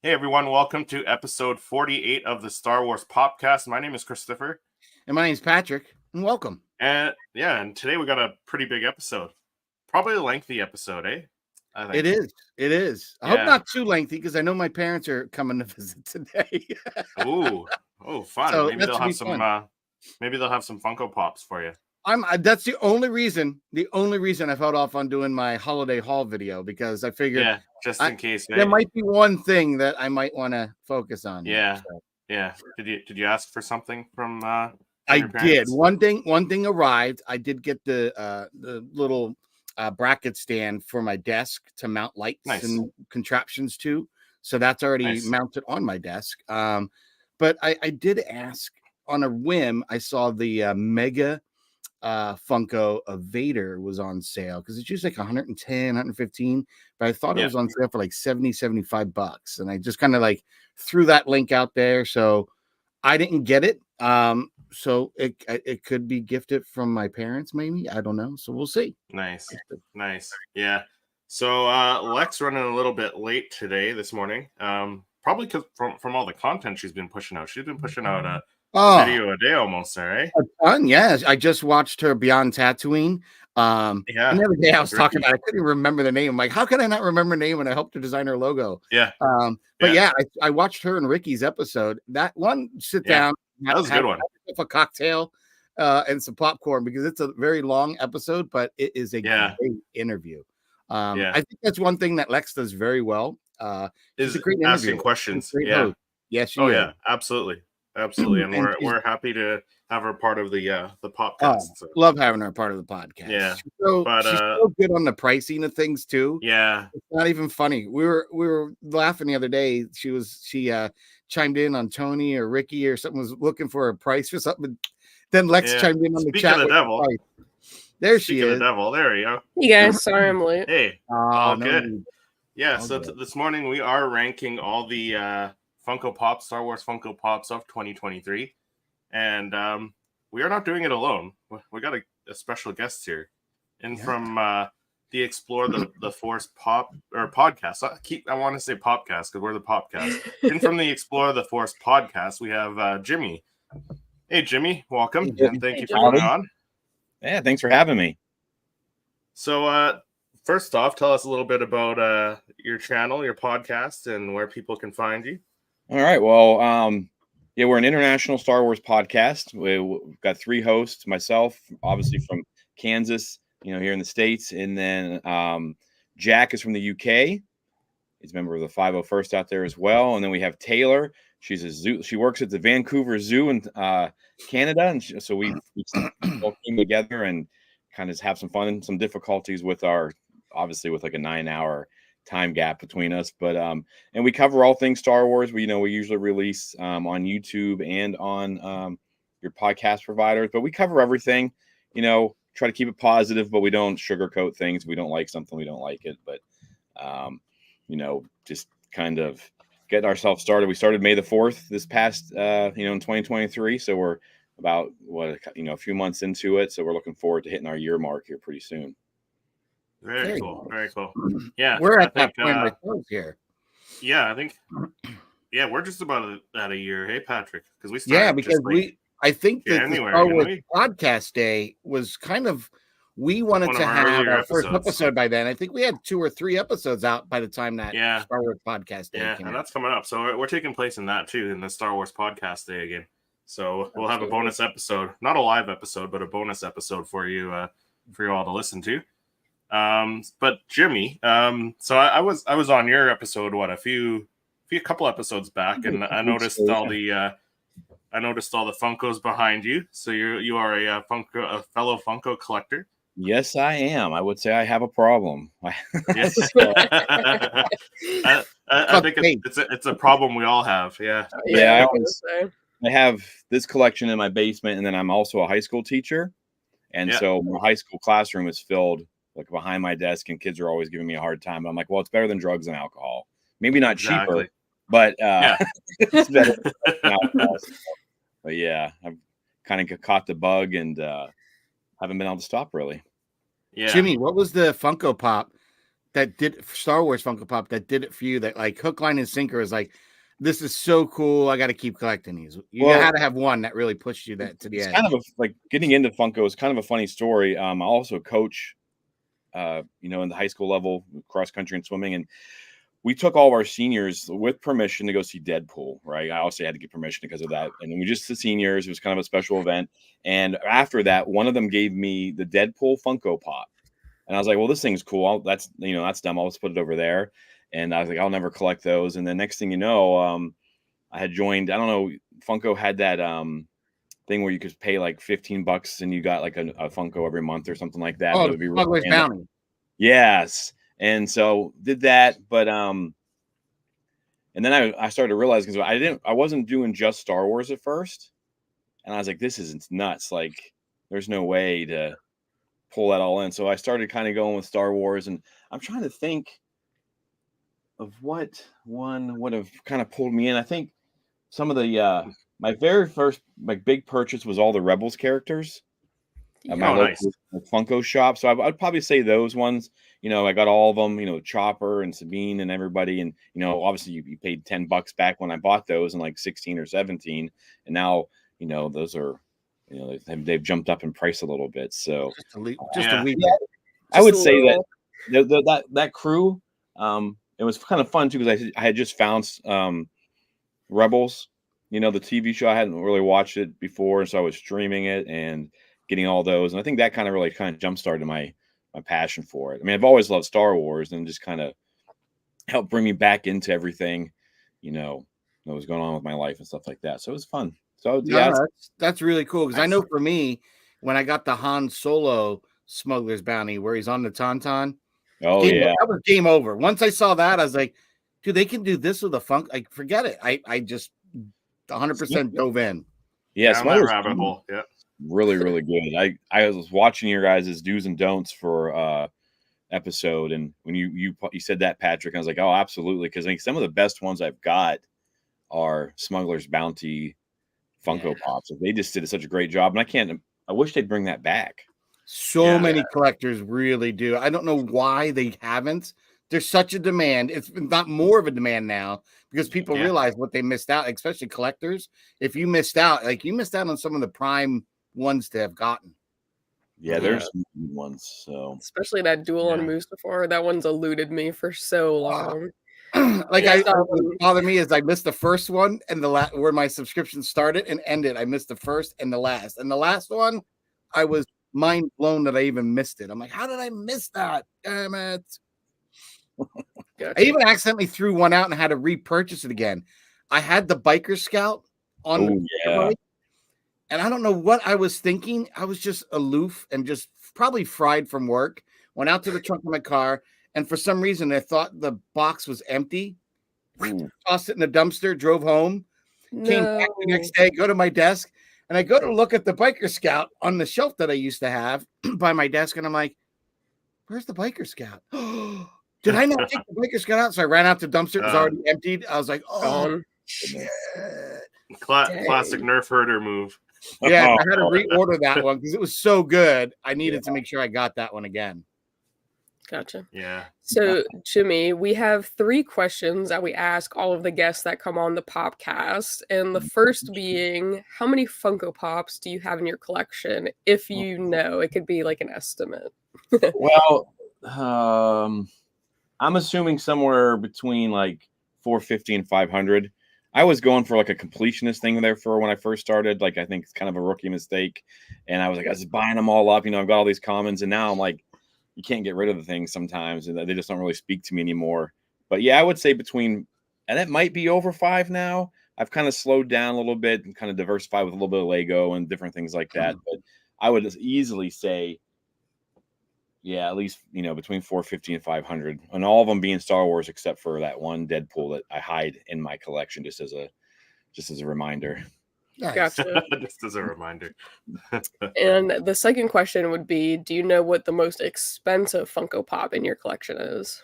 Hey everyone, welcome to episode 48 of the Star Wars Popcast. My name is Christopher. And my name's Patrick, and welcome. And today we got a pretty big episode. Probably a lengthy episode, eh? I think. It is. I hope not too lengthy, because I know my parents are coming to visit today. Oh, fun. So maybe they'll have some Funko Pops for you. That's the only reason I held off on doing my holiday haul video, because I figured just in case there might be one thing that I might want to focus on. Did you ask for something from I did. One thing arrived. I did get the little bracket stand for my desk to mount lights and contraptions to, so that's already mounted on my desk. But I did ask on a whim. I saw the mega Funko of Vader was on sale, because it's usually like 110, 115, but I thought it was on sale for like 70, 75 bucks. And I just kind of like threw that link out there. So I didn't get it. So it could be gifted from my parents, maybe. I don't know. So we'll see. Nice. Yeah. So Lex running a little bit late this morning. Probably because from all the content she's been pushing out. She's been pushing out a video a day almost, right? A ton, yes. I just watched her Beyond Tatooine. And the other day I was talking about, I couldn't even remember the name. I'm like, how can I not remember the name when I helped her design her logo? I watched her and Ricky's episode. That one, sit down. That was a good one. A cocktail and some popcorn, because it's a very long episode, but it is a great interview. I think that's one thing that Lex does very well. Is asking questions. Yes. Absolutely. And we're happy to have her part of the podcast. Love having her part of the podcast. Yeah. She's so good on the pricing of things too. Yeah. It's not even funny. We were laughing the other day. She chimed in on Tony or Ricky or something, was looking for a price for something. Then Lex chimed in on the chat. Speaking of the devil. There she is. The devil. There you go. Hey guys, sorry I'm late. Hey. All good. Yeah. So this morning we are ranking all the Funko Pops, Star Wars Funko Pops of 2023, and we are not doing it alone. We got a special guest here, from the Explore the Force podcast. I want to say popcast because we're the popcast. And from the Explore the Force podcast, we have Jimmy. Hey Jimmy, welcome, and thank you for coming on. Yeah, thanks for having me. So first off, tell us a little bit about your channel, your podcast, and where people can find you. All right. Well, we're an international Star Wars podcast. We've got 3 hosts, myself, obviously from Kansas, here in the States. And then Jack is from the UK. He's a member of the 501st out there as well. And then we have Taylor. She's a zoo. She works at the Vancouver Zoo in Canada. And so we all came together and kind of have some fun and some difficulties with obviously with like a 9-hour time gap between us, but and we cover all things Star Wars. We usually release on YouTube and on your podcast providers, but we cover everything. Try to keep it positive, but we don't sugarcoat things. We don't like something, we don't like it, but just kind of getting ourselves started. We started May the 4th this past in 2023, so we're about a few months into it, so we're looking forward to hitting our year mark here pretty soon. Very cool. Yeah, we're at that point ourselves here. Yeah, I think. Yeah, we're just about at a year. Hey, Patrick, because we started. Because I think that the Star Wars podcast day was kind of. We wanted to have our first episode by then. I think we had 2 or 3 episodes out by the time that Star Wars podcast day came out. That's coming up. So we're taking place in that too, in the Star Wars podcast day again. So we'll have a bonus episode, not a live episode, but a bonus episode for you all to listen to. But Jimmy, so I was on your episode, a couple episodes back, and I noticed all the Funkos behind you. So you are a fellow Funko collector. Yes, I am. I would say I have a problem. Yes. I think it's a problem we all have. Yeah. Yeah. I have this collection in my basement, and then I'm also a high school teacher, and so my high school classroom is filled like behind my desk, and kids are always giving me a hard time. But I'm like, well, it's better than drugs and alcohol. Maybe not cheaper, but it's better than alcohol. But yeah, I've kind of caught the bug and haven't been able to stop really. Yeah. Jimmy, what was the Funko Pop that did Star Wars Funko Pop that did it for you? That like hook, line, and sinker is like, this is so cool. I got to keep collecting these. You had to have one that really pushed you that to the edge. Kind of like getting into Funko is kind of a funny story. I also coach, in the high school level, cross country and swimming, and we took all of our seniors with permission to go see Deadpool. Right, I also had to get permission because of that, and we just the seniors. It was kind of a special event, and after that, one of them gave me the Deadpool Funko Pop, and I was like, "Well, this thing's cool. That's dumb. I'll just put it over there." And I was like, "I'll never collect those." And then next thing you know, I had joined. I don't know. Funko had that thing where you could pay like $15 and you got like a Funko every month or something like that. Oh, it would be Smuggler's Bounty. Yes. And so did that, but and then I started to realize because I wasn't doing just Star Wars at first, and I was like, this isn't nuts. Like, there's no way to pull that all in. So I started kind of going with Star Wars, and I'm trying to think of what one would have kind of pulled me in. I think some of the my very first big purchase was all the Rebels characters at my local Funko shop. So I'd probably say those ones. I got all of them. Chopper and Sabine and everybody. And obviously you paid $10 back when I bought those in like 16 or 17, and now those are they've jumped up in price a little bit. So just a week. I would say that that crew. It was kind of fun too because I had just found Rebels. The TV show. I hadn't really watched it before, and so I was streaming it and getting all those. And I think that kind of jump started my passion for it. I mean, I've always loved Star Wars, and just kind of helped bring me back into everything, that was going on with my life and stuff like that. So it was fun. So that's really cool because I know for me, when I got the Han Solo Smuggler's Bounty where he's on the Tauntaun, that was game over. Once I saw that, I was like, dude, they can do this with a Funko. Like, forget it. I just 100% dove in. Yeah, on that rabbit hole. Yeah, really, really good. I was watching your guys' do's and don'ts for episode, and when you said that, Patrick, I was like, oh, absolutely, because I think some of the best ones I've got are Smuggler's Bounty Funko Pops. They just did such a great job, and I wish they'd bring that back. So many collectors really do. I don't know why they haven't. There's such a demand. It's not more of a demand now because people realize what they missed out, especially collectors. If you missed out, you missed out on some of the prime ones to have gotten. Yeah, there's some good ones. So especially that duel on Mustafar. That one's eluded me for so long. What bothered me is I missed the first one and where my subscription started and ended. I missed the first and the last. And the last one, I was mind blown that I even missed it. I'm like, how did I miss that? Damn it. Gotcha. I even accidentally threw one out and had to repurchase it again. I had the Biker Scout on and I don't know what I was thinking. I was just aloof and just probably fried from work. Went out to the trunk of my car, and for some reason I thought the box was empty. Tossed it in the dumpster, drove home, came back the next day, go to my desk, and I go to look at the Biker Scout on the shelf that I used to have by my desk, and I'm like, where's the Biker Scout? Did I not take the Biker Scout out? So I ran out to the dumpster. It was already emptied. I was like, oh, shit. Classic Nerf herder move. Yeah, I had to reorder that one because it was so good. I needed to make sure I got that one again. Gotcha. Yeah. So, Jimmy, we have 3 questions that we ask all of the guests that come on the Popcast. And the first being, how many Funko Pops do you have in your collection? If you know, it could be like an estimate. Well, I'm assuming somewhere between like 450 and 500. I was going for like a completionist thing there for when I first started. Like, I think it's kind of a rookie mistake. And I was like, I was buying them all up. I've got all these commons. And now I'm like, you can't get rid of the things sometimes. And they just don't really speak to me anymore. But yeah, I would say between, and it might be over 5 now. I've kind of slowed down a little bit and kind of diversified with a little bit of Lego and different things like that. But I would easily say, yeah, at least, between 450 and 500, and all of them being Star Wars, except for that one Deadpool that I hide in my collection just as a reminder. Gotcha. Just as a reminder. And the second question would be, do you know what the most expensive Funko Pop in your collection is?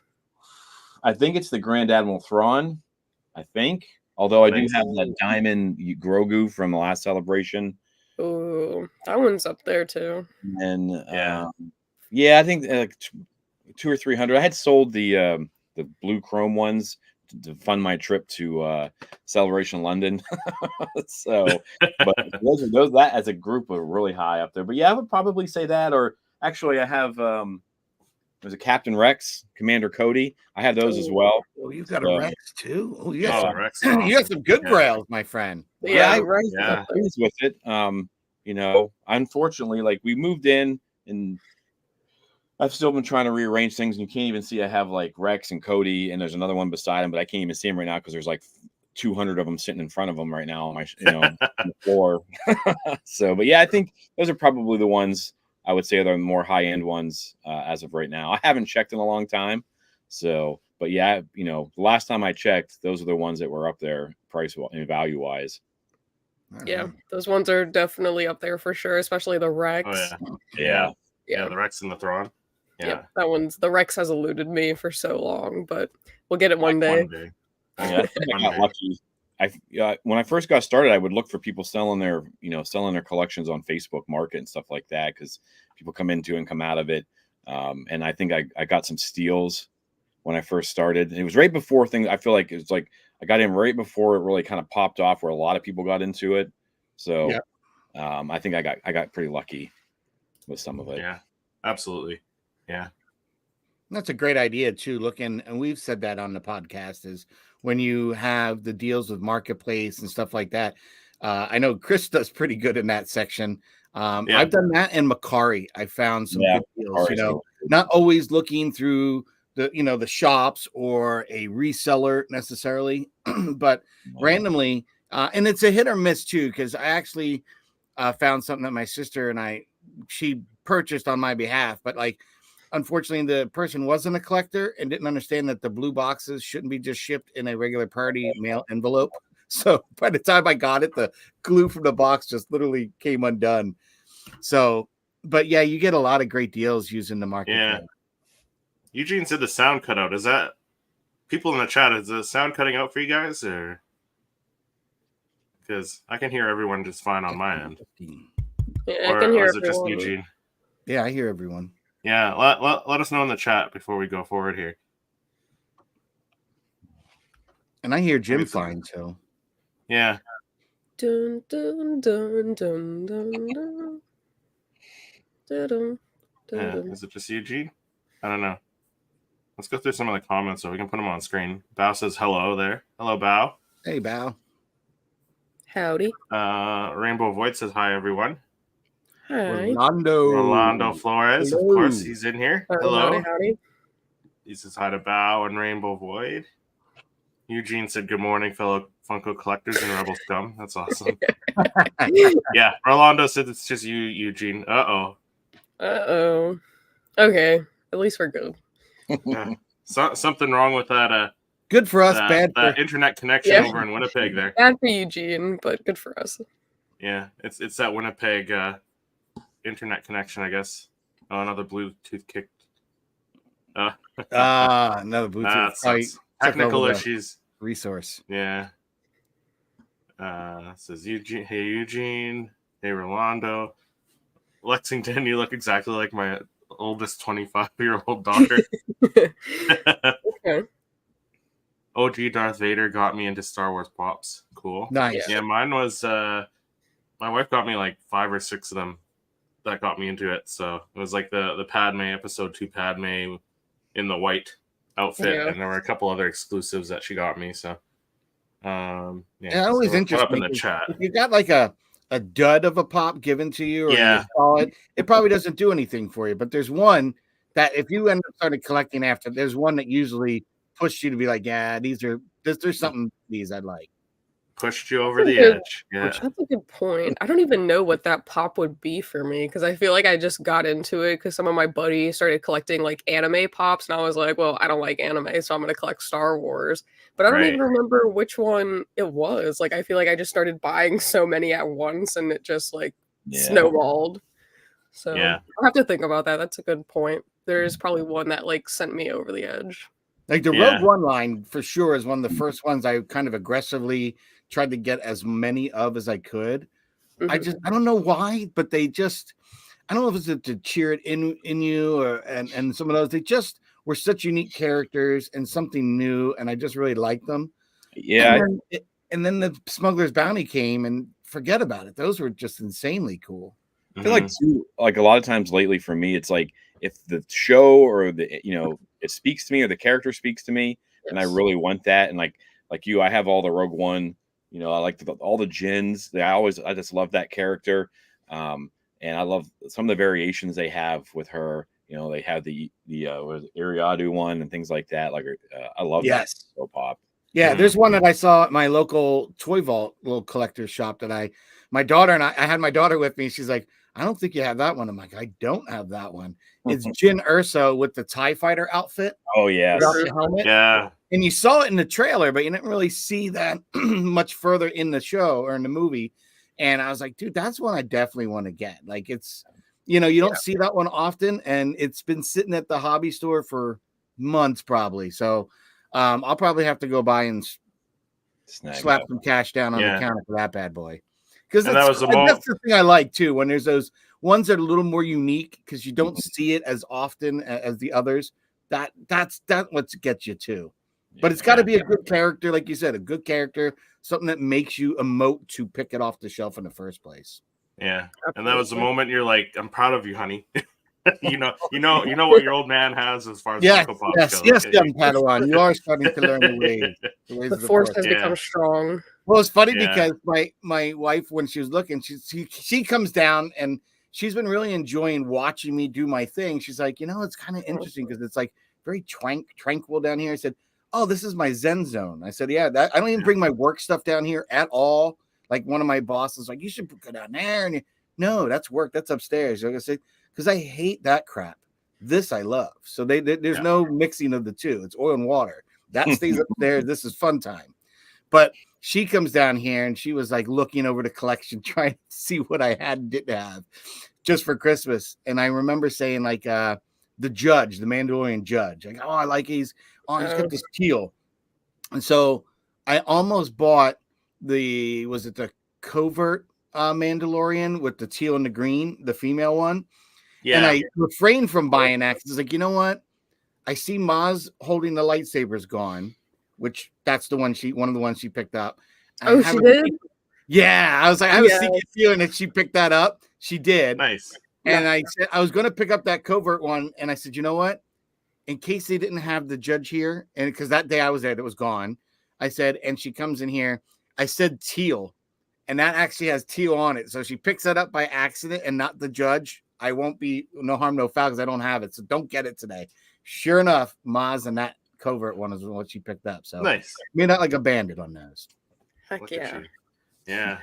I think it's the Grand Admiral Thrawn. I think, although I do have that diamond Grogu from the last celebration. Oh, that one's up there too. And yeah, I think 200 or 300. I had sold the blue chrome ones to fund my trip to Celebration London. So, but those that as a group are really high up there. But yeah, I would probably say that. Or actually, I have there's a Captain Rex, Commander Cody. I have those as well. Oh, you got a Rex too. Oh, you got Rex. Awesome. You got some good grails, my friend. Yeah, I'm pleased with it. You know, unfortunately, like we moved in and I've still been trying to rearrange things, and you can't even see I have like Rex and Cody, and there's another one beside him, but I can't even see him right now because there's like 200 of them sitting in front of him right now on my, on the floor. So, but yeah, I think those are probably the ones I would say are the more high end ones as of right now. I haven't checked in a long time, so, but yeah, the last time I checked, those are the ones that were up there price and value wise. Yeah, those ones are definitely up there for sure, especially the Rex. Oh, yeah, the Rex and the Thron. Yeah, the Rex has eluded me for so long, but we'll get it one day. Yeah, I got lucky. When I first got started, I would look for people selling their collections on Facebook Market and stuff like that because people come into and come out of it. And I think I got some steals when I first started. And it was right before things. I feel like it was like I got in right before it really kind of popped off, where a lot of people got into it. So I think I got pretty lucky with some of it. Yeah, absolutely. Yeah. That's a great idea too. Looking, and we've said that on the podcast, is when you have the deals with Marketplace and stuff like that. I know Chris does pretty good in that section. I've done that in Macari. I found some good deals. Not always looking through the shops or a reseller necessarily, but randomly, and it's a hit or miss too. Because I actually found something that my sister and she purchased on my behalf, but like. Unfortunately, the person wasn't a collector and didn't understand that the blue boxes shouldn't be just shipped in a regular party mail envelope. So by the time I got it, the glue from the box just literally came undone. So, but yeah, you get a lot of great deals using the market. Yeah. Eugene said the sound cut out. Is that people in the chat? Is the sound cutting out for you guys, or because I can hear everyone just fine on my end? Yeah, I can hear everyone. Is it just Eugene? Yeah, I hear everyone. Yeah, let us know in the chat before we go forward here. And I hear Jim fine too. Yeah. Dun, dun, dun, dun, dun, dun. Dun, dun, dun. Is it just Eugene? I don't know. Let's go through some of the comments so we can put them on screen. Bao says hello there. Hello, Bao. Hey, Bao. Howdy. Rainbow Void says hi, everyone. Hi. Rolando Flores, hello. Of course, he's in here. Hello. Howdy. He says hi to Bao and Rainbow Void. Eugene said good morning, fellow Funko collectors and Rebel Scum. That's awesome. Yeah, Rolando said it's just you, Eugene. Uh-oh. Okay, at least we're good. Something wrong with that. Good for us, bad for internet connection over in Winnipeg there. Bad for Eugene, but good for us. Yeah, it's that Winnipeg internet connection, I guess. Oh, another Bluetooth kicked. Another Bluetooth. Technical issues. Resource. Yeah. Says Eugene. Hey, Eugene. Hey, Rolando. Lexington, you look exactly like my oldest 25-year-old daughter. Okay. OG Darth Vader got me into Star Wars pops. Cool. Nice. Yeah, mine was my wife got me like 5 or 6 of them that got me into it. So it was like the Padme episode 2 Padme in the white outfit, and there were a couple other exclusives that she got me. So it always interesting up in the chat. If you got like a dud of a pop given to you, or you saw it probably doesn't do anything for you. But there's one that if you end up started collecting after, there's one that usually pushed you to be like, yeah, there's something these I'd like. Pushed you over the edge. Yeah, that's a good point. I don't even know what that pop would be for me, because I feel like I just got into it because some of my buddies started collecting like anime pops, and I was like, well, I don't like anime, so I'm going to collect Star Wars. But I don't even remember which one it was. Like, I feel like I just started buying so many at once, and it just like snowballed. So I'll have to think about that. That's a good point. There's probably one that like sent me over the edge. Like the Rogue One line for sure is one of the first ones I kind of aggressively tried to get as many of as I could. I don't know why, but I don't know if it's to cheer it in you or and some of those. They just were such unique characters and something new, and I just really liked them. Yeah. And then the Smuggler's Bounty came, and forget about it. Those were just insanely cool. I feel like a lot of times lately for me, it's like if the show or the it speaks to me or the character speaks to me, and I really want that. And like you, I have all the Rogue One. I like all the Jins. I just love that character. And I love some of the variations they have with her. They have the Iriadu one and things like that. Like I love that so pop. Yeah, there's one that I saw at my local Toy Vault little collector shop that my daughter and I had my daughter with me. She's like, I don't think you have that one. I'm like, I don't have that one. It's Jyn Erso with the TIE Fighter outfit. Oh, yeah. The helmet. Yeah. And you saw it in the trailer, but you didn't really see that much further in the show or in the movie. And I was like, dude, that's one I definitely want to get. Like it's, you don't see that one often. And it's been sitting at the hobby store for months probably. So I'll probably have to go by and slap some cash down on the counter for that bad boy. Because that's the thing I like too, when there's those ones that are a little more unique because you don't see it as often as the others. That's what gets you too. But it's got to be a good character, like you said, a good character, something that makes you emote to pick it off the shelf in the first place. Yeah, and that was the moment you're like, "I'm proud of you, honey." you know what your old man has as far as Funko Pops go. Yes, young Padawan, you are starting to learn the ways. The force has become strong. Well, it's funny because my wife, when she was looking, she comes down and she's been really enjoying watching me do my thing. She's like, it's kind of interesting because it's like very tranquil down here. I said, oh, this is my Zen zone. I said, I don't even bring my work stuff down here at all. Like one of my bosses, like, you should go down there. And no, that's work. That's upstairs. Like I said, because I hate that crap. This I love. So there's no mixing of the two. It's oil and water. That stays up there. This is fun time. But she comes down here and she was like looking over the collection, trying to see what I had and didn't have just for Christmas. And I remember saying like the judge, the Mandalorian judge, like, oh, I like he's got this teal. And so I almost bought the covert Mandalorian with the teal and the green, the female one. Yeah. And I refrained from buying that because it's like, you know what? I see Maz holding the lightsabers gone, which that's one of the ones she picked up. Oh, she did? Yeah. I was like, I was feeling that she picked that up. She did. Nice. And I said, I was going to pick up that covert one. And I said, you know what? In case they didn't have the judge here, and because that day I was there, it was gone. I said, and she comes in here. I said teal, and that actually has teal on it. So she picks that up by accident and not the judge. I won't be no harm, no foul because I don't have it. So don't get it today. Sure enough, Maz and that covert one is what she picked up. So nice. I mean, not like a bandit on those. Heck yeah. Yeah.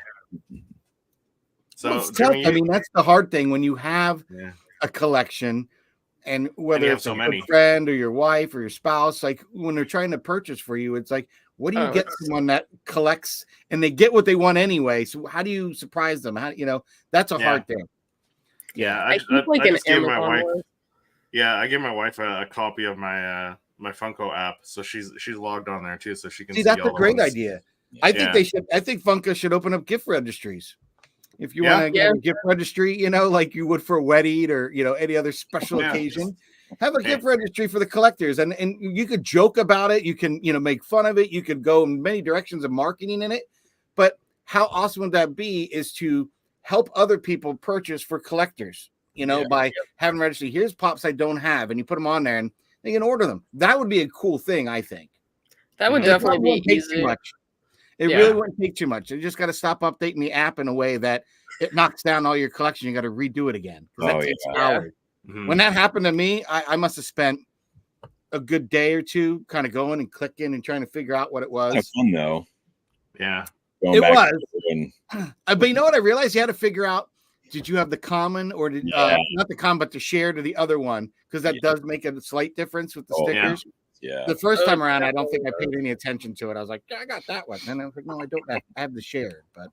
So well, tough. I mean, that's the hard thing when you have a collection. And whether it's a friend or your wife or your spouse, like when they're trying to purchase for you, it's like, what do you get someone that collects and they get what they want anyway? So how do you surprise them? How that's a hard thing. Yeah, I just gave my wife. Yeah, I gave my wife a copy of my my Funko app, so she's logged on there too, so she can see that's all a great idea. I think they should. I think Funko should open up gift registries. If you want to get a gift registry, like you would for a wedding or, any other special occasion, have a gift registry for the collectors. And you could joke about it. You can, make fun of it. You could go in many directions of marketing in it. But how awesome would that be is to help other people purchase for collectors, by having registry. Here's pops I don't have. And you put them on there and they can order them. That would be a cool thing, I think. That would definitely be easy. It really wouldn't take too much. You just got to stop updating the app in a way that it knocks down all your collection. You got to redo it again. That takes hours. Mm-hmm. When that happened to me, I must have spent a good day or two kind of going and clicking and trying to figure out what it was. That's fun though. Yeah. It was. But you know what? I realized you had to figure out, did you have the common or did not the common, but the shared or the other one? Because that does make a slight difference with the stickers. Yeah. The first time around, I don't think I paid any attention to it. I was like, I got that one. And I was like, no, I don't. I have the shared, but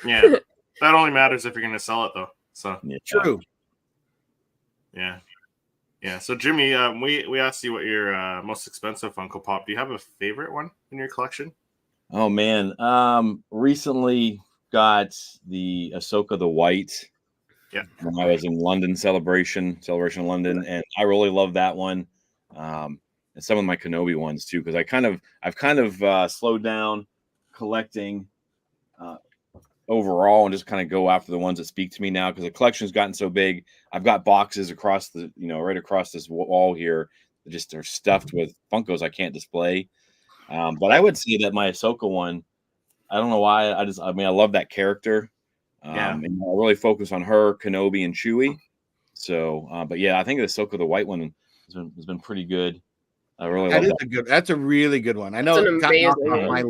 yeah, that only matters if you're going to sell it, though. So true. Yeah. So Jimmy, we asked you what your most expensive Funko Pop. Do you have a favorite one in your collection? Oh man, recently got the Ahsoka the White Yeah. When I was in London, Celebration London, and I really love that one. And some of my Kenobi ones too, because I've kind of slowed down collecting overall and just kind of go after the ones that speak to me now because the collection's gotten so big. I've got boxes across right across this wall here that just are stuffed with Funkos I can't display. But I would say that my Ahsoka one, I don't know why. I love that character. And I really focus on her, Kenobi, and Chewie. So, but yeah, I think the Ahsoka, the white one, has been pretty good. I really love that. That's a really good one. I know it's an amazing one.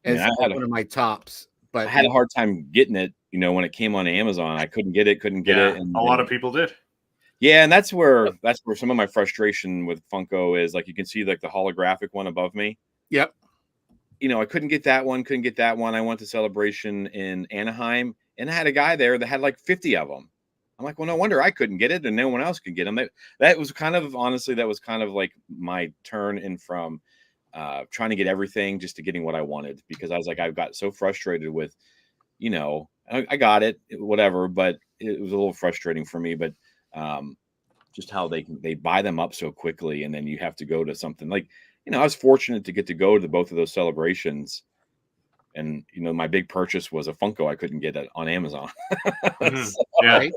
As one of my tops, but I had a hard time getting it. When it came on Amazon, I couldn't get it. And a lot of people did. Yeah, and that's where some of my frustration with Funko is. Like you can see, like the holographic one above me. Yep. I couldn't get that one. I went to Celebration in Anaheim, and I had a guy there that had like 50 of them. I'm like, well, no wonder I couldn't get it, and no one else could get them. That was kind of like my turn in from trying to get everything just to getting what I wanted, because I was like, I've got so frustrated with, I got it, whatever, but it was a little frustrating for me. But just how they buy them up so quickly, and then you have to go to something like, I was fortunate to get to go to both of those celebrations. And, my big purchase was a Funko I couldn't get on Amazon. Right?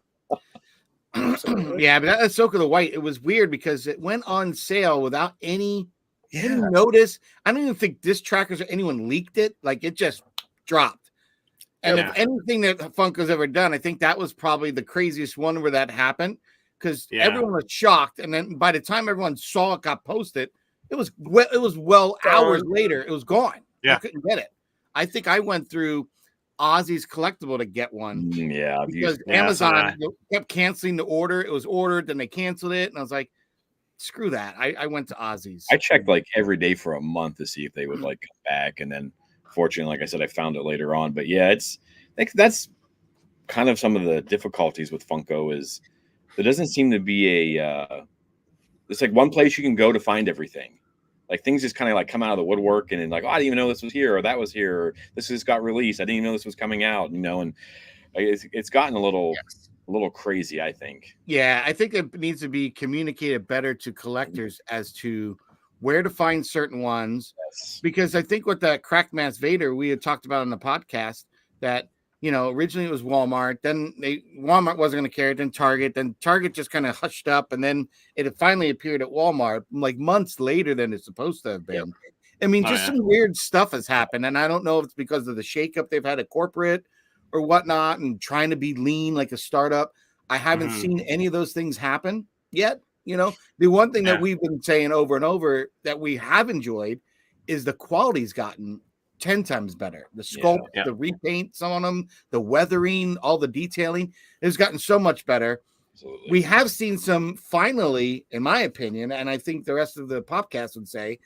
Yeah, but that Ahsoka the White, it was weird because it went on sale without any notice. I don't even think disc trackers or anyone leaked it. Like, it just dropped. And if anything that Funko's ever done, I think that was probably the craziest one where that happened, because everyone was shocked. And then by the time everyone saw it got posted, it was hours later, it was gone. Yeah. I couldn't get it. I think I went through Ozzy's Collectible to get one. Yeah, because Amazon kept canceling the order. It was ordered, then they canceled it, and I was like, "Screw that!" I went to Ozzy's. I checked like every day for a month to see if they would like come back, and then fortunately, like I said, I found it later on. But yeah, that's kind of some of the difficulties with Funko is there doesn't seem to be it's like one place you can go to find everything. Like things just kind of like come out of the woodwork, and then like, oh, I didn't even know this was here, or that was here, or this just got released. I didn't even know this was coming out, and it's gotten a little crazy, I think. Yeah, I think it needs to be communicated better to collectors as to where to find certain ones, because I think with that Crackmass Vader we had talked about on the podcast that originally it was Walmart, then Walmart wasn't going to carry it, then Target just kind of hushed up, and then it finally appeared at Walmart like months later than it's supposed to have been. Yep. I mean, some weird stuff has happened, and I don't know if it's because of the shakeup they've had at corporate or whatnot, and trying to be lean like a startup. I haven't seen any of ththose things happen yet. The one thing that we've been saying over and over that we have enjoyed is the quality's gotten 10 times better. The sculpt, the repaint, some on them, the weathering, all the detailing has gotten so much better. Absolutely. We have seen some, finally, in my opinion, and I think the rest of the podcast would say,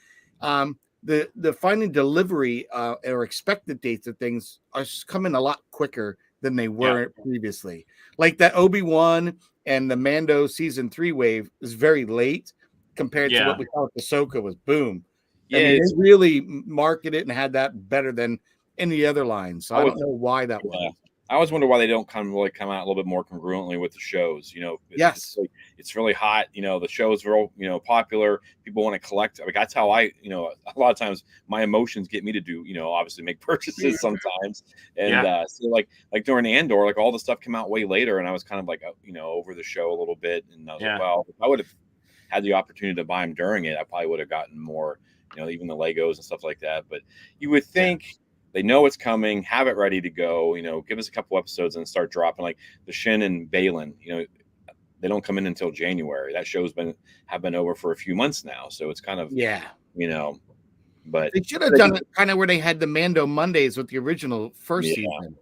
the final delivery or expected dates of things are coming a lot quicker than they were previously. Like that Obi-Wan and the Mando season 3 wave is very late compared to what we thought Ahsoka was. Boom. Yeah, they really marketed it and had that better than any other line. So I don't know why that was. I always wonder why they don't come out a little bit more congruently with the shows. It's really hot. The show's real, popular. People want to collect. Like that's how I, a lot of times my emotions get me to do, obviously make purchases sometimes. And so like during Andor, like all the stuff came out way later, and I was kind of like, over the show a little bit. And I was like, well, if I would have had the opportunity to buy them during it, I probably would have gotten more. Even the Legos and stuff like that. But you would think they know it's coming, have it ready to go, give us a couple episodes and start dropping like the Shin and Balin, they don't come in until January. That show's been over for a few months now. So it's kind of, but they should have done it kind of where they had the Mando Mondays with the original first season.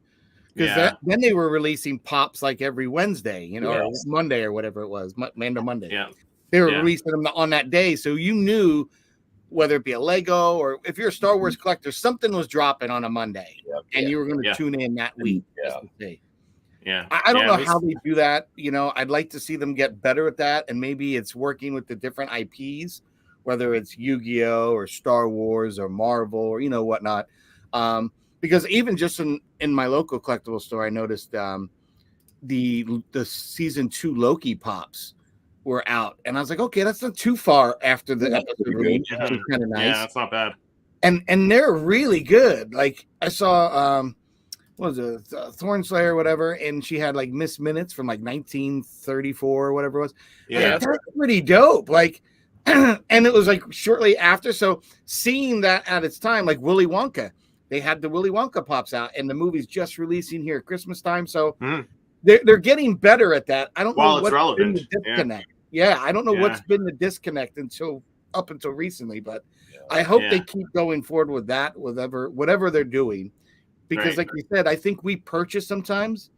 Because then they were releasing pops like every Wednesday, or Monday or whatever it was, Mando Monday. Yeah. They were releasing them on that day. So you knew whether it be a Lego or if you're a Star Wars collector, something was dropping on a Monday and you were going to tune in that week. I don't know how they do that. I'd like to see them get better at that. And maybe it's working with the different IPs, whether it's Yu-Gi-Oh or Star Wars or Marvel or, whatnot. Because even just in my local collectible store, I noticed the season 2 Loki pops were out, and I was like, okay, that's not too far after the episode release. Which is kind of nice. Yeah, that's not bad. And they're really good. Like I saw what was it, Thorn Slayer or whatever, and she had like missed minutes from like 1934 or whatever it was. Yeah, like, that's pretty dope. Like, and it was like shortly after. So seeing that at its time, like Willy Wonka, they had the Willy Wonka pops out, and the movie's just releasing here at Christmas time. So they're getting better at that. I don't know what's been the disconnect. Yeah, I don't know what's been the disconnect up until recently, but I hope they keep going forward with that, whatever they're doing. Because like you said, I think we purchase sometimes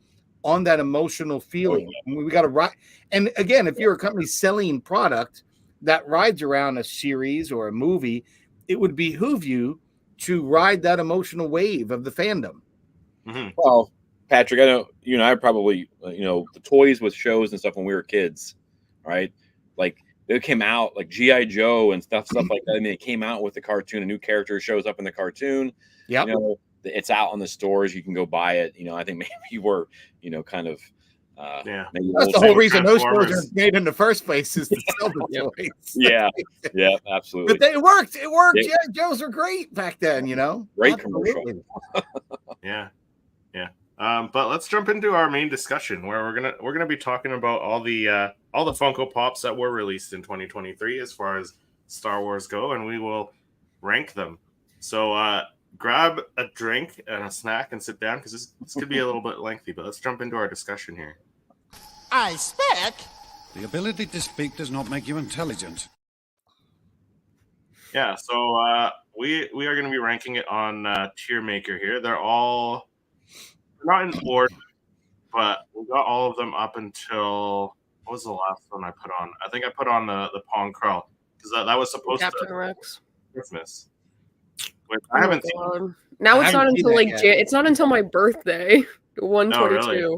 on that emotional feeling. We got to ride. And again, if you're a company selling product that rides around a series or a movie, it would behoove you to ride that emotional wave of the fandom. Well, Patrick, I know you and I probably, the toys with shows and stuff when we were kids, right? Like they came out like G.I. Joe and stuff like that. And they came out with the cartoon, a new character shows up in the cartoon. Yeah. It's out on the stores. You can go buy it. I think maybe we're, kind of, maybe that's the whole reason those stores are made in the first place is to sell the toys. Yeah, absolutely. But it worked. Yeah, Joes were great back then. Great commercial. Yeah. But let's jump into our main discussion where we're gonna be talking about all the Funko Pops that were released in 2023 as far as Star Wars go, and we will rank them. So grab a drink and a snack and sit down because this could be a little bit lengthy. But let's jump into our discussion here. I speak. The ability to speak does not make you intelligent. Yeah, so we are going to be ranking it on Tier Maker here. They're not in order, but we got all of them up until what was the last one I put on? I think I put on the Pong Krell because that was supposed Captain Rex. Christmas. Which I haven't seen. Now it's not until it's not until my birthday, 1/22. Really?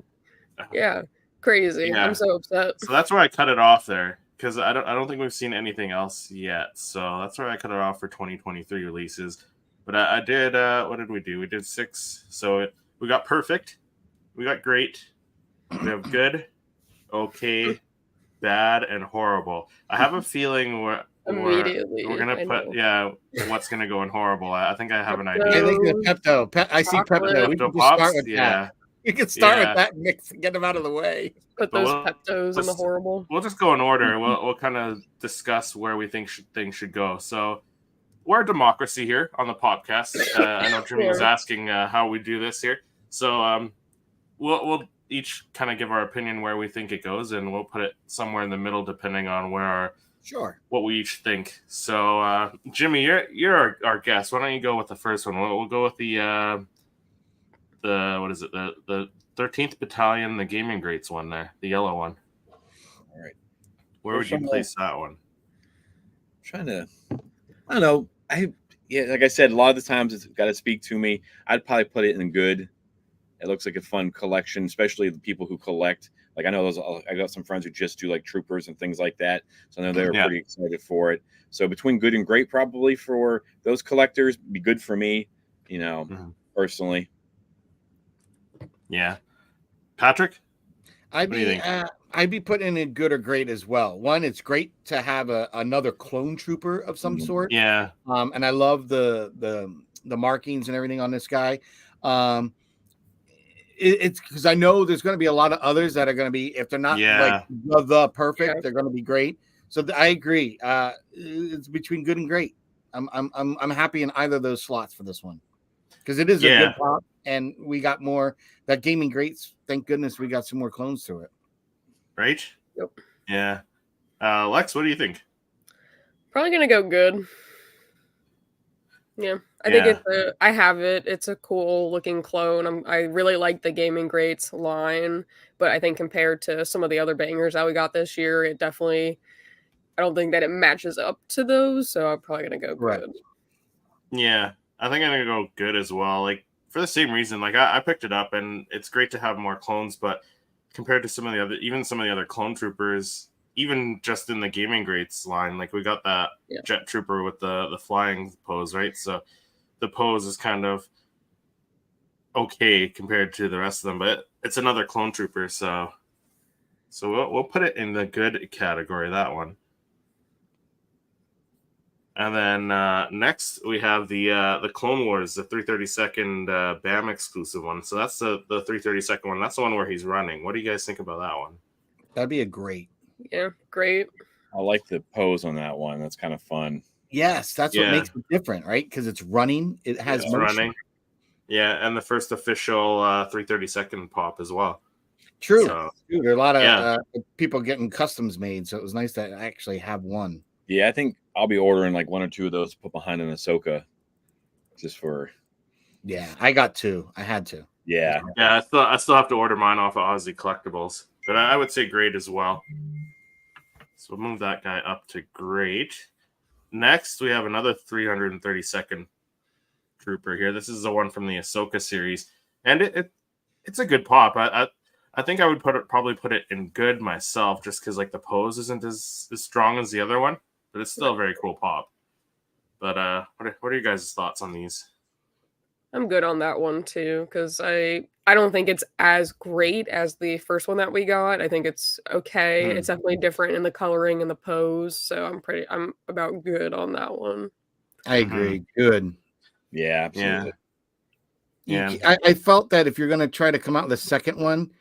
Yeah, crazy. Yeah. I'm so upset. So that's where I cut it off there because I don't think we've seen anything else yet. So that's where I cut it off for 2023 releases. But I did. What did we do? We did 6. So we got perfect, we got great, we have good, okay, bad, and horrible. I have a feeling we're gonna put what's gonna go in horrible. I think I have an idea. I think the Pepto. I see Pepto. We can start with that. You can start with that and get them out of the way. Put those Peptos in the horrible. We'll just go in order. We'll kind of discuss where we think things should go. So we're a democracy here on the podcast. I know Jimmy was asking how we do this here. So we'll each kind of give our opinion where we think it goes, and we'll put it somewhere in the middle depending on where what we each think. So Jimmy, you're our guest. Why don't you go with the first one? We'll go with the what is it? The 13th Battalion, the Gaming Greats one there, the yellow one. All right. Where would you place that one? I don't know. Like I said, a lot of the times it's got to speak to me. I'd probably put it in good. It looks like a fun collection, especially the people who collect. Like I got some friends who just do like troopers and things like that. So I know they're pretty excited for it. So between good and great, probably for those collectors, be good for me, personally. Yeah. Patrick? I'd be putting in good or great as well. One, it's great to have another clone trooper of some sort. Yeah. And I love the markings and everything on this guy. It's because I know there's going to be a lot of others that are going to be, if they're not like the perfect, they're going to be great. So I agree. It's between good and great. I'm happy in either of those slots for this one because it is a good pop, and we got more that Gaming Greats. Thank goodness we got some more clones to it. Right? Yep. Yeah. Lex, what do you think? Probably gonna go good. Yeah, I think I have it. It's a cool looking clone. I really like the Gaming Greats line, but I think compared to some of the other bangers that we got this year, it definitely, I don't think that it matches up to those. So I'm probably gonna go good. Yeah, I think I'm gonna go good as well. Like for the same reason, like I picked it up, and it's great to have more clones, but compared to some of the other clone troopers, even just in the Gaming Greats line, like we got that jet trooper with the flying pose, right? So the pose is kind of okay compared to the rest of them, but it's another clone trooper, so we'll put it in the good category, that one. And then next we have the Clone Wars, the 332nd BAM exclusive one. So that's the 332nd one. That's the one where he's running. What do you guys think about that one? That'd be a great. Yeah, great. I like the pose on that one. That's kind of fun. Yes, that's what makes it different, right? Because it's running. It has motion. Running. Yeah, and the first official 332nd pop as well. True. So, there are a lot of people getting customs made, so it was nice to actually have one. Yeah, I think I'll be ordering like one or two of those to put behind an Ahsoka, just for. Yeah, I got two. I had to. Yeah. Yeah, I still have to order mine off of Aussie Collectibles, but I would say great as well. So we'll move that guy up to great. Next, we have another 332nd trooper here. This is the one from the Ahsoka series, and it's a good pop. I think I would probably put it in good myself, just because like the pose isn't as strong as the other one, but it's still a very cool pop. But what are you guys' thoughts on these? I'm good on that one too, because I don't think it's as great as the first one that we got. I think it's okay. It's definitely different in the coloring and the pose, so I'm about good on that one. I agree. Good. Yeah, absolutely. Yeah. I felt that if you're going to try to come out with a second one,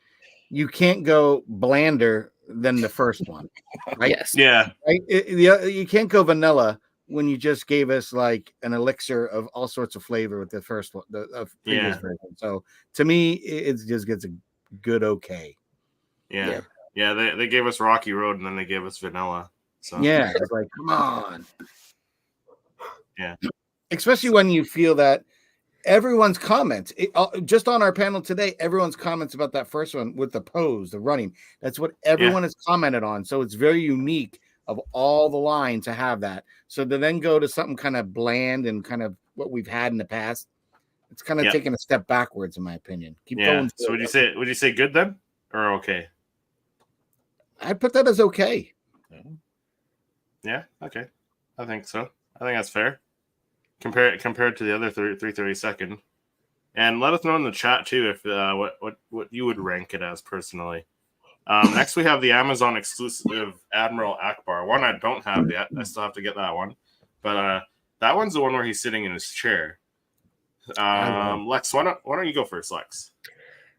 you can't go blander than the first one, right? Yes. Yeah. Right? You can't go vanilla when you just gave us like an elixir of all sorts of flavor with the first one, the previous version. So to me, it just gets a good okay. Yeah. They gave us Rocky Road and then they gave us vanilla. So yeah, it's like, come on. Yeah. Especially when you feel that everyone's comments, just on our panel today, everyone's comments about that first one with the pose, the running, that's what everyone has commented on. So it's very unique of all the line to have that. So to then go to something kind of bland and kind of what we've had in the past, it's kind of taking a step backwards, in my opinion. Keep going. So would you say good then or okay? I'd put that as okay. Yeah, okay. I think so. I think that's fair. Compared to the other 332nd. And let us know in the chat too if what you would rank it as personally. Next we have the Amazon exclusive Admiral Akbar. One I don't have yet. I still have to get that one. But that one's the one where he's sitting in his chair. Lex, why don't you go first, Lex?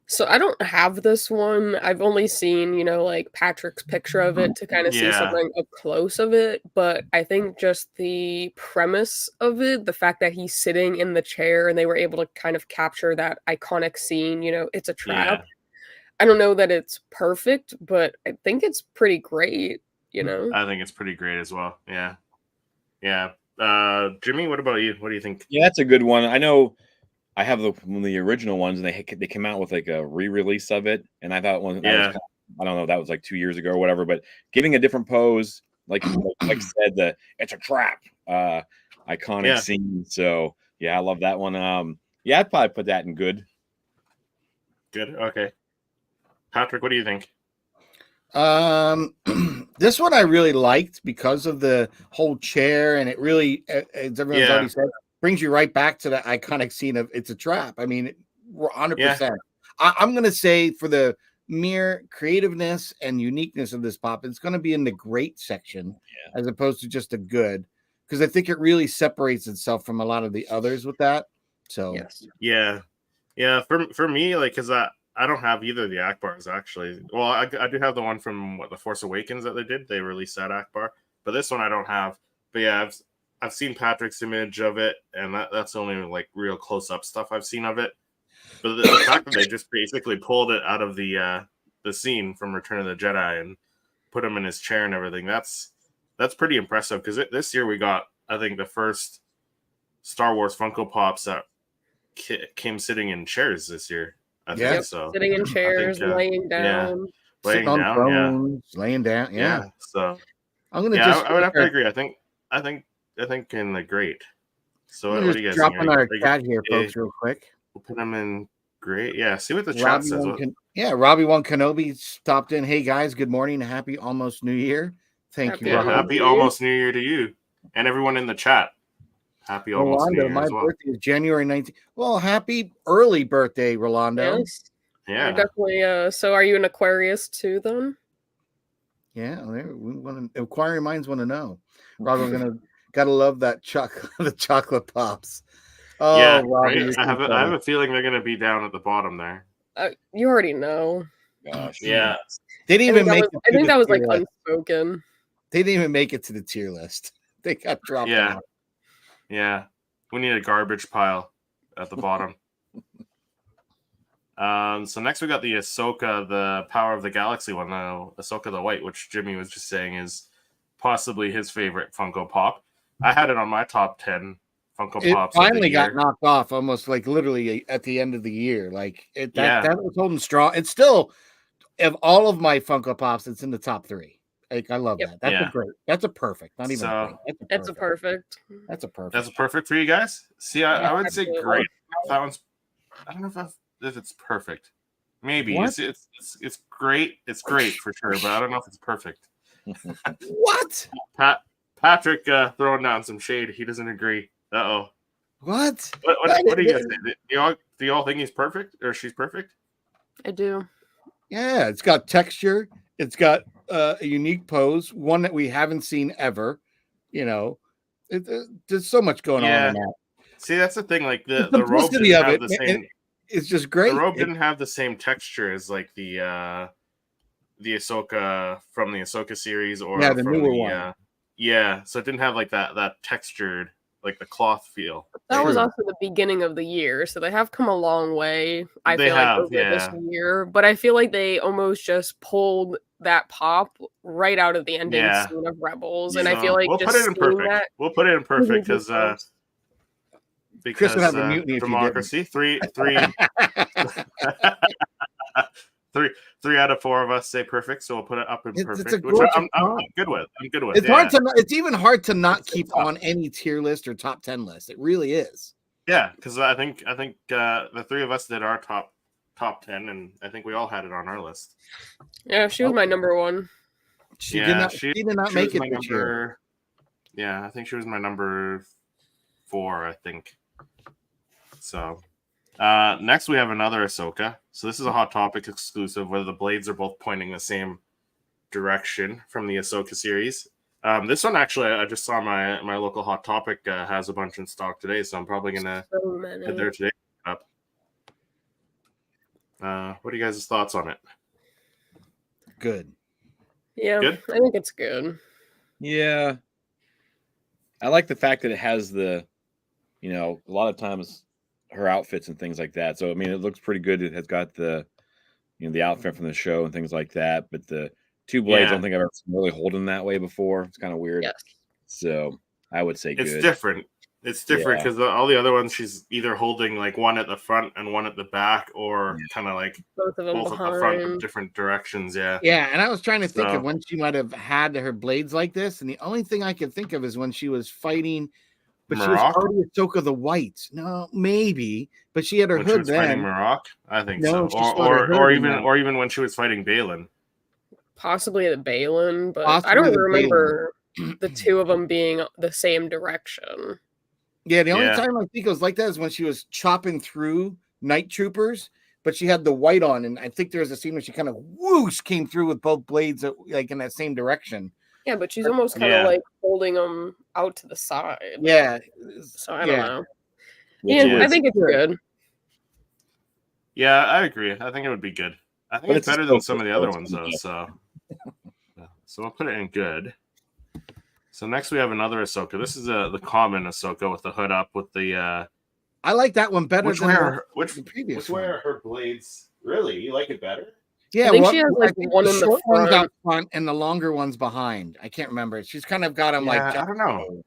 So I don't have this one. I've only seen, like Patrick's picture of it to kind of see something up close of it. But I think just the premise of it, the fact that he's sitting in the chair and they were able to kind of capture that iconic scene, it's a trap. Yeah. I don't know that it's perfect, but I think it's pretty great, I think it's pretty great as well. Yeah. Yeah. Jimmy, what about you? What do you think? Yeah, that's a good one. I know I have one of the original ones, and they came out with like a re-release of it, and I thought I don't know, that was like 2 years ago or whatever. But giving a different pose, like said, it's a trap, iconic scene. So yeah, I love that one. I'd probably put that in good. Good. Okay. Patrick, what do you think? This one I really liked because of the whole chair, and it really, as everyone's already said, brings you right back to that iconic scene of it's a trap. I mean, we're 100%. I'm going to say for the mere creativeness and uniqueness of this pop, it's going to be in the great section as opposed to just a good, because I think it really separates itself from a lot of the others with that. So yeah. For me, like, because I don't have either of the Akbars actually. Well, I do have the one from The Force Awakens that they did. They released that Akbar, but this one I don't have. But yeah, I've seen Patrick's image of it, and that's the only like real close up stuff I've seen of it. But the fact that they just basically pulled it out of the scene from Return of the Jedi and put him in his chair and everything, that's pretty impressive. Because this year we got, I think, the first Star Wars Funko Pops that came sitting in chairs this year. I think so. Sitting in chairs, laying down, laying down, thrones, laying down. Yeah. So I'm gonna I would have to agree. I think in the great. So what do you guys drop think? in our chat here, folks, real quick. We'll put them in great. Yeah, see what the chat says. Robbie One Kenobi stopped in. Hey guys, good morning. Happy almost New Year. Thank you. Happy almost New Year to you and everyone in the chat. Happy almost New Year. My birthday is January 19th. Well, happy early birthday, Rolando. Yes. Yeah, definitely. So, are you an Aquarius too, then? Yeah, we want to. Inquiring minds want to know. Rob, we're gotta love that the chocolate pops. Oh, yeah, Robbie, right. I have a feeling they're gonna be down at the bottom there. You already know. Gosh. Yeah, they didn't even make it. I think that was like list. unspoken. They didn't even make it to the tier list. They got dropped out. Yeah. We need a garbage pile at the bottom. So next we got the Ahsoka, the Power of the Galaxy one, Ahsoka the White, which Jimmy was just saying is possibly his favorite Funko Pop. I had it on my top 10 Funko Pops. It finally got knocked off almost like literally at the end of the year. Like that was holding strong. It's still, of all of my Funko Pops, it's in the top 3. Like, I love that. That's a great. That's a perfect. Not even great. That's a perfect. That's a perfect. That's a perfect for you guys. See, I would say great. That one's. I don't know if it's perfect. Maybe it's great. It's great for sure, but I don't know if it's perfect. What? Patrick throwing down some shade. He doesn't agree. Uh-oh. What? What do you guys think? Do you all think he's perfect or she's perfect? I do. Yeah, it's got texture. It's got a unique pose, one that we haven't seen ever. You know, there's so much going on in that. See, that's the thing. Like the robe didn't have the same. It's just great. The robe didn't have the same texture as like the Ahsoka from the Ahsoka series or the newer one. So it didn't have like that textured, like the cloth feel. That was also the beginning of the year, so they have come a long way. I feel like over this year, but I feel like they almost just pulled that pop right out of the ending scene of Rebels, and I feel like we'll put it in perfect. We'll put it in perfect because Chris would have a mutiny democracy. Three out of 4 of us say perfect, so we'll put it up in perfect, which I'm good with. It's hard to. It's even hard to not keep on any tier list or top 10 list. It really is. Yeah, because I think the 3 of us did our top 10, and I think we all had it on our list. Yeah, she was my number 1. She did not make it this year. Yeah, I think she was my number 4. I think so. Next, we have another Ahsoka. So this is a Hot Topic exclusive, where the blades are both pointing the same direction from the Ahsoka series. This one, actually, I just saw my local Hot Topic has a bunch in stock today, so I'm probably going to head there today. What are you guys' thoughts on it? Good. Yeah, good? I think it's good. Yeah. I like the fact that it has a lot of times her outfits and things like that. So, I mean, it looks pretty good. It has got the outfit from the show and things like that. But the 2 blades, I don't think I've ever really holding that way before. It's kind of weird. Yes. So I would say it's different. It's different because all the other ones, she's either holding like one at the front and one at the back, or kind of like both at the front in different directions. Yeah. Yeah. And I was trying to think of when she might have had her blades like this. And the only thing I could think of is when she was fighting. But Marok? She was already Ahsoka the White. No, maybe. But she had her hood then. Fighting Marok? I think so. Or even when she was fighting Balin. Possibly the Balin, but I don't remember the 2 of them being the same direction. Yeah, the only time I think it was like that is when she was chopping through night troopers, but she had the white on, and I think there was a scene where she kind of whoosh came through with both blades like in that same direction. Yeah, but she's almost kind of like holding them out to the side. Yeah. So I don't know. Yeah, I think it's good. Yeah, I agree. I think it would be good. I think it's better than some of the other ones, though. So we'll put it in good. So next we have another Ahsoka. This is the common Ahsoka with the hood up with the. I like that one better than the previous. Which way are her blades? Really, you like it better? Yeah, I think she has like one in the front. Out front and the longer ones behind. I can't remember. She's kind of got them like I don't know.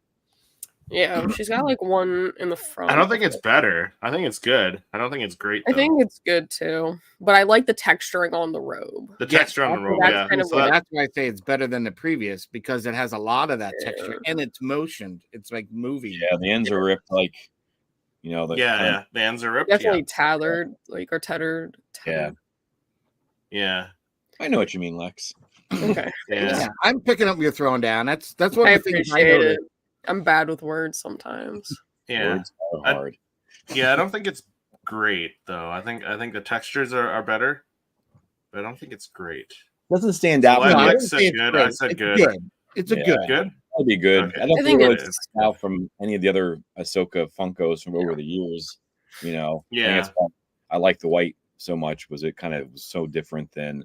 Yeah, she's got like one in the front. I don't think it's better. I think it's good. I don't think it's great. I think it's good too, but I like the texturing on the robe. The texture on the robe, that's kind of that's why I say it's better than the previous because it has a lot of that texture and it's motioned. It's like moving. Yeah, the ends are ripped like, the ends are ripped. Definitely tethered, or tethered. Yeah. I know what you mean, Lex. Okay. Yeah, I'm picking up what you're throwing down. That's one of the things I noticed. I'm bad with words sometimes. Yeah. Words are hard. I don't think it's great though. I think the textures are better, but I don't think it's great. Doesn't stand out. So No, I Lex didn't said say it's good. great. I said It's good. good. It's a good. Good. That'd be good. Okay. I don't I think think it really it's- stands out from any of the other Ahsoka Funkos from over the years. You know, I think Yeah. it's fun. I like the white so much. Was it kind of so different than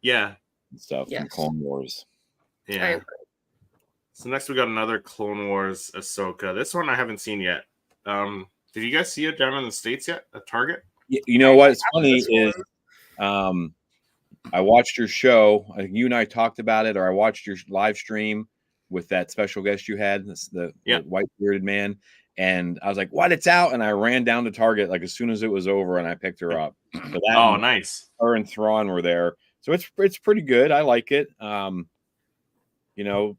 Yeah. stuff from Yes. Clone Wars? I Yeah. agree. So next we got another Clone Wars Ahsoka. This one I haven't seen yet. Did you guys see it down in the States yet at Target? You know what's funny this is, I watched your show. You and I talked about it, or I watched your live stream with that special guest you had, the white bearded man. And I was like, "What? It's out!" And I ran down to Target like as soon as it was over, and I picked her up. So that Nice. Her and Thrawn were there, so it's pretty good. I like it. You know,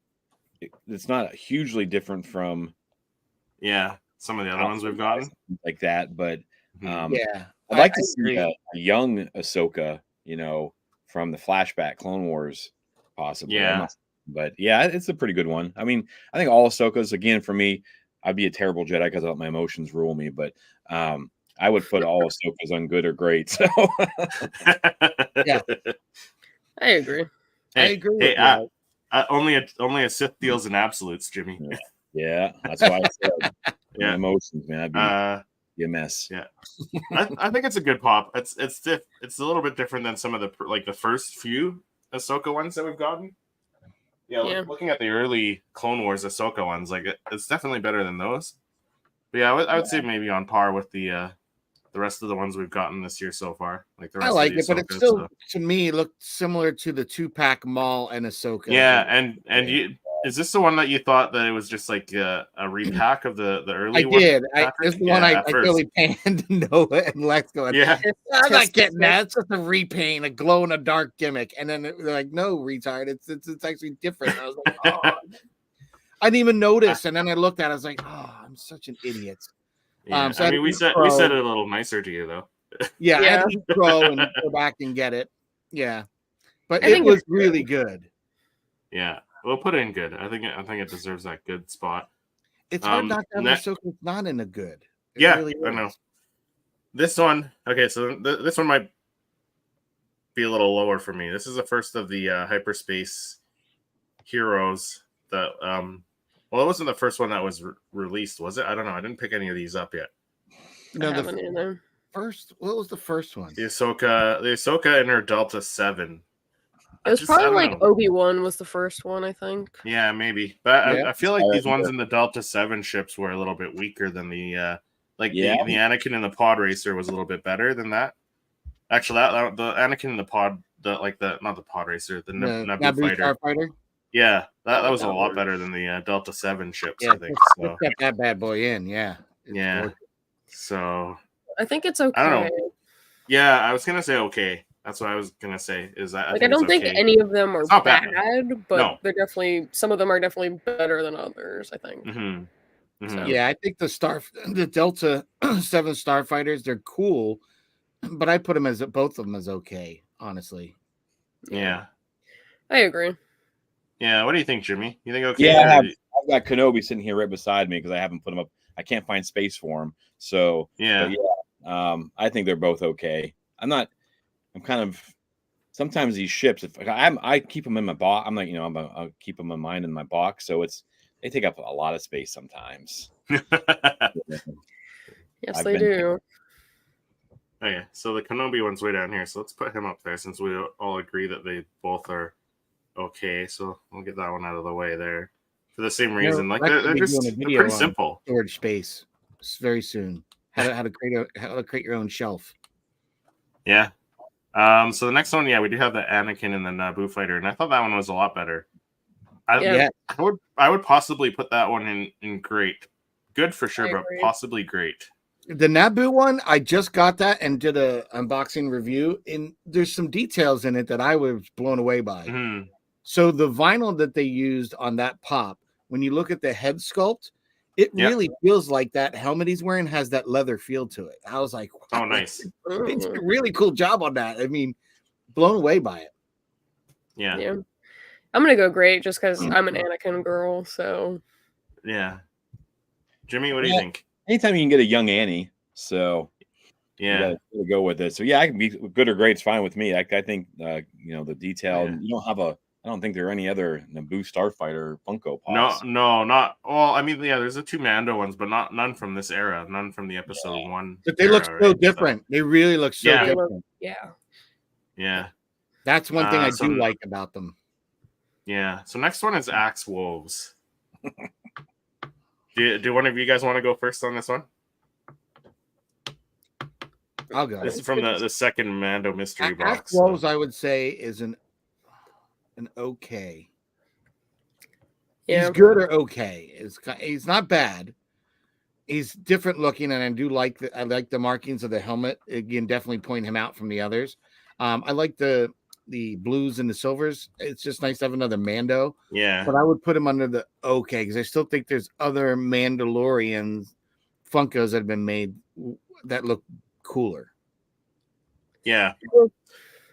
it's not hugely different from some of the other ones we've gotten like that, but Yeah, I'd like to see a young Ahsoka, you know, from the flashback Clone Wars, possibly. Yeah. But yeah, it's a pretty good one. I mean, I think all Ahsokas, again, for me, I'd be a terrible Jedi because I let my emotions rule me, but I would put all Ahsokas on good or great. So yeah, I agree. I agree with Hey, you. only a Sith deals in absolutes, Jimmy. yeah, that's why I said Yeah. emotions, man. I'd be a mess. Yeah. I think it's a good pop. It's a little bit different than some of the first few Ahsoka ones that we've gotten. Yeah. Looking at the early Clone Wars Ahsoka ones, like it's definitely better than those. But yeah, I would say maybe on par with the rest of the ones we've gotten this year so far. Like the rest I like of the it, but it Ahsokas, still, to me, looked similar to the 2-pack Maul and Ahsoka. Yeah, and you is this the one that you thought that it was just like a repack of the early one? I did. Patrick? This one I totally panned Noah and Lex going, Yeah. I'm not getting that. It's just a repaint, a glow in the dark gimmick. And then they're like, no, retard. It's actually different. I was like, oh. I didn't even notice. And then I looked at it, I was like, oh, I'm such an idiot. Yeah. So I mean, we said it a little nicer to you though. Yeah, I had to eat crow and go back and get it. Yeah. But it was really good. Yeah. We'll put it in good. I think it deserves that good spot. It's hard not to have Ahsoka not in a good. Really I know. This one, okay, so this one might be a little lower for me. This is the first of the hyperspace heroes that well, it wasn't the first one that was released, was it? I don't know. I didn't pick any of these up yet. No, the first. What was the first one? The Ahsoka in her Delta 7. It was probably like Obi-Wan was the first one, I think. Yeah, maybe. But I feel like these ones in the Delta 7 ships were a little bit weaker than the the Anakin and the pod racer was a little bit better than that. Actually, the Anakin and the pod, not the pod racer, the Naboo fighter. Yeah, that was a lot better than the Delta 7 ships, I think. So kept that bad boy in, yeah. Gorgeous. So I think it's okay. I don't know. Yeah, I was gonna say okay. That's what I was gonna say. Is that I don't think any of them are bad, but no. they're definitely some of them are definitely better than others. I think. Mm-hmm. Mm-hmm. So. Yeah, I think the Delta 7 starfighters, they're cool, but I put them both of them as okay, honestly. Yeah, I agree. Yeah, what do you think, Jimmy? You think okay? Yeah, I've got Kenobi sitting here right beside me because I haven't put him up. I can't find space for him. So I think they're both okay. I'm kind of sometimes these ships. If I keep them in my box, I'm like I'll keep them in mind in my box. So they take up a lot of space sometimes. Yes, they do. Okay, so the Kenobi one's way down here. So let's put him up there since we all agree that they both are okay. So we'll get that one out of the way there for the same reason. They're pretty simple. Storage space very soon. How to create your own shelf. Yeah. So the next one, we do have the Anakin and the Naboo fighter, and I thought that one was a lot better. I would possibly put that one in great. Good for sure, but possibly great. The Naboo one, I just got that and did a unboxing review, and there's some details in it that I was blown away by. Mm-hmm. So the vinyl that they used on that pop, when you look at the head sculpt, it really feels like that helmet he's wearing has that leather feel to it. I was like, wow, oh, nice. They did a really cool job on that. I mean, blown away by it. Yeah. I'm going to go great just because I'm an Anakin girl. So, yeah. Jimmy, what do you think? Anytime you can get a young Annie. So, Yeah, you gotta go with it. So yeah, I can be good or great. It's fine with me. I think the detail. Yeah. You don't have I don't think there are any other Naboo Starfighter Funko No, Pops. not. Well, I mean, yeah, there's the 2 Mando ones, but none from this era. None from the Episode 1. But they era, look so right? different. They really look so Yeah. different. Yeah. That's one thing I so- do like about them. Yeah. So next one is Axe Wolves. Do one of you guys want to go first on this one? I'll go. This is from the second Mando mystery box. Axe Wolves, I would say, is an okay. Yeah. He's good or okay. He's not bad. He's different looking, and I like the markings of the helmet. Again, definitely point him out from the others. I like the blues and the silvers. It's just nice to have another Mando. Yeah. But I would put him under the okay, because I still think there's other Mandalorian Funkos that have been made that look cooler. Yeah.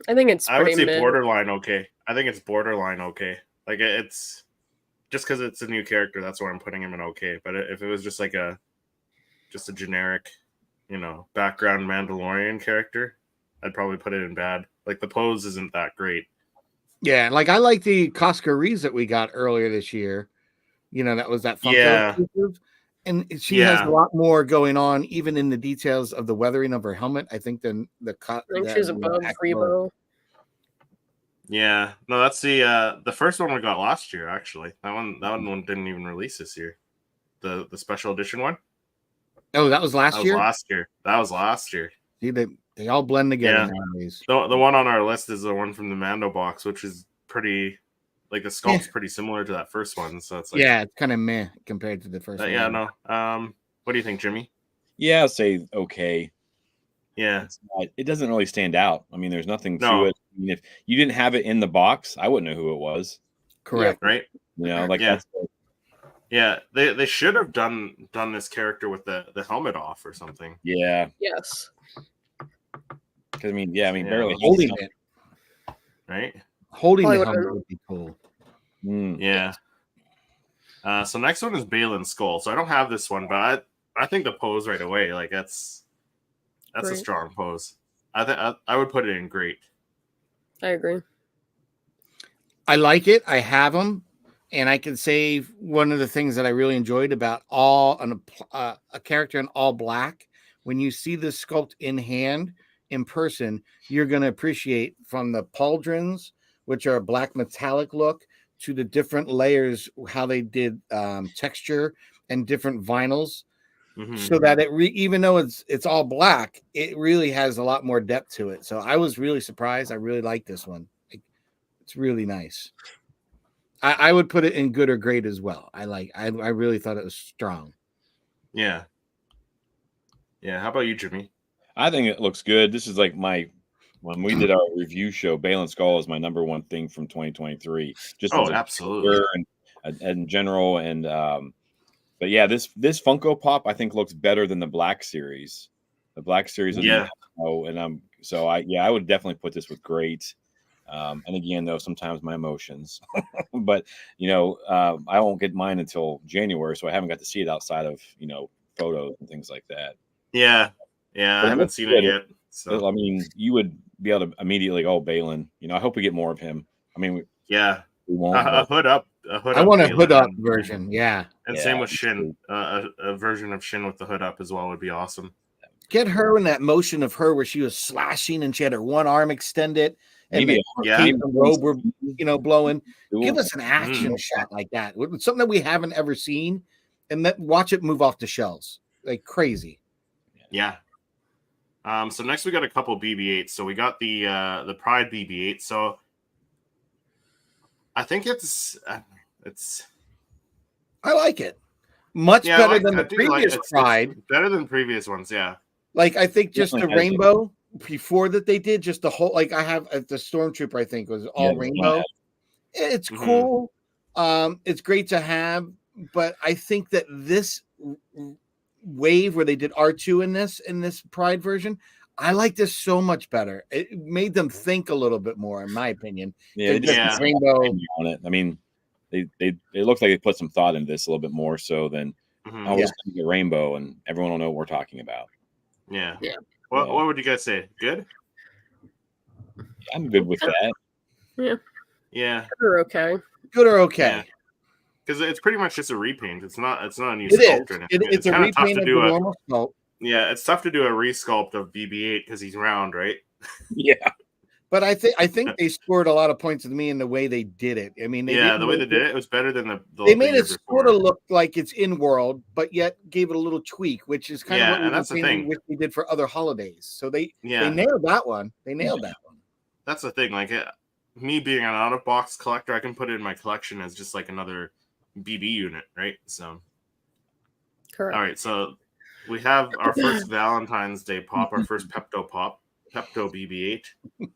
I think it's I would say mid. borderline okay. I think it's borderline okay. Like it's just because it's a new character, that's why I'm putting him in okay. But if it was just like a generic, background Mandalorian character, I'd probably put it in bad. Like the pose isn't that great. Yeah, like I like the Costco Reeves that we got earlier this year. That was that Funko exclusive. And she has a lot more going on, even in the details of the weathering of her helmet, I think, than the cut. I think she's above Rebo. Yeah, no, that's the first one we got last year. Actually, that one didn't even release this year. The special edition one. Oh, that was last year. That was last year. See, they all blend together nowadays. The one on our list is the one from the Mando box, which is pretty. Like the sculpt's pretty similar to that first one, so it's like it's kind of meh compared to the first one. Yeah, no. What do you think, Jimmy? Yeah, I'll say okay. Yeah, it doesn't really stand out. I mean, there's nothing to it. I mean, if you didn't have it in the box, I wouldn't know who it was. Correct, right? That's yeah. They should have done this character with the helmet off or something. Yeah. Yes. Because barely holding it, right? Holding the helmet would be cool. Yeah. So next one is Balin's Skull. So I don't have this one, but I think the pose right away, like that's great. A strong pose. I would put it in great. I agree. I like it. I have them, and I can say one of the things that I really enjoyed about a character in all black. When you see the sculpt in hand in person, you're going to appreciate from the pauldrons, which are a black metallic look, to the different layers, how they did texture and different vinyls, so that even though it's all black, it really has a lot more depth to it. So I was really surprised. I really like this one. It's really nice. I would put it in good or great as well. I really thought it was strong. Yeah. Yeah. How about you, Jimmy? I think it looks good. This is like when we did our review show, Balin's Skull is my number one thing from 2023. Just absolutely, and in general, and but yeah, this Funko Pop I think looks better than the Black Series. The Black Series, I would definitely put this with great. And again, though, sometimes my emotions, but I won't get mine until January, so I haven't got to see it outside of photos and things like that. Yeah, I haven't seen it yet. So I mean, you would be able to immediately go Balin. I hope we get more of him. I mean, we won't. A hood up. I want a hood up version. Yeah, and same with Shin. A version of Shin with the hood up as well would be awesome. Get her in that motion of her where she was slashing and she had her one arm extended and maybe the robe were blowing. Give us an action shot like that. Something that we haven't ever seen, and watch it move off the shelves like crazy. Yeah. So next we got a couple BB-8s. So we got the Pride BB-8. So I think it's I like it much better than the previous Pride. It's better than previous ones, yeah. Like I think just the rainbow before that they did, just the whole, like I have the Stormtrooper, I think was all rainbow. It's cool. It's great to have, but I think that this wave where they did R2 in this Pride version, I like this so much better. It made them think a little bit more, in my opinion. Rainbow on it. I mean, it looks like they put some thought into this a little bit more so than just get rainbow and everyone will know what we're talking about. Yeah. Yeah. What would you guys say? Good? I'm good with that. Yeah. Yeah. They're okay. Good or okay? Because it's pretty much just a repaint. It's not a new It sculpt is. or anything. It's a kind of tough repaint to of do the normal sculpt. Yeah, it's tough to do a resculpt of BB-8 because he's round, right? Yeah. But I think they scored a lot of points with me in the way they did it. I mean, the way they did it was better than the they made year it sort of look like it's in world, but yet gave it a little tweak, which is kind of what that's the thing. Wish we did for other holidays. So they nailed that one. They nailed that one. That's the thing. Like me being an out of box collector, I can put it in my collection as just like another BB unit, right? So, correct. All right, so we have our first Valentine's Day pop, our first Pepto BB-8.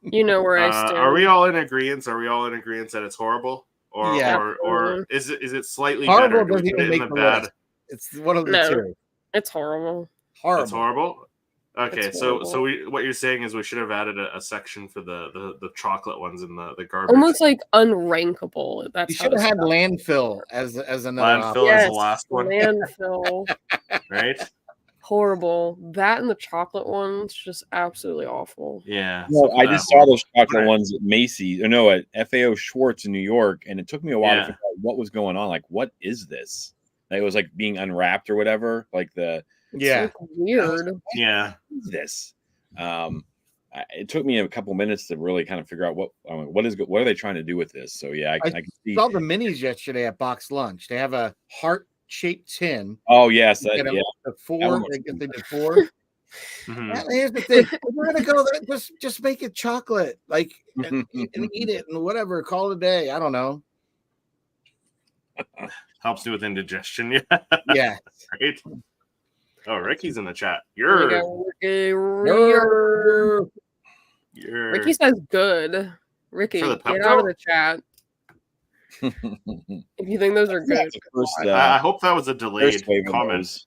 You know where I stand. Are we all in agreement? Are we all in agreement that it's horrible, or is it slightly horrible better? doesn't even make the bad? List. It's one of the two. It's horrible. It's horrible. Okay, it's so horrible. what you're saying is we should have added a section for the chocolate ones in the garbage. Almost like unrankable. That's you should have had landfill as another landfill as the last one. Landfill. Right. Horrible. That and the chocolate ones just absolutely awful. Yeah. Well, I just saw those chocolate ones at Macy's, or no, at FAO Schwartz in New York, and it took me a while to figure out what was going on. Like, what is this? Like, it was like being unwrapped or whatever. Like the it's weird. Yeah. What is this? It took me a couple minutes to really kind of figure out what are they trying to do with this. So yeah, I can see. Saw the minis yesterday at Box Lunch. They have a heart-shaped tin. Oh yes, they did 4. Mm-hmm. Here's the thing: if we're gonna go there, just make it chocolate, like and eat it and whatever. Call it a day. I don't know. Helps you with indigestion. Yeah. Right. Oh, Ricky's in the chat. Ricky says good. Ricky, get out of the chat. If you think those are good. I hope that was a delayed comment.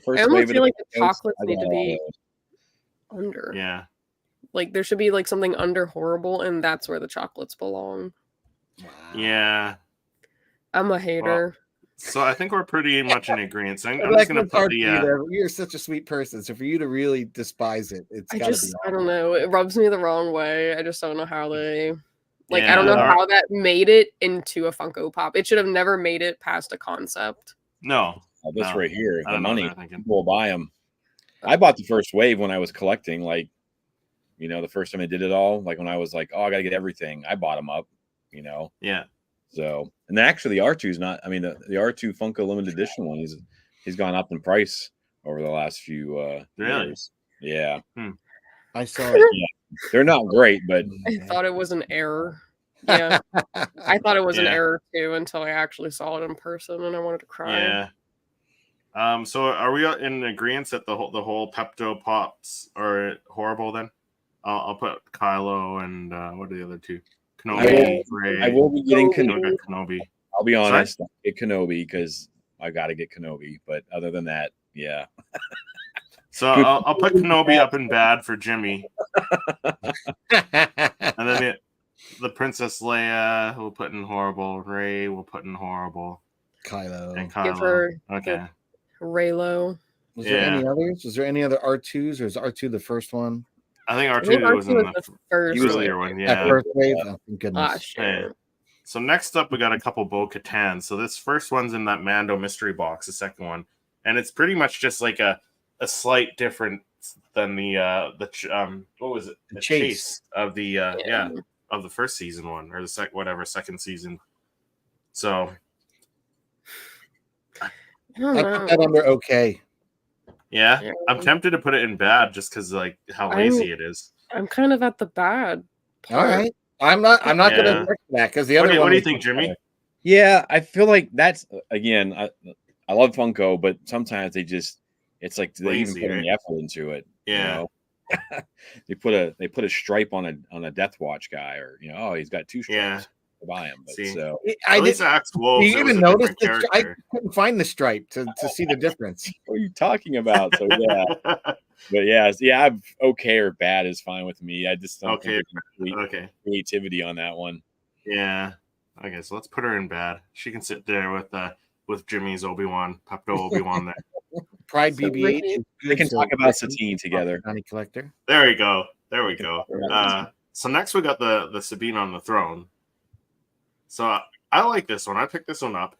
I almost feel like the chocolates need to be under. Yeah. Like there should be like something under horrible, and that's where the chocolates belong. Wow. Yeah. I'm a hater. Well, so I think we're pretty much in agreement. So I'm just gonna put the. You're such a sweet person, so for you to really despise it, it's gotta be. I don't know. It rubs me the wrong way. I just don't know how they. Like I don't know how that made it into a Funko Pop. It should have never made it past a concept. No. This right here, the money. People will buy them. I bought the first wave when I was collecting, like, the first time I did it all, like when I was like, oh, I got to get everything. I bought them up, Yeah. So, and actually, the R2's not. I mean, the R2 Funko limited edition one, he's gone up in price over the last few years. Yeah. I saw it. Yeah. They're not great, but I thought it was an error. Yeah. I thought it was an error too until I actually saw it in person, and I wanted to cry. Yeah. So are we in agreement that the whole Pepto Pops are horrible? Then I'll put Kylo and what are the other two? Kenobi. I will be getting Kenobi. I'll be honest, I'll get Kenobi because I got to get Kenobi. But other than that, yeah. So I'll put Kenobi up in bad for Jimmy, and then the Princess Leia we'll put in horrible. Rey we'll put in horrible. Kylo. And Kylo. Give her okay. Raylo. Was there any others? Was there any other R2s, or is R2 the first one? I think R2 was in the first earlier one. Yeah. First wave. Oh, goodness. So next up, we got a couple Bo-Katan. So this first one's in that Mando mystery box. The second one, and it's pretty much just like a slight difference than the what was it? The chase of the of the first season one or the second season. So I put that under okay. Yeah, I'm tempted to put it in bad just because like how lazy it is. I'm kind of at the bad part. All right, I'm not gonna fix that because the other one. What do you think, Jimmy? Yeah, I feel like that's again. I love Funko, but sometimes it's like they even put any effort into it. Yeah, they put a stripe on a Death Watch guy, or he's got 2 stripes. Yeah. Buy him. But I did. Do you even notice the stripe? I couldn't find the stripe to see the difference. What are you talking about? So yeah, but yeah, okay or bad is fine with me. I just don't think creativity on that one. Yeah. Okay, so let's put her in bad. She can sit there with Jimmy's Pepto Obi-Wan there. Pride So BB-8 is good. They can talk about Satine together. Collector. There we go. There we go. So next we got the Sabine on the throne. So I like this one. I picked this one up.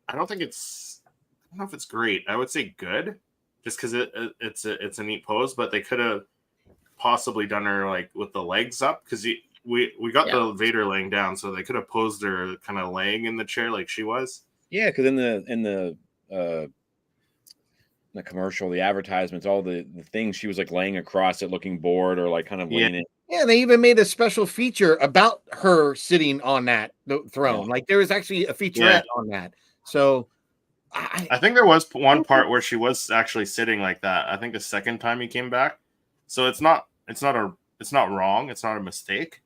I don't know if it's great. I would say good, just because it's a neat pose. But they could have possibly done her like with the legs up, because we got the Vader laying down, so they could have posed her kind of laying in the chair like she was. Yeah, because in the commercial, the advertisements, all the things, she was like laying across it, looking bored, or like kind of leaning. Yeah, they even made a special feature about her sitting on that throne. Like there was actually a featurette on that. So I think there was one part where she was actually sitting like that. I think the second time he came back. So it's not wrong. It's not a mistake.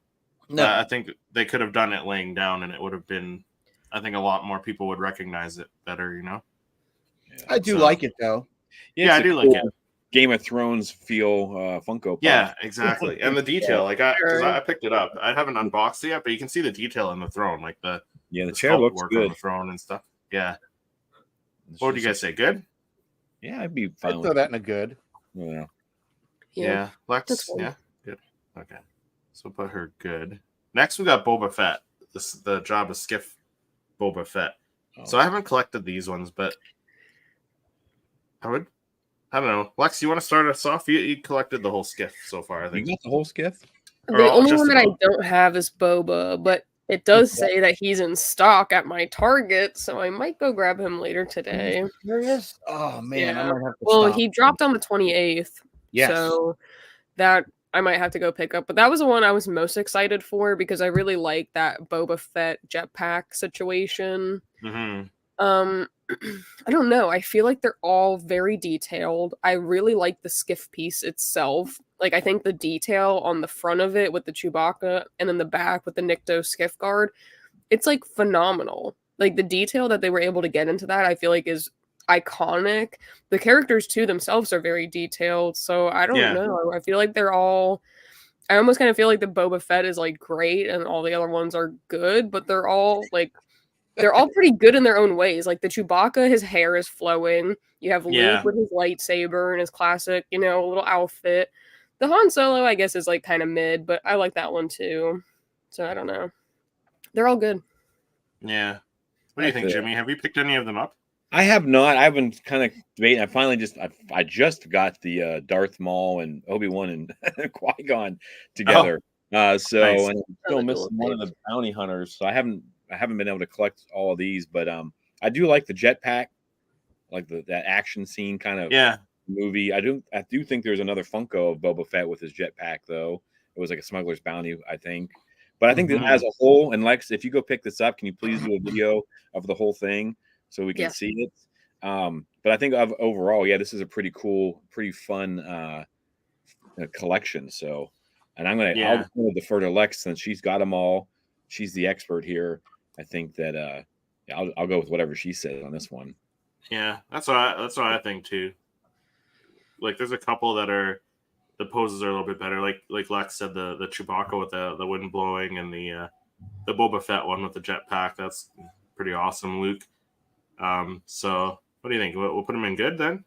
No, I think they could have done it laying down, and it would have been. I think a lot more people would recognize it better. You know. Yeah. I do like it though. Yeah, I do like it. Game of Thrones feel Funko Pop. Yeah, exactly. And the detail, like I picked it up. I haven't unboxed it yet, but you can see the detail in the throne, like the chair looks good on the throne and stuff. Yeah. What do you guys say? Good? Yeah, I'd be fine. I'd throw that in a good. Yeah. Lex. Yeah. Good. Okay. So put her good. Next, we got Boba Fett. This the job of Skiff Boba Fett. So I haven't collected these ones, but I don't know. Lex, you want to start us off? You collected the whole skiff so far, I think. You got the whole skiff? The only one that I don't have is Boba, but it does say that he's in stock at my Target, so I might go grab him later today. Serious? Oh man, I might have to well, stop. He dropped on the 28th, so that I might have to go pick up. But that was the one I was most excited for because I really like that Boba Fett jetpack situation. Mm-hmm. I don't know. I feel like they're all very detailed. I really like the skiff piece itself. Like, I think the detail on the front of it with the Chewbacca and then the back with the Nikto skiff guard, it's like phenomenal. Like, the detail that they were able to get into that, I feel like is iconic. The characters too themselves are very detailed. So I don't know. I feel like they're all. I almost kind of feel like the Boba Fett is like great and all the other ones are good, but they're all like. They're all pretty good in their own ways. Like the Chewbacca, his hair is flowing. You have Luke with his lightsaber and his classic, little outfit. The Han Solo, I guess, is like kind of mid, but I like that one too. So I don't know. They're all good. Yeah. What do you think, Jimmy? Have you picked any of them up? I have not. I've been kind of debating. I finally I just got the Darth Maul and Obi-Wan and Qui-Gon together. So nice. And I'm still missing one of the bounty hunters. So I haven't been able to collect all of these, but I do like the jetpack, like that action scene kind of movie. I do think there's another Funko of Boba Fett with his jetpack though. It was like a smuggler's bounty, I think. But I think that as a whole, and Lex, if you go pick this up, can you please do a video of the whole thing so we can see it? But I think overall, this is a pretty cool, pretty fun collection. So, and I'll defer to Lex since she's got them all. She's the expert here. I think that I'll go with whatever she says on this one. Yeah, that's what I think too. Like, there's a couple that are the poses are a little bit better. Like Lex said, the Chewbacca with the wind blowing, and the Boba Fett one with the jetpack. That's pretty awesome, Luke. So what do you think? We'll put him in good then.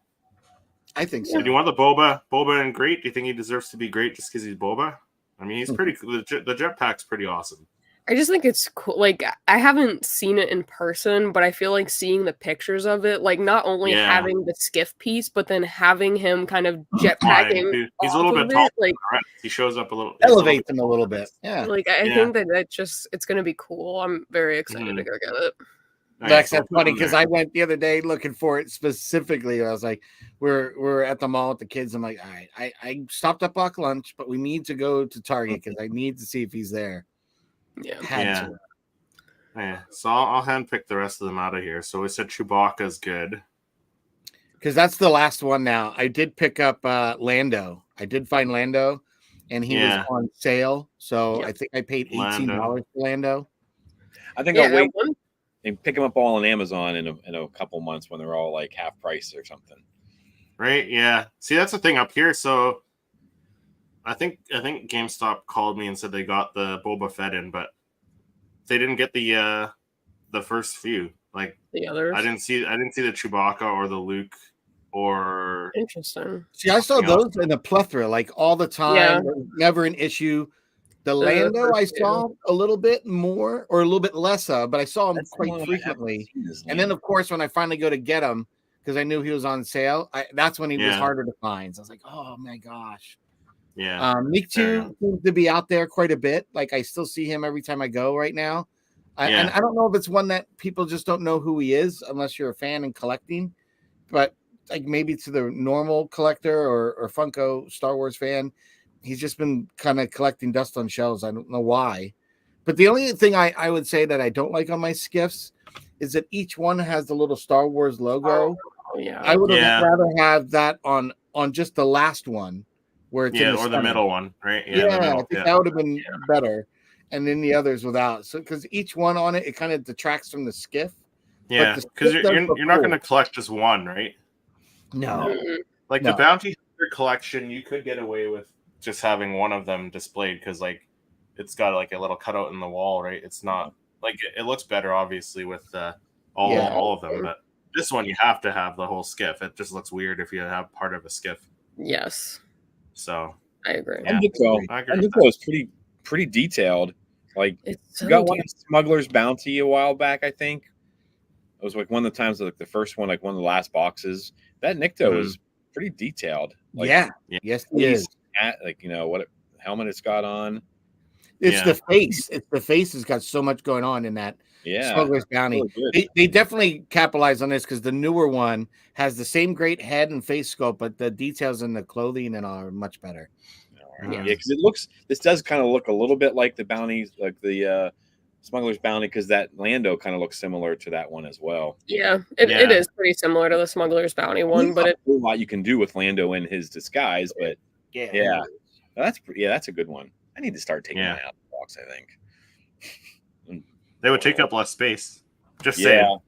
I think so. Do you want the Boba in great? Do you think he deserves to be great just because he's Boba? I mean, he's pretty. The jetpack's pretty awesome. I just think it's cool. Like, I haven't seen it in person, but I feel like seeing the pictures of it, like not only having the skiff piece, but then having him kind of jetpacking. He's a little bit tall. Like, he shows up a little, elevates him a little bit. Yeah. Like, I think that it's going to be cool. I'm very excited to go get it. Lex, that's funny because I went the other day looking for it specifically. I was like, we're at the mall with the kids. I'm like, all right, I stopped up at lunch, but we need to go to Target because I need to see if he's there. Yeah. So I'll handpick the rest of them out of here. So we said Chewbacca's good because that's the last one. Now I did pick up Lando. I did find Lando, and he was on sale. So I think I paid $18 for Lando. I think I'll wait and pick them up all on Amazon in a couple months when they're all like half price or something. Right? Yeah. See, that's the thing up here. So I think GameStop called me and said they got the Boba Fett in, but they didn't get the first few. Like the others. I didn't see the Chewbacca or the Luke or Interesting. See, I saw those in a plethora, like all the time. Yeah. Never an issue. The Lando I saw a little bit more or a little bit less of, but I saw him quite frequently. And then, of course, when I finally go to get him, because I knew he was on sale, that's when he was harder to find. So I was like, oh my gosh. Yeah. Nick 2 seems to be out there quite a bit. Like I still see him every time I go right now. And I don't know if it's one that people just don't know who he is unless you're a fan and collecting. But like maybe to the normal collector or Funko Star Wars fan, he's just been kind of collecting dust on shelves. I don't know why. But the only thing I would say that I don't like on my skiffs is that each one has the little Star Wars logo. Yeah. I would have rather have that on just the last one where it's in the or the middle one, right? I think that would have been better. And then the others without. So because each one on it kind of detracts from the skiff. Yeah, because you're not going to collect just one, right? No. Like the Bounty Hunter collection, you could get away with just having one of them displayed because like it's got like a little cutout in the wall, right? It's not like it looks better obviously with all of them, but this one you have to have the whole skiff. It just looks weird if you have part of a skiff. Yes. So I agree. Yeah, I agree. It was pretty detailed. Like you got one Smuggler's Bounty a while back, I think. It was like one of the times, like the first one, like one of the last boxes. That Nikto is pretty detailed. Like, yes, it is. Like what helmet it's got on. It's the face. It's the face has got so much going on in that Smuggler's Bounty. Really they definitely capitalize on this because the newer one has the same great head and face sculpt, but the details in the clothing and all are much better. Yeah, because this does kind of look a little bit like the bounties, like the Smuggler's Bounty, because that Lando kind of looks similar to that one as well. Yeah, it is pretty similar to the Smuggler's Bounty one, but a whole lot you can do with Lando in his disguise. But that's a good one. I need to start taking that out of the box, I think. They would take up less space. Just saying.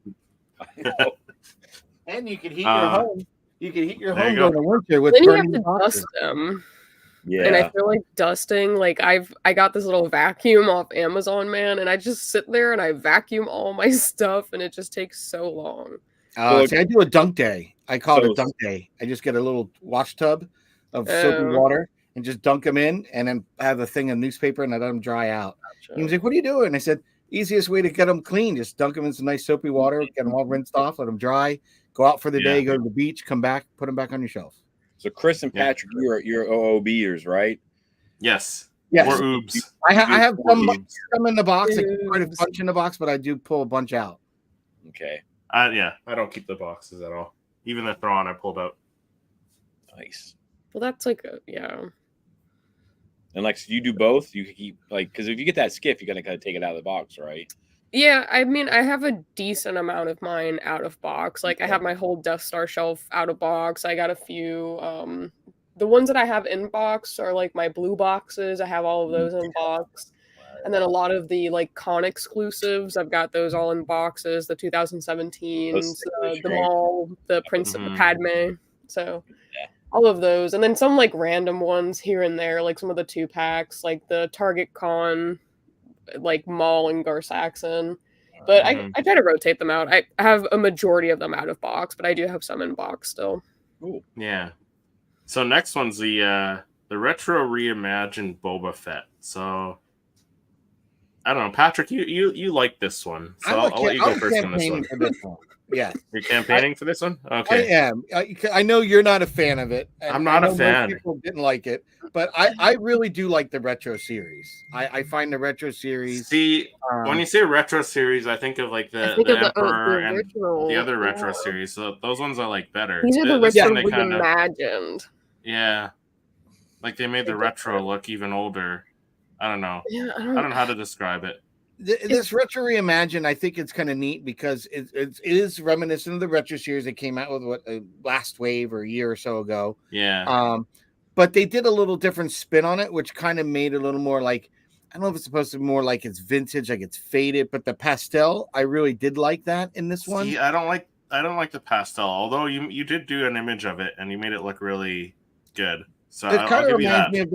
And you can heat your home. You can heat your home during the winter with then you have burning to boxes. dust them. Yeah. And I feel like dusting, like I got this little vacuum off Amazon, man, and I just sit there and I vacuum all my stuff and it just takes so long. See, I do a dunk day. I call it a dunk day. I just get a little wash tub of soapy water and just dunk them in and then have a thing of newspaper and I let them dry out. He was like, what are you doing? I said, easiest way to get them clean, just dunk them in some nice soapy water, get them all rinsed off, let them dry, go out for the day, go to the beach, come back, put them back on your shelf. So Chris and Patrick, you're OOBers, right? Yes. Yes. Or oobs. I have some in the box, like quite a bunch in the box, but I do pull a bunch out. Okay. I don't keep the boxes at all. Even the Thrawn I pulled out. Nice. Well, that's like And like, so you do both? You keep like, because if you get that skiff, you gotta kind of take it out of the box, right? Yeah, I mean, I have a decent amount of mine out of box. Like, I have my whole Death Star shelf out of box. I got a few. The ones that I have in box are like my blue boxes. I have all of those in box. And then a lot of the like con exclusives, I've got those all in boxes. The 2017s, the Maul, the Prince of Padme. So all of those. And then some like random ones here and there, like some of the 2-packs, like the Target Con, like Maul and Gar Saxon, but I try to rotate them out. I have a majority of them out of box, but I do have some in box still. Cool. Yeah. So next one's the retro reimagined Boba Fett. So I don't know, Patrick, you like this one, so I'll let you go first on this one. Yeah, you're campaigning for this one. Okay, I am. I know you're not a fan of it. I'm not a fan. Most people didn't like it, but I really do like the retro series. I find the retro series. See, when you say retro series, I think of like the Emperor and the other retro series. So those ones I like better. These are the retro reimagined. Yeah, like they made the retro look even older. I don't know. Yeah, I don't know how to describe it. This retro reimagined, I think it's kind of neat because it is reminiscent of the retro series that came out with last wave or a year or so ago. Yeah. But they did a little different spin on it, which kind of made it a little more like, I don't know if it's supposed to be more like it's vintage, like it's faded, but the pastel, I really did like that in this one. I don't like the pastel, although you did do an image of it and you made it look really good. So it kind of reminds me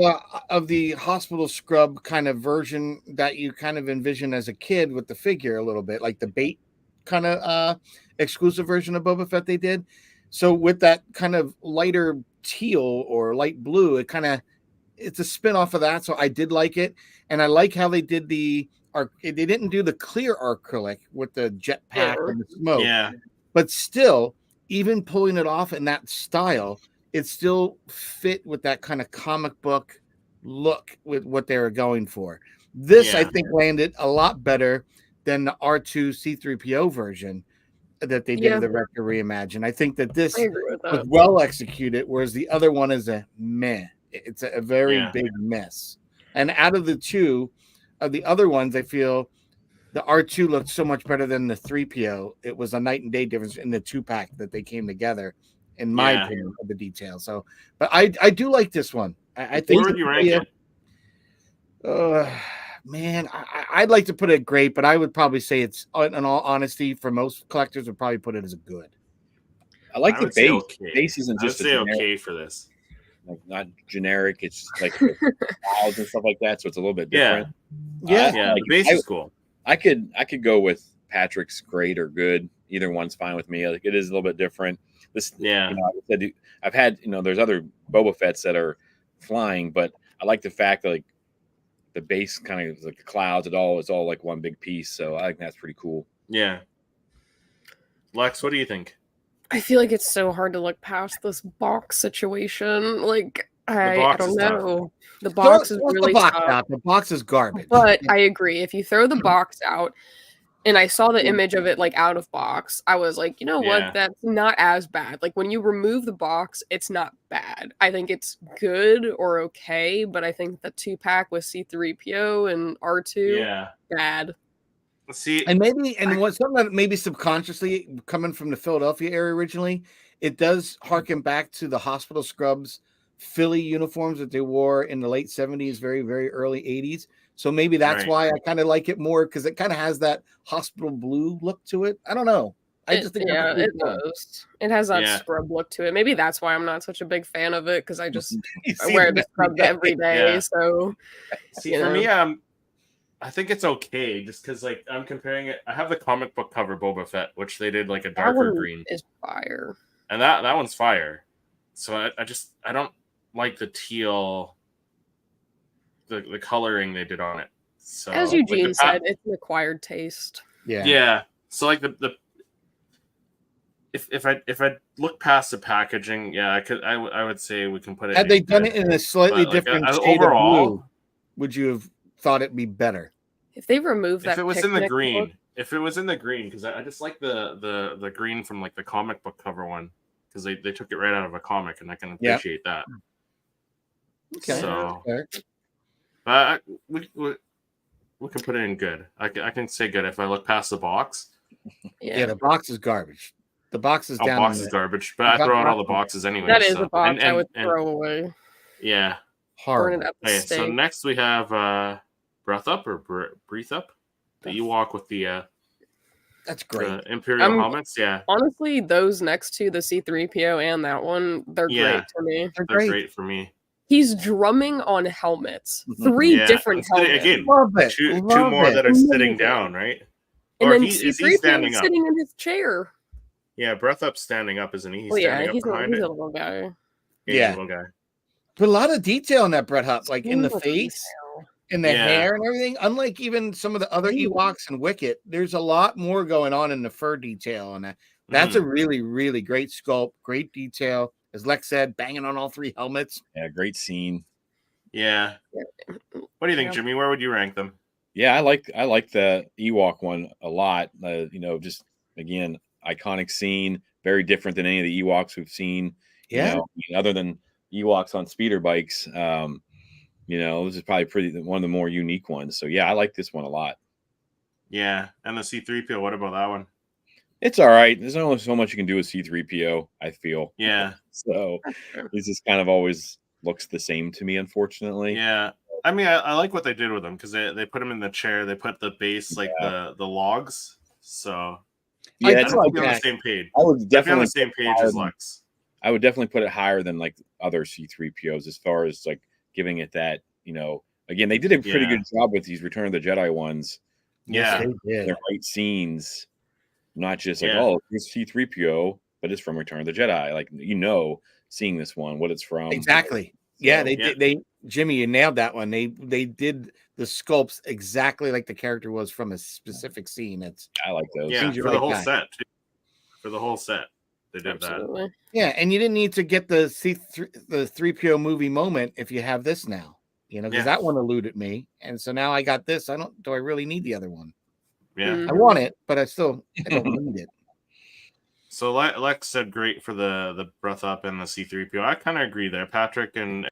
of the hospital scrub kind of version that you kind of envision as a kid with the figure a little bit, like the bait kind of exclusive version of Boba Fett they did. So with that kind of lighter teal or light blue, it's a spin off of that. So I did like it, and I like how they did the arc. They didn't do the clear acrylic with the jetpack and the smoke. Yeah. But still, even pulling it off in that style, it still fit with that kind of comic book look with what they were going for. This, I think, landed a lot better than the R2 C3PO version that they did with the Rector Reimagine. I think that this was well executed, whereas the other one is a meh. It's a very big mess. And out of the two of the other ones, I feel the R2 looked so much better than the 3PO. It was a night and day difference in the 2-pack that they came together, in my opinion, of the detail. So, but I do like this one. I think. Where would you rank it? Man, I'd like to put it great, but I would probably say it's, in all honesty, for most collectors, would probably put it as a good. I like the base. Okay. Base isn't just I would say okay for this. Like not generic. It's like clouds and stuff like that, so it's a little bit different. Yeah. The base is cool. I could go with Patrick's great or good. Either one's fine with me. Like, it is a little bit different. This, I've had, there's other Boba Fett's that are flying, but I like the fact that like the base kind of like the clouds, it's all like one big piece. So I think that's pretty cool. Yeah. Lex, what do you think? I feel like it's so hard to look past this box situation. Like, I don't know. The box is really tough. The box is garbage. But I agree. If you throw the box out, and I saw the image of it like out of box, I was like, you know what? That's not as bad. Like when you remove the box, it's not bad. I think it's good or okay, but I think the 2-pack with C3PO and R2, bad. See, and what's something that maybe subconsciously coming from the Philadelphia area originally, it does harken back to the Hospital Scrubs Philly uniforms that they wore in the late 70s, very, very early 80s. So maybe that's why I kind of like it more, because it kind of has that hospital blue look to it. I don't know. I just think it does. It has that scrub look to it. Maybe that's why I'm not such a big fan of it, because I just wear the scrubs every day. So see, for me, I think it's okay, just because like I'm comparing it. I have the comic book cover Boba Fett, which they did like a darker green. Is fire, and that one's fire. So I don't like the teal, the coloring they did on it. So as Eugene said, it's an acquired taste. Yeah. So like if I look past the packaging, I would say we can put it. Had they done it in a slightly different shade overall, of blue, would you have thought it'd be better? If they removed that, if it was in the green, because I just like the green from like the comic book cover one, because they took it right out of a comic, and I can appreciate that. Okay. So, we can put it in good. I can say good if I look past the box. Yeah, the box is garbage. The box is down. Box is garbage, but I throw out all the boxes anyway. That is a box I would throw away. Yeah. Burn it up. Okay, so next we have Breath Up or Breathe Up. The Ewok with the that's great. Imperial helmets. Yeah. Honestly, those next to the C3PO and that one, they're great to me. They're great for me. He's drumming on helmets. 3 different helmets. Again, love it. Two more that are sitting down, right? And then C3PO is sitting in his chair. Yeah, Breath Up's standing up, isn't he? He's a little guy. Yeah, little guy. But a lot of detail in that Breath Up, like in the face, in the hair and everything. Unlike even some of the other Ewoks and Wicket, there's a lot more going on in the fur detail, and that's a really, really great sculpt, great detail. As Lex said, banging on all 3 helmets. Yeah, great scene. Yeah. What do you think, Jimmy? Where would you rank them? Yeah, I like the Ewok one a lot. Just again, iconic scene, very different than any of the Ewoks we've seen. Yeah. Other than Ewoks on speeder bikes, this is probably one of the more unique ones. So yeah, I like this one a lot. Yeah, and the C3PO. What about that one? It's all right. There's only so much you can do with C3PO, I feel. Yeah. So this just kind of always looks the same to me, unfortunately. Yeah. I mean, I like what they did with them, because they put him in the chair. They put the base, like the logs. So yeah, I think on the same page. I would definitely on the same page as Lex. I would definitely put it higher than like other C3POs as far as like giving it that, again, they did a pretty good job with these Return of the Jedi ones. Yeah. Yes, they did. The right scenes, not just like, oh, here's C3PO, but it's from Return of the Jedi. Like, seeing this one, what it's from. Exactly. Yeah, Jimmy, you nailed that one. They did the sculpts exactly like the character was from a specific scene. I like those. Yeah, for the whole set. Too. For the whole set, they did that. Yeah, and you didn't need to get the 3PO movie moment if you have this now. Because that one eluded me, and so now I got this. Do I really need the other one? Yeah, I want it, but I don't need it. So Lex said great for the breath up and the C3PO. I kind of agree there. Patrick and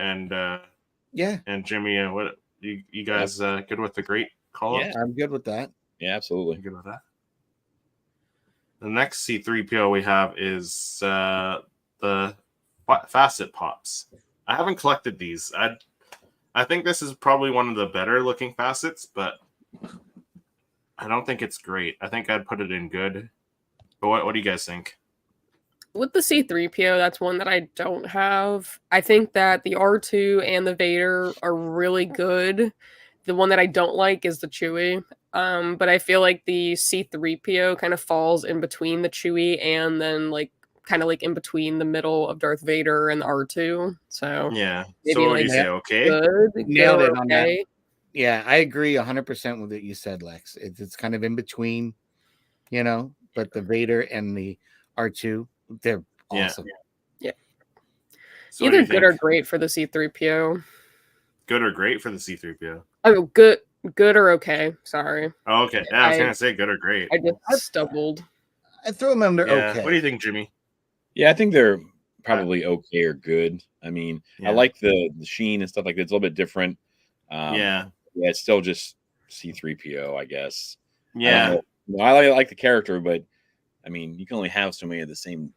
Jimmy, what you guys good with the great call? Yeah, I'm good with that. Yeah, absolutely. I'm good with that. The next C3PO we have is the Facet Pops. I haven't collected these. I think this is probably one of the better looking facets, but I don't think it's great. I think I'd put it in good. But what do you guys think? With the C3PO, that's one that I don't have. I think that the R2 and the Vader are really good. The one that I don't like is the Chewie. But I feel like the C3PO kind of falls in between the Chewie and then kind of in between the middle of Darth Vader and the R2. So yeah. So what do you say? Okay. Good. Nailed it on that. Yeah, I agree 100% with what you said, Lex. It's kind of in between, but the Vader and the R2, they're awesome. Yeah. So either good or great for the C3PO. Good or great for the C3PO? Oh, good or okay. Sorry. Oh, okay. Yeah, I was going to say good or great. I just stumbled. I threw them under okay. What do you think, Jimmy? Yeah, I think they're probably okay or good. I mean, I like the sheen and stuff like that. It's a little bit different. Yeah, it's still just C3PO, I guess. Yeah. I like the character, but I mean, you can only have so many of the same.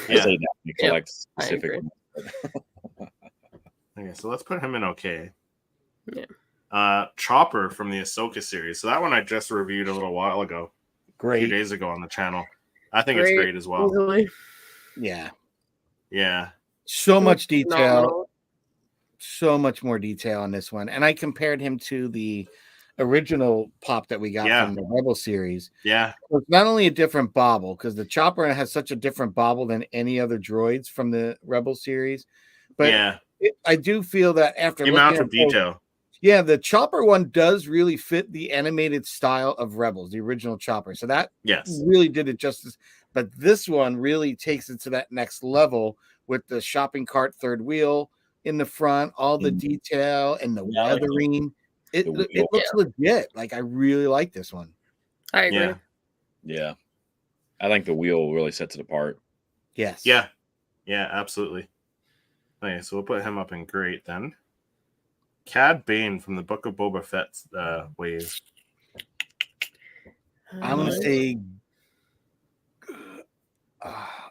I say that you collect specific. Okay, so let's put him in okay. Yeah. Chopper from the Ahsoka series. So that one I just reviewed a little while ago. Great. A few days ago on the channel. I think it's great as well. Easily. Yeah. Yeah. So much detail. Phenomenal. So much more detail on this one. And I compared him to the original pop that we got from the Rebel series. Yeah. So it's not only a different bobble, because the Chopper has such a different bobble than any other droids from the Rebel series. But I do feel that after the amount of detail. The Chopper one does really fit the animated style of Rebels, the original Chopper. So that really did it justice. But this one really takes it to that next level with the shopping cart third wheel in the front, all the detail and the weathering. It looks legit. Like, I really like this one. I agree. Yeah. I think the wheel really sets it apart. Yes. Yeah. Yeah, absolutely. Okay, so we'll put him up in great then. Cad Bane from the Book of Boba Fett's wave. I'm going to say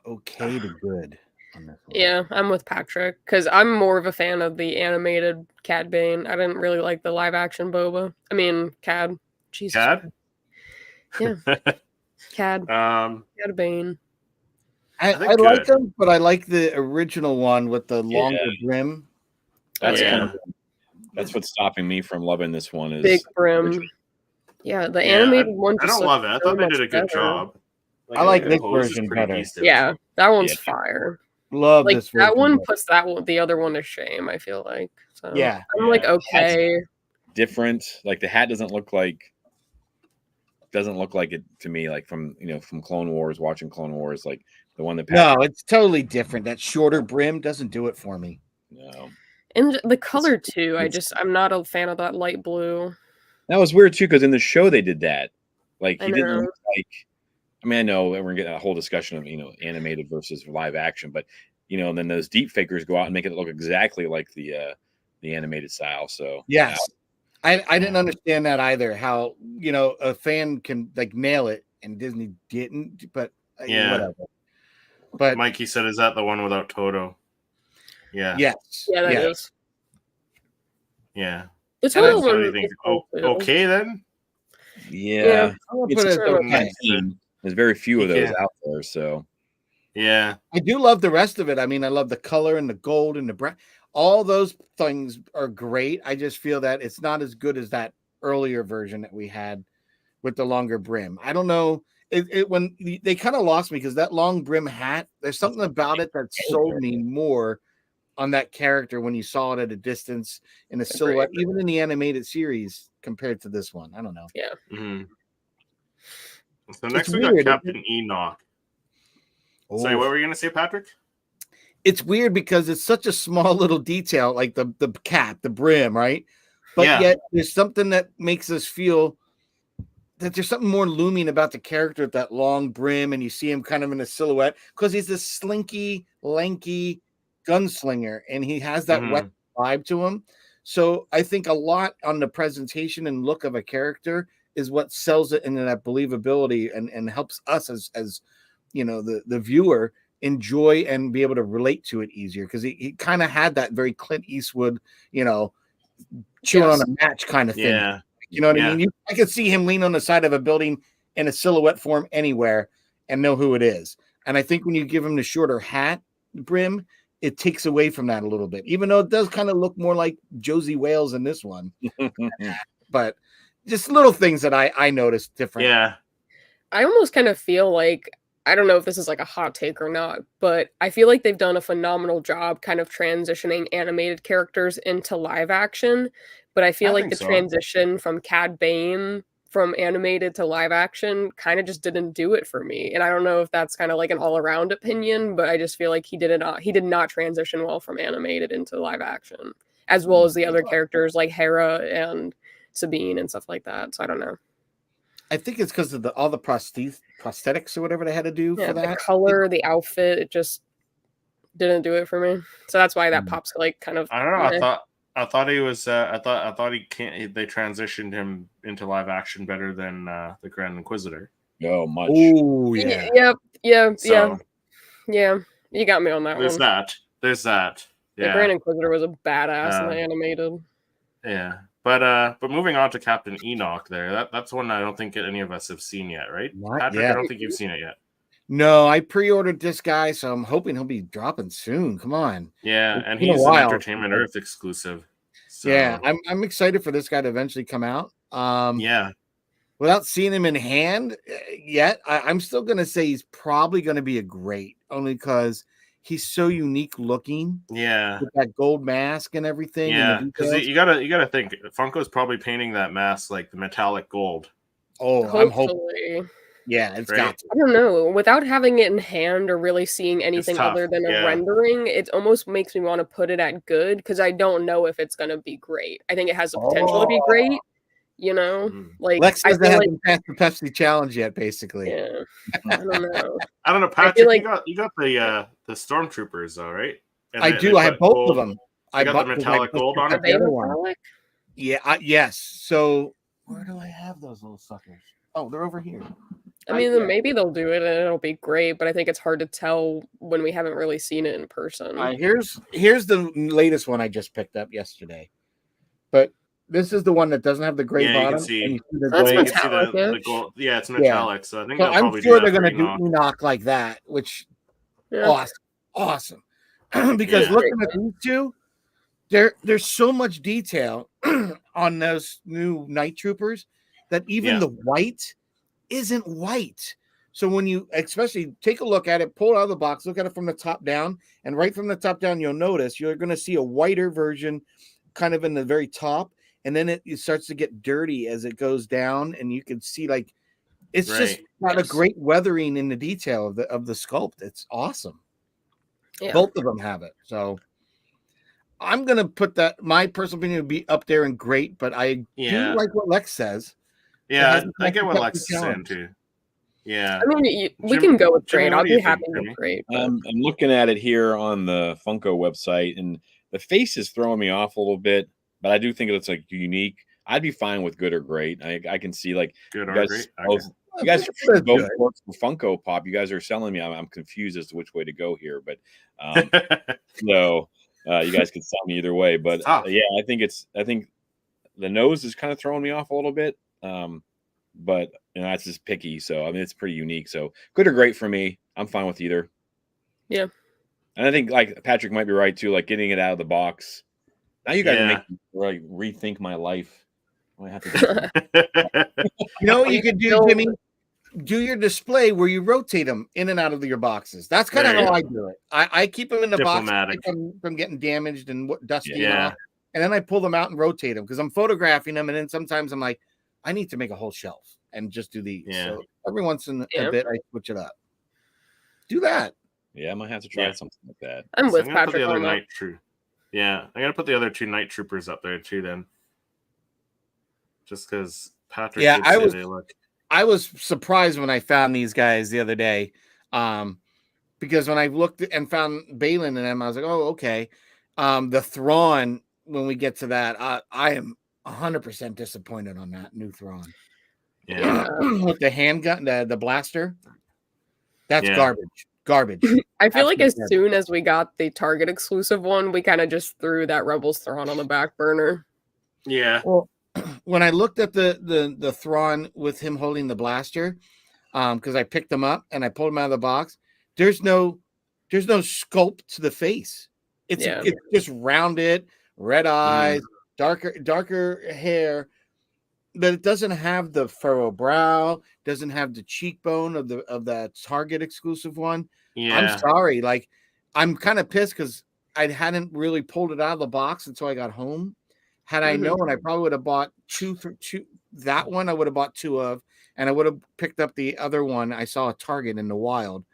okay to good on this one. Yeah, I'm with Patrick because I'm more of a fan of the animated Cad Bane. I didn't really like the live action Boba. I mean, Cad. Jesus. Cad? Yeah. Cad. Cad Bane. I like them, but I like the original one with the longer brim. That's what's stopping me from loving this one. Is big brim. Yeah, the animated one. I don't love it. I thought they did a good job. I like this version better. Decent. Yeah, that one's fire. Love this version. That one puts the other one to shame. I feel like. So yeah, I'm like okay. Different. Like the hat doesn't look like it to me. Like from Clone Wars, watching Clone Wars, like the one that. No, it's totally different. That shorter brim doesn't do it for me. No. And the color too. I'm not a fan of that light blue. That was weird too, because in the show they did that. Like he didn't look like. I mean, I know we're gonna get a whole discussion of animated versus live action, but and then those deep fakers go out and make it look exactly like the animated style. So yes, I didn't understand that either. How a fan can nail it and Disney didn't, but whatever. But Mikey said, "Is that the one without Toto?" Yeah. Yes. Yeah, that is. Yeah. The Toto one. Okay then. Yeah. Okay. There's very few of those out there, so yeah. I do love the rest of it. I mean, I love the color and the gold and the brown. All those things are great. I just feel that it's not as good as that earlier version that we had with the longer brim. I don't know when they kind of lost me because that long brim hat, there's something about it that sold me more on that character when you saw it at a distance in a silhouette, even in the animated series compared to this one. I don't know. Yeah. Mm-hmm. So next we got Captain Enoch. Oh. Sorry, what were you going to say, Patrick? It's weird because it's such a small little detail, like the cap, the brim, right? But yet there's something that makes us feel that there's something more looming about the character with that long brim, and you see him kind of in a silhouette because he's this slinky, lanky gunslinger, and he has that wet vibe to him. So I think a lot on the presentation and look of a character is what sells it into that believability and helps us as you know, the viewer enjoy and be able to relate to it easier, because he kind of had that very Clint Eastwood, you know, chewing on a match kind of thing. Yeah. You know what I mean? I could see him lean on the side of a building in a silhouette form anywhere and know who it is. And I think when you give him the shorter hat brim, it takes away from that a little bit, even though it does kind of look more like Josie Wales in this one. But just little things that I noticed different. Yeah. I almost kind of feel like, I don't know if this is like a hot take or not, but I feel like they've done a phenomenal job kind of transitioning animated characters into live action. But I feel like the transition from Cad Bane from animated to live action kind of just didn't do it for me. And I don't know if that's kind of like an all-around opinion, but I just feel like he did not transition well from animated into live action, as well as the other characters like Hera and Sabine and stuff like that. So I don't know. I think it's because of all the prosthetics or whatever they had to do for that. The color, the outfit, it just didn't do it for me. So that's why that pops like kind of. I don't know. I thought he was. I thought he can't. They transitioned him into live action better than the Grand Inquisitor. Oh, much. Oh yeah. Yeah. You got me on that There's one. There's that. Yeah. The Grand Inquisitor was a badass in the animated. Yeah. But moving on to Captain Enoch there, that's one I don't think any of us have seen yet, right? Patrick, I don't think you've seen it yet. No, I pre-ordered this guy, so I'm hoping he'll be dropping soon. Come on. Yeah, and he's an Entertainment Earth exclusive. So. Yeah, I'm excited for this guy to eventually come out. Without seeing him in hand yet, I'm still going to say he's probably going to be a great, only because he's so unique looking. Yeah, with that gold mask and everything. Yeah, because you gotta think Funko's probably painting that mask like the metallic gold. Oh, hopefully. I'm hoping. Yeah, it's got to. I don't know. Without having it in hand or really seeing anything other than a rendering, it almost makes me want to put it at good, because I don't know if it's going to be great. I think it has the potential to be great. You know, like Lex hasn't passed the Pepsi challenge yet. Basically, yeah. I don't know. I don't know, Patrick. Like, you got the stormtroopers, though, right? And I do. I have both of them. I got the metallic gold on it. Metallic? Yeah. Yes. So where do I have those little suckers? Oh, they're over here. I mean, maybe they'll do it and it'll be great, but I think it's hard to tell when we haven't really seen it in person. Here's the latest one I just picked up yesterday, but this is the one that doesn't have the gray bottom. You can see the gold. Yeah, it's metallic. So I think I'm sure they're going to do Enoch like that, which awesome. Because looking at these two, there's so much detail on those new Night Troopers that even the white isn't white. So when you especially take a look at it, pull it out of the box, look at it from the top down, and right from the top down, you'll notice you're going to see a whiter version kind of in the very top, and then it starts to get dirty as it goes down, and you can see like it's just got a great weathering in the detail of the sculpt. It's awesome. Yeah. Both of them have it. So I'm going to put that, my personal opinion would be up there and great, but I do like what Lex says. Yeah, I get what Lex is saying too. Yeah. I mean, we can go with great. I'll be happy with great. I'm looking at it here on the Funko website, and the face is throwing me off a little bit, but I do think it's like unique. I'd be fine with good or great. I can see like good or great. You guys both work for Funko Pop. You guys are selling me. I'm confused as to which way to go here, but so you guys can sell me either way. But yeah, I think the nose is kind of throwing me off a little bit. But you know, that's just picky. So I mean, it's pretty unique. So good or great for me. I'm fine with either. Yeah. And I think like Patrick might be right too. Like getting it out of the box. Now you guys make me like rethink my life. I have to you know what you could do, Jimmy? do your display where you rotate them in and out of your boxes. That's kind of how I do it. I keep them in the box from getting damaged and dusty and off, and then I pull them out and rotate them because I'm photographing them, and then sometimes I'm like, I need to make a whole shelf and just do these. Yeah. So every once in a bit, I switch it up. Do that. Yeah, I might have to try something like that. I'm with Patrick. Put the other night Yeah, I'm gonna put the other 2 night troopers up there too. Then, just because Patrick. Yeah, I was surprised when I found these guys the other day, because when I looked and found Balin and them, I was like, oh, okay. The Thrawn, when we get to that, I am 100% disappointed on that new Thrawn. Yeah, with the handgun, the blaster, that's garbage. I feel like as soon as we got the Target exclusive one, we kind of just threw that Rebels Thrawn on the back burner. Yeah. Well, when I looked at the Thrawn with him holding the blaster, because I picked them up and I pulled them out of the box, there's no sculpt to the face. It's just rounded, red eyes, darker hair, but it doesn't have the furrow brow, doesn't have the cheekbone of the Target exclusive one. Yeah. I'm sorry, like I'm kind of pissed because I hadn't really pulled it out of the box until I got home. Had I known, I probably would have bought two. That one I would have bought 2 of, and I would have picked up the other one I saw at Target in the wild,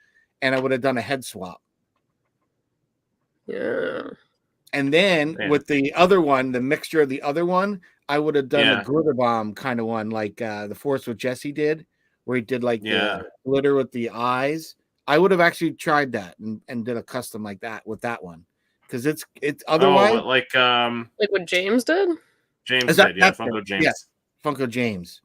and I would have done a head swap. Yeah. And then with the other one, the mixture of the other one, I would have done a glitter bomb kind of one, like the Force with Jesse did, where he did like the glitter with the eyes. I would have actually tried that and did a custom like that with that one. Because it's otherwise like what James did. Funko James. Yeah, Funko James.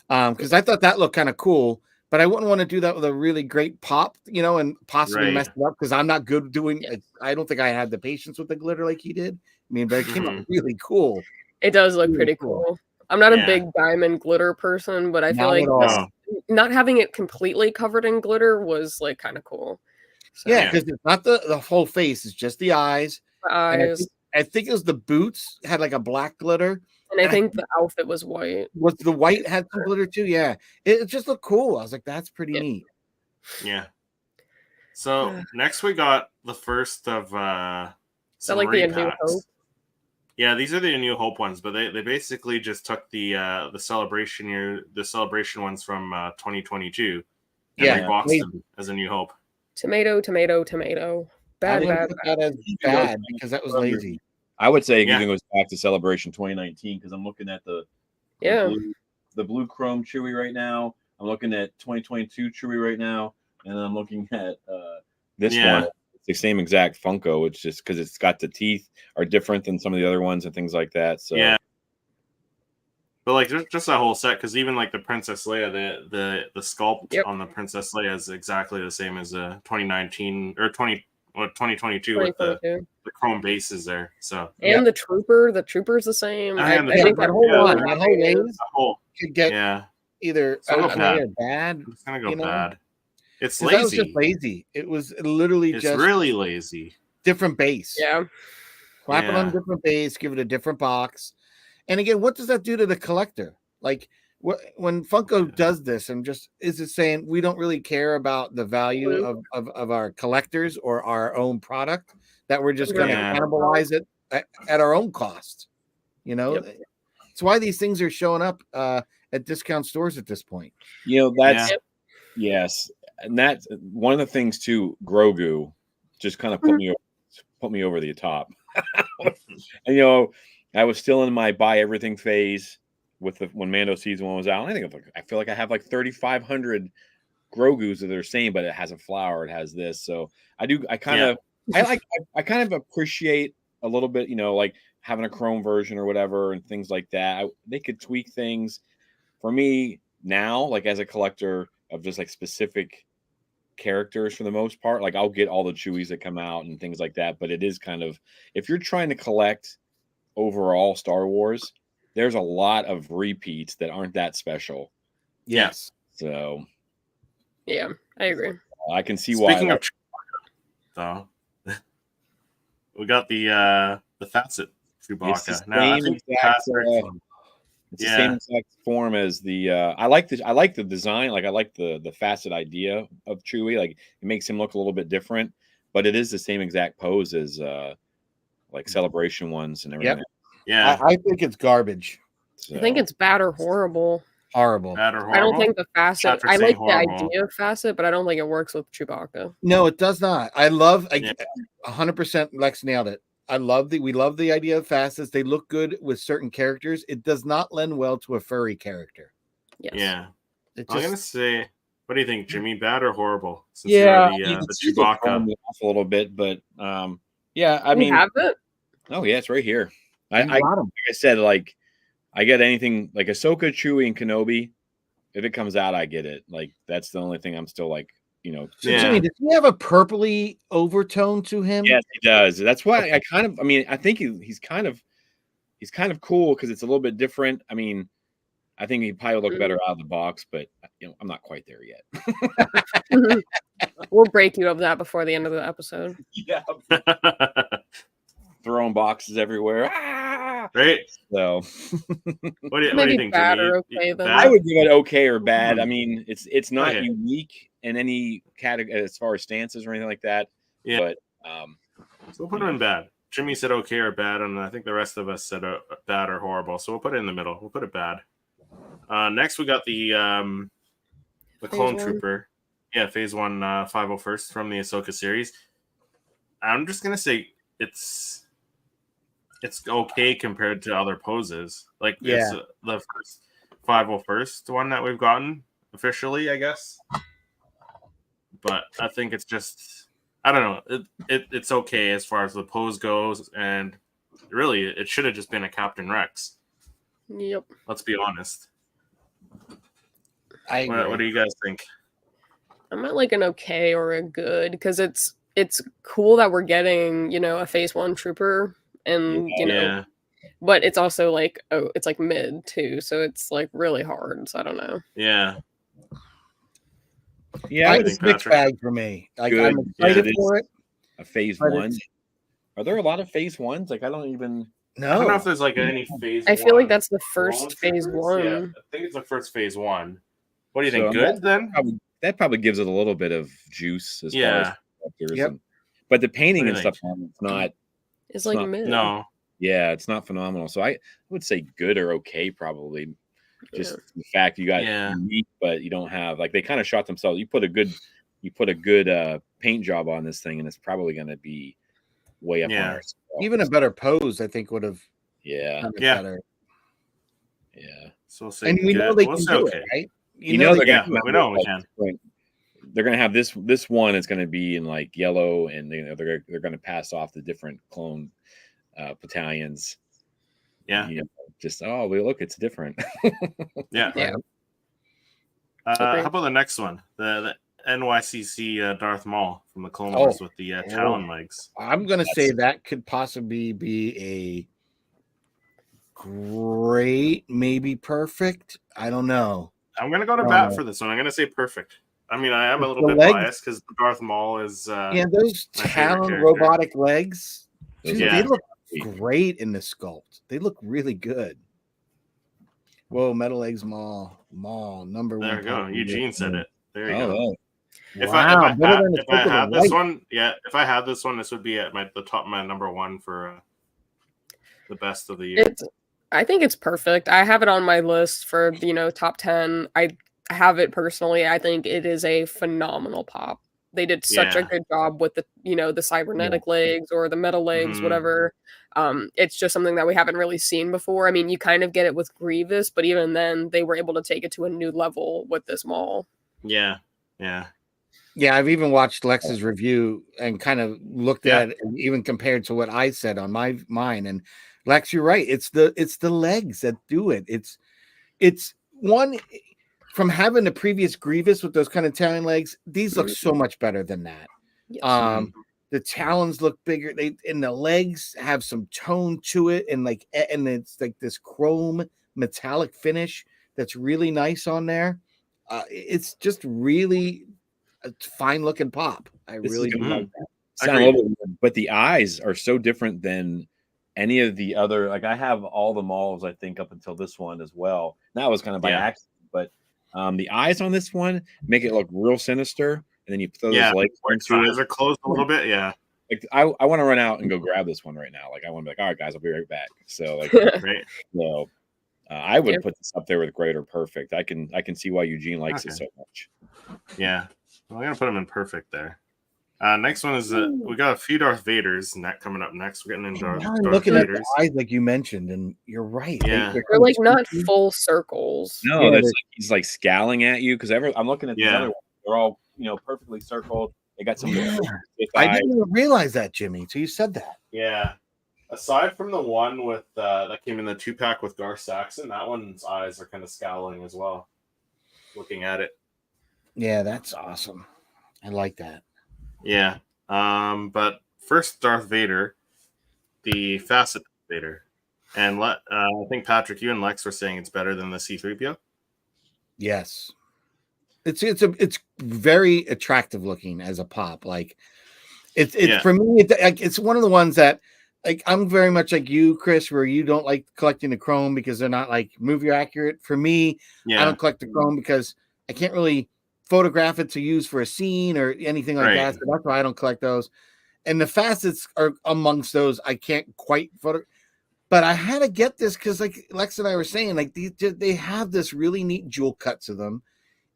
Because I thought that looked kind of cool, but I wouldn't want to do that with a really great pop, and possibly mess it up because I'm not good doing it. I don't think I had the patience with the glitter like he did. I mean, but it came out really cool. It does look pretty cool. I'm not a big diamond glitter person, but I feel like not having it completely covered in glitter was like kind of cool. So, because it's not the whole face; it's just the eyes. The eyes. I think it was the boots had like a black glitter, and I think the outfit was white. Was the white had some glitter too? Yeah, it just looked cool. I was like, that's pretty neat. Yeah. So next we got the first of so like the New Hope. Yeah, these are the New Hope ones, but they basically just took the celebration ones from 2022 and reboxed them as a New Hope. Tomato. Bad. That as bad because that was lazy. I would say it even goes back to Celebration 2019 because I'm looking at the blue chrome Chewy right now. I'm looking at 2022 Chewy right now, and I'm looking at this one. It's the same exact Funko. It's just because it's got the teeth are different than some of the other ones and things like that. So but like just that whole set, because even like the Princess Leia, the sculpt on the Princess Leia is exactly the same as 2019 or 2022 with the chrome bases there. So and the trooper's the same. I think that whole could get either okay or bad. It's gonna go bad. It's lazy. That was just lazy. It was literally just really lazy. Different base. Yeah. Slap it on different base. Give it a different box. And again, what does that do to the collector? Like when Funko does this and just is it saying we don't really care about the value of our collectors or our own product, that we're just going to cannibalize it at our own cost? It's why these things are showing up at discount stores at this point. That's yes. And that's one of the things too. Grogu just kind of put me over the top. And I was still in my buy everything phase with when Mando season 1 was out. I feel like I have like 3,500 Grogus that are same, but it has a flower, it has this. So I kind of appreciate a little bit, like having a chrome version or whatever and things like that. They could tweak things. For me now, like as a collector of just like specific characters for the most part, like I'll get all the Chewies that come out and things like that. But it is kind of, if you're trying to collect overall Star Wars, there's a lot of repeats that aren't that special. Yes. So yeah, I agree. I can see why. Speaking of we got the Facet Chewbacca. Now, I think It's the same exact form as the. I like the design. Like I like the facet idea of Chewie. Like it makes him look a little bit different, but it is the same exact pose as like celebration ones and everything. Yep. Yeah, I think it's garbage. I think it's bad or horrible. Horrible. Bad or horrible. I don't think the facet. Patrick's I like horrible. the idea of facet, but I don't think it works with Chewbacca. No, it does not. I love 100%. Lex nailed it. We love the idea of facets. They look good with certain characters. It does not lend well to a furry character. Yes. Yeah. I'm gonna say, what do you think, Jimmy? Bad or horrible? Since the Chewbacca a little bit, but yeah, I mean, have it. Oh yeah, it's right here. Like I said, like I get anything like Ahsoka, Chewie, and Kenobi. If it comes out, I get it. Like that's the only thing I'm still like, So Jimmy, does he have a purpley overtone to him? Yes, he does. That's why I think he's kind of cool because it's a little bit different. I mean, I think he probably would look better out of the box, but I'm not quite there yet. We'll break you of that before the end of the episode. Yeah. Throwing boxes everywhere. Right. So what do you think, bad Jimmy? or okay, then? I would give it okay or bad. I mean, it's not unique in any category as far as stances or anything like that. Yeah. But so we'll put it in bad. Jimmy said okay or bad, and I think the rest of us said bad or horrible. So we'll put it in the middle. We'll put it bad. Next we got the clone trooper. Yeah, phase 1 501st from the Ahsoka series. I'm just gonna say it's okay compared to other poses. Like it's the first 501st one that we've gotten officially, I guess. But I think it's just, I don't know. It's okay as far as the pose goes, and really it should have just been a Captain Rex. Yep. Let's be honest. What do you guys think? I'm at like an okay or a good because it's cool that we're getting a phase 1 trooper. And but it's also like it's like mid too, so it's like really hard. So I don't know. Yeah, it's mixed bag for me. Like I'm excited for it. A phase 1. Are there a lot of phase 1s? Like I don't even know. I don't know if there's like any phase. I feel like that's the first phase 1. Yeah, I think it's the first phase 1. What do you think? Good then? That probably gives it a little bit of juice as far as but the painting and stuff on it's not. It's like mid. No. Yeah, it's not phenomenal. So I would say good or okay, probably. Just the fact you got unique, but you don't have like they kind of shot themselves. You put a good paint job on this thing, and it's probably going to be way up on our scale. Even a better pose, I think, would have. Better. Yeah. So we'll say and we know they can do it, right? We know we can. They're going to have this one is going to be in like yellow, and they're going to pass off the different clone battalions. Yeah. Look, it's different. Yeah. How about the next one? The NYCC Darth Maul from the Clone Wars with the Talon legs. I'm going to say that could possibly be a great, maybe perfect. I don't know. I'm going to go to bat for this one. I'm going to say perfect. I mean, I am a little bit biased because Darth Maul is. Those Talon robotic legs, they look great in the sculpt. They look really good. Whoa, Metal Legs Maul number 1. There we go. Eugene said it. There you go. If I had this one, if I had this one, this would be at the top of my number 1 for the best of the year. I think it's perfect. I have it on my list for top 10. I have it personally. I think it is a phenomenal pop. They did such a good job with the the cybernetic legs or the metal legs, whatever. It's just something that we haven't really seen before. I mean, you kind of get it with Grievous, but even then, they were able to take it to a new level with this Maul. Yeah. I've even watched Lex's review and kind of looked at it, even compared to what I said on mine. And Lex, you're right. It's the legs that do it. It's one. From having the previous Grievous with those kind of Talon legs, these look so much better than that. Yes. The talons look bigger. And the legs have some tone to it, and it's like this chrome metallic finish that's really nice on there. It's just really a fine looking pop. I really do like that. Sound a little bit weird, but the eyes are so different than any of the other, like I have all the malls, I think, up until this one as well. That was kind of by accident, but the eyes on this one make it look real sinister, and then you throw those legs into eyes are closed a little bit. Yeah. Like I want to run out and go grab this one right now. Like I want to be like, all right, guys, I'll be right back. So like, right. So I would put this up there with Great or Perfect. I can see why Eugene likes it so much. Yeah, well, I'm gonna put him in Perfect there. Next one is we got a few Darth Vaders, and that coming up next. We're getting into Darth looking Vaders. at the eyes like you mentioned, and you're right. Yeah, they're like not full circles. No, like, he's like scowling at you because I'm looking at the other ones. They're all perfectly circled. They got some. I didn't even realize that, Jimmy. So you said that. Yeah. Aside from the one with that came in the 2-pack with Gar Saxon, that one's eyes are kind of scowling as well. Looking at it. Yeah, that's awesome. I like that. Yeah. But first Darth Vader, the Facet Vader. And I think Patrick, you and Lex were saying it's better than the C-3PO. Yes. It's very attractive looking as a pop. Like it's for me, it's one of the ones that like I'm very much like you, Chris, where you don't like collecting the chrome because they're not like movie accurate. For me, I don't collect the chrome because I can't really photograph it to use for a scene or anything like that. So that's why I don't collect those. And the facets are amongst those I can't quite photo. But I had to get this because, like Lex and I were saying, like they have this really neat jewel cut to them,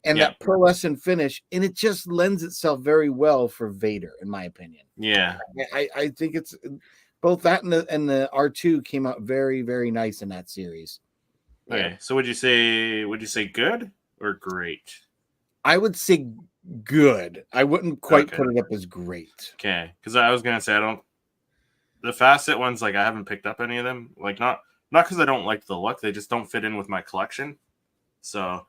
and that pearlescent finish, and it just lends itself very well for Vader, in my opinion. Yeah, I think it's both that and the R2 came out very, very nice in that series. Okay, so would you say good or great? I would say good. I wouldn't quite put it up as great. Okay, because I was gonna say the facet ones, like I haven't picked up any of them. Like not because I don't like the look, they just don't fit in with my collection. So,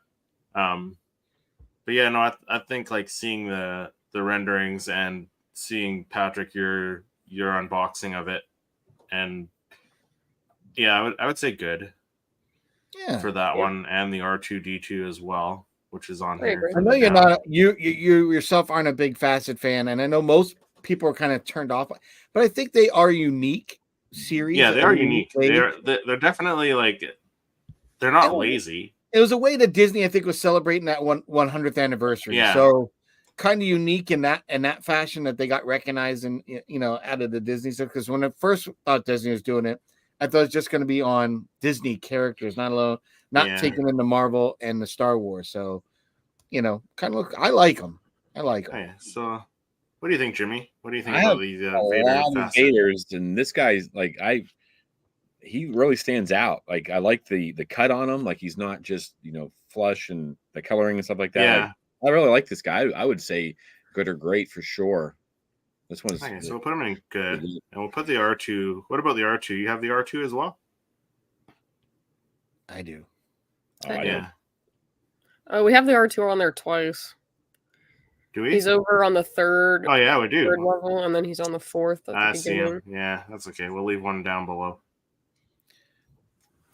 but yeah, no, I think like seeing the renderings and seeing Patrick your unboxing of it, and yeah, I would say good. Yeah, for that one and the R2D2 as well, which is on here. I know you're not you yourself aren't a big Facet fan, and I know most people are kind of turned off, but I think they are unique series. Yeah, they are unique. They're definitely like they're not lazy. It was a way that Disney, I think, was celebrating that 100th anniversary. Yeah. So kind of unique in that fashion that they got recognized and out of the Disney stuff. Because when I first thought Disney was doing it, I thought it was just going to be on Disney characters, not taking in the Marvel and the Star Wars. So kind of look. I like them. Yeah, so. What do you think, Jimmy? What do you think I about these Vaders? And this guy's like, he really stands out. Like I like the cut on him. Like he's not just flush and the coloring and stuff like that. Yeah, like, I really like this guy. I would say good or great for sure. This one's okay. So we'll put him in good, and we'll put the R2. What about the R2? You have the R2 as well? I do. Yeah. We have the R2 on there twice. Do we? He's over on the third. Oh yeah, we do. Third level, and then he's on the fourth. I see him. Yeah, that's okay. We'll leave one down below.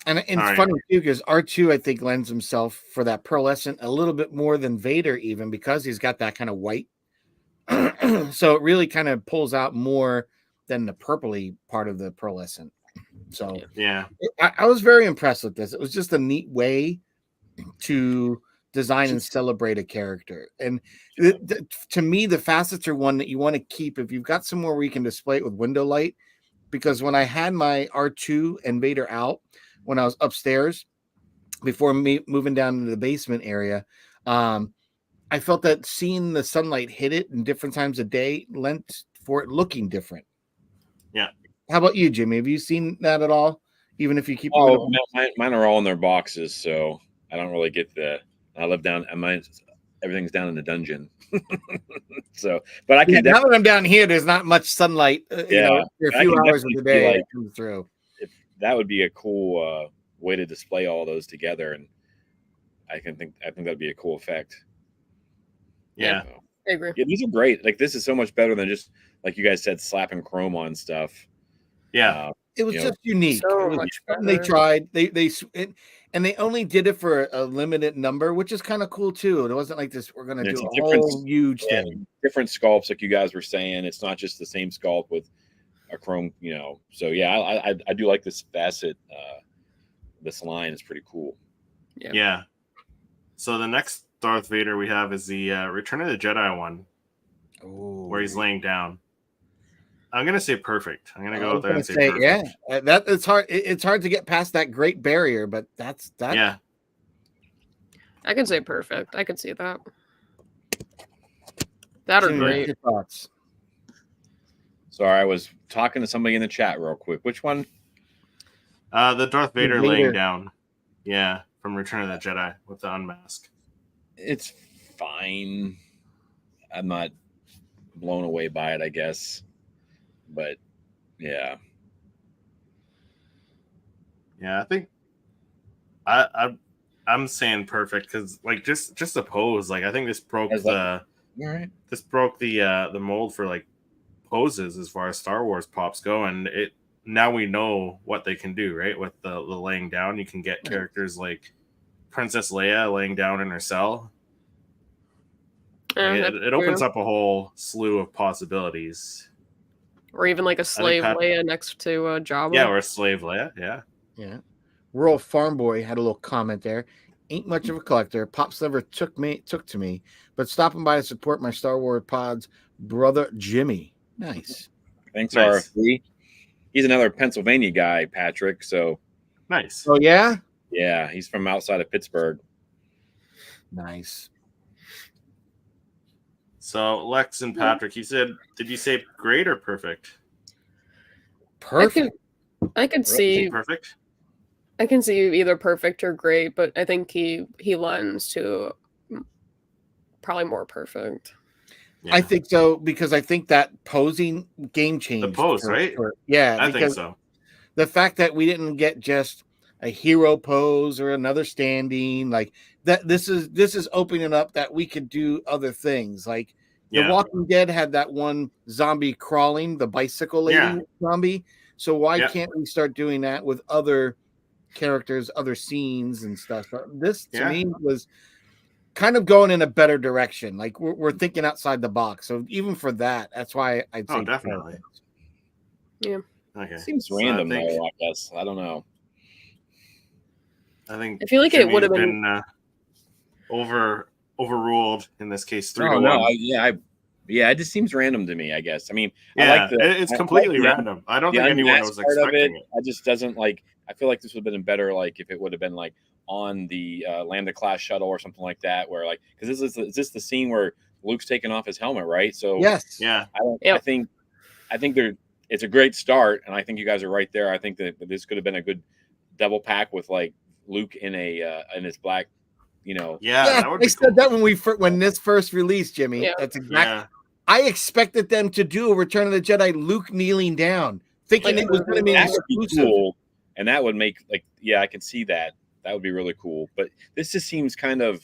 And it's funny too because R2 I think lends himself for that pearlescent a little bit more than Vader, even because he's got that kind of white. So it really kind of pulls out more than the purpley part of the pearlescent. So yeah, I was very impressed with this. It was just a neat way to design and celebrate a character. And to me, the facets are one that you want to keep if you've got somewhere where you can display it with window light. Because when I had my R2 and Vader out when I was upstairs before me moving down into the basement area, I felt that seeing the sunlight hit it in different times of day lent for it looking different. Yeah. How about you, Jimmy? Have you seen that at all? Even if you keep mine are all in their boxes, so I don't really get I live down. Everything's down in the dungeon. So, but I can. Now that I'm down here, there's not much sunlight. For a few hours of the day it comes through. That would be a cool way to display all those together, and I think that'd be a cool effect. Yeah, I agree. Yeah, these are great. Like this is so much better than just like you guys said, slapping chrome on stuff. Yeah, it was just unique. They tried. And they only did it for a limited number, which is kind of cool too. It wasn't like this. We're going to do a whole huge thing. Different sculpts, like you guys were saying. It's not just the same sculpt with a chrome, So yeah, I do like this facet. This line is pretty cool. Yeah. So the next Darth Vader we have is the Return of the Jedi one, where he's laying down. I'm gonna say perfect. I'm gonna go out there and say perfect. Yeah, that it's hard. It's hard to get past that great barrier, but that's that. Yeah, I could say perfect. I could see that. That are great. Your thoughts? Sorry, I was talking to somebody in the chat real quick. Which one? The Darth Vader laying down. Yeah, from Return of the Jedi with the unmask. It's fine. I'm not blown away by it, I guess. But yeah. Yeah, I think I'm saying perfect because like just the pose. Like I think this broke this broke the mold for like poses as far as Star Wars pops go, and now we know what they can do, right? With the laying down, you can get characters like Princess Leia laying down in her cell. It opens up a whole slew of possibilities. Or even like a slave Leia next to Jabba. Yeah, or a slave Leia. Yeah. Rural Farm Boy had a little comment there. Ain't much of a collector. Pops never took to me, but stopping by to support my Star Wars pods, brother Jimmy. Nice. Thanks, RFD. He's another Pennsylvania guy, Patrick. So nice. Oh yeah? Yeah, he's from outside of Pittsburgh. Nice. So Lex and Patrick, did you say great or perfect? Perfect. I could see perfect. I can see either perfect or great, but I think he lends to probably more perfect. Yeah. I think so because I think that posing game changed. The pose, right? Yeah, I think so. The fact that we didn't get just a hero pose or another standing like that, this is opening up that we could do other things. Like The Walking Dead had that one zombie crawling, the bicycle lady zombie. So why can't we start doing that with other characters, other scenes and stuff? So this to me was kind of going in a better direction. Like we're thinking outside the box. So even for that, that's why I'd say definitely. Yeah. Okay. Seems random though, I guess. I don't know. I feel like it would have been overruled in this case. 3-1. It just seems random to me, I guess. I mean, it's completely random. I don't think anyone was expecting it. I just doesn't like. I feel like this would have been better, like if it would have been like on the Lambda class shuttle or something like that, where like because is this the scene where Luke's taking off his helmet, right? So yes, I think it's a great start, and I think you guys are right there. I think that this could have been a good double pack with like Luke in his black, that would be said that when this first released, Jimmy. Yeah. That's exactly. Yeah. I expected them to do a Return of the Jedi, Luke kneeling down, thinking it was going to be cool, and that would make I can see that. That would be really cool. But this just seems kind of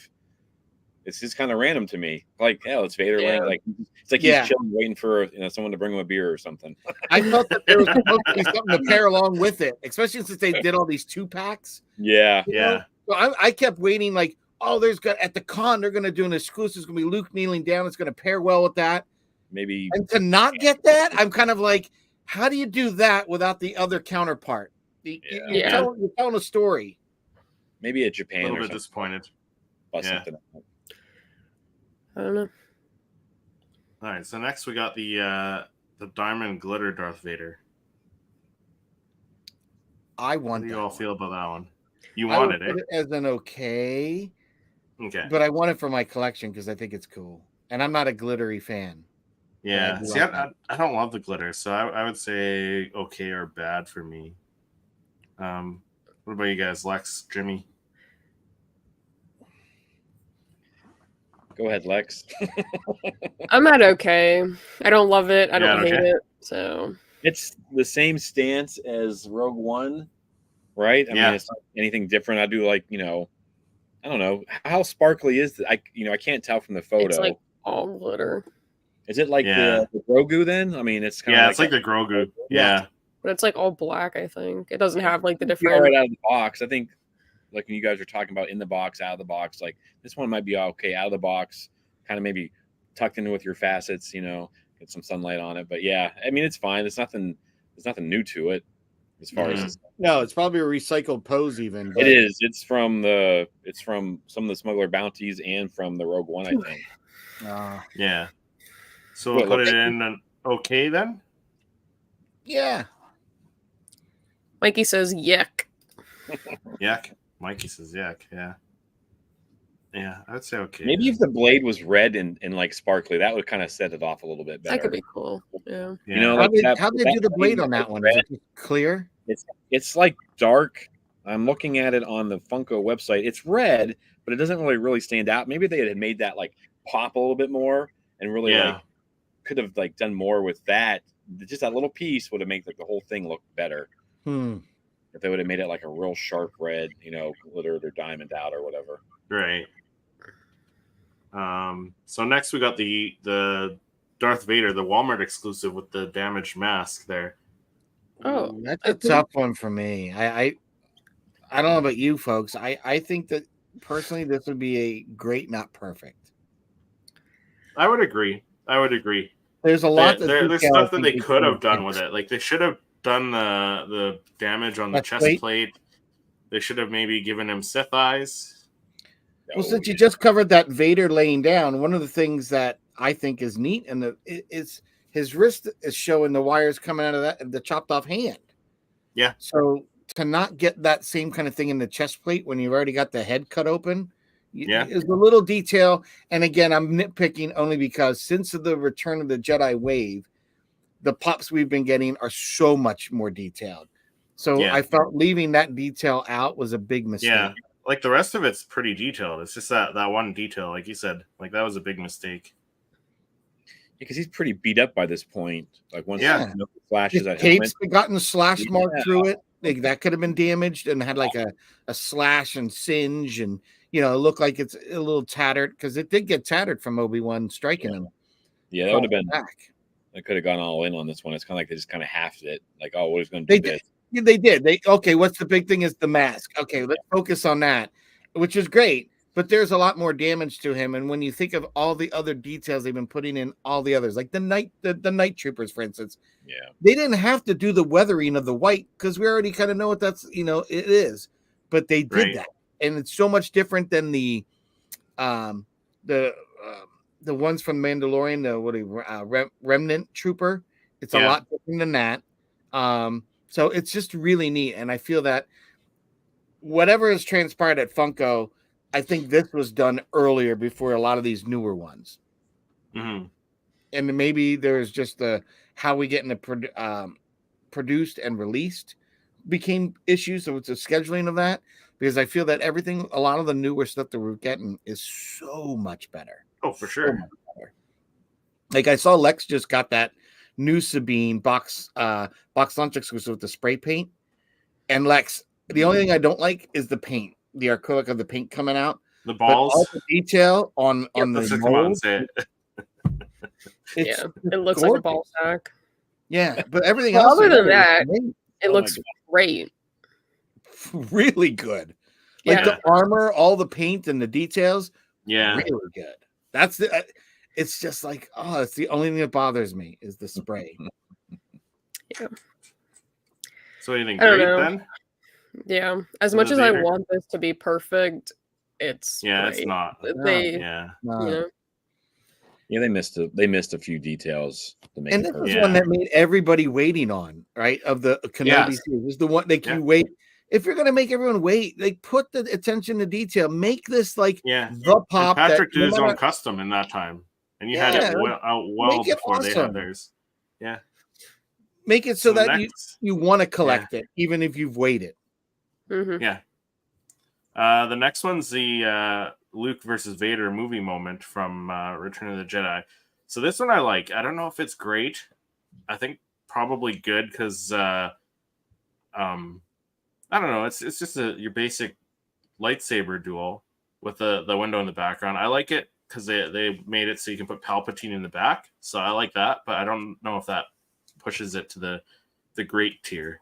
random to me. Like, it's Vader laying, like it's like he's chilling, waiting for someone to bring him a beer or something. I felt that there was supposed to be something to pair along with it, especially since they did all these 2-packs. Yeah, So I kept waiting, like, at the con they're going to do an exclusive. It's going to be Luke kneeling down. It's going to pair well with that. Maybe. And to not get that, I'm kind of like, how do you do that without the other counterpart? You're telling a story. Maybe at Japan. A little bit disappointed. Something. I don't know. All right, so next we got the diamond glitter Darth Vader. I want. How do you all feel about that one? You want it, as an okay, but I want it for my collection because I think it's cool, and I'm not a glittery fan. Yeah, see, I don't love the glitter, so I would say okay or bad for me. What about you guys, Lex, Jimmy? Go ahead, Lex. I'm at okay. I don't love it. I don't hate it. So it's the same stance as Rogue One, right? I mean, it's not anything different. I do like, I don't know how sparkly is that. I can't tell from the photo. It's like all glitter. Is it like the Grogu then? I mean, it's kind of it's like the Grogu. Yeah. But it's like all black, I think. It doesn't have like the different right out of the box. I think like when you guys are talking about in the box, out of the box, like this one might be okay out of the box, kind of maybe tucked into with your facets, get some sunlight on it. But yeah, I mean, it's fine. It's nothing there's nothing new to it as far as no, it's probably a recycled pose even. It is. It's from some of the Smuggler Bounties and from the Rogue One, I think. Yeah. So we'll put it in an okay then? Yeah. Mikey says yuck. Yuck. Mikey says yuck, yeah. Yeah, I'd say okay. Maybe if the blade was red and like sparkly, that would kind of set it off a little bit better. That could be cool. Yeah. You know, how did they do the blade on that one? Is it just clear? It's like dark. I'm looking at it on the Funko website. It's red, but it doesn't really stand out. Maybe they had made that like pop a little bit more and really like could have like done more with that. Just that little piece would have made like the whole thing look better. If they would have made it like a real sharp red, you know, glittered or diamond out or whatever. Right. So next we got the Darth Vader, the Walmart exclusive with the damaged mask there. Oh, that's a tough one for me. I don't know about you folks. I think that personally this would be a great, not perfect. I would agree. There's a lot. There's stuff that they could have done with it. Like they should have done the damage on the chest plate. They should have maybe given him Sith eyes. Well, since you just covered that Vader laying down, one of the things that I think is neat and is his wrist is showing the wires coming out of the chopped off hand. Yeah. So to not get that same kind of thing in the chest plate when you've already got the head cut open, is a little detail. And again, I'm nitpicking only because since the Return of the Jedi wave, the pops we've been getting are so much more detailed. So I felt leaving that detail out was a big mistake. Yeah. Like the rest of it's pretty detailed. It's just that one detail, like you said, like that was a big mistake. Because he's pretty beat up by this point. Like once the flashes at cape's gotten slash mark through it. Like that could have been damaged and had like a slash and singe and it looked like it's a little tattered because it did get tattered from Obi-Wan striking him. Yeah, that would have been back. I could have gone all in on this one. It's kind of like they just kind of halved it. Like, oh, what is going to do this? They did. What's the big thing is the mask. Okay, let's focus on that, which is great. But there's a lot more damage to him. And when you think of all the other details they've been putting in, all the others, like the night troopers, for instance, they didn't have to do the weathering of the white because we already kind of know what that's it is. But they did that, and it's so much different than the ones from Mandalorian, the Remnant Trooper. It's a lot different than that. So it's just really neat. And I feel that whatever has transpired at Funko, I think this was done earlier before a lot of these newer ones. Mm-hmm. And maybe there's just how we get into produced and released became issues. So it's the scheduling of that, because I feel that a lot of the newer stuff that we're getting is so much better. Oh, for sure. Like I saw Lex just got that new Sabine box lunch exclusive with the spray paint. And Lex, the only thing I don't like is the paint, the acrylic of the paint coming out. The balls, but all the detail on the mold. It looks like a ball sack. Yeah, but everything else. Other than that, it looks great. Really good. Like the armor, all the paint and the details. Yeah, really good. That's the. It's just like, it's the only thing that bothers me is the spray. Yeah. So anything great then? Yeah. As much as I want this to be perfect, it's great. It's not. They missed a few details to make. And this is one that made everybody waiting on, right? Of the Kenobi series. This is the one that you wait. If you're gonna make everyone wait, like put the attention to detail. Make this like the pop. And Patrick did his own custom in that time. And you had it well before they had theirs. Yeah. Make it so that you want to collect it, even if you've waited. Mm-hmm. Yeah. The next one's the Luke versus Vader movie moment from Return of the Jedi. So this one I like. I don't know if it's great. I think probably good because I don't know. It's just your basic lightsaber duel with the window in the background. I like it because they made it so you can put Palpatine in the back. So I like that, but I don't know if that pushes it to the great tier.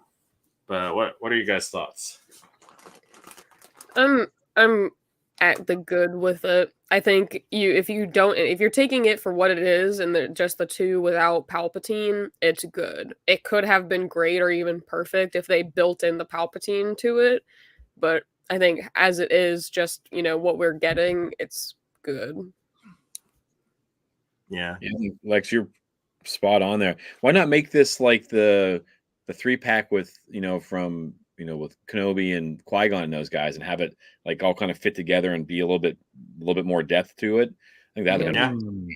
But what are you guys' thoughts? I'm at the good with it. I think if you're taking it for what it is and just the two without Palpatine, it's good. It could have been great or even perfect if they built in the Palpatine to it, but I think as it is, just what we're getting, it's good. Yeah, Lex, you're spot on there. Why not make this like the 3-pack with from with Kenobi and Qui-Gon and those guys, and have it like all kind of fit together and be a little bit more depth to it? I think that'd have been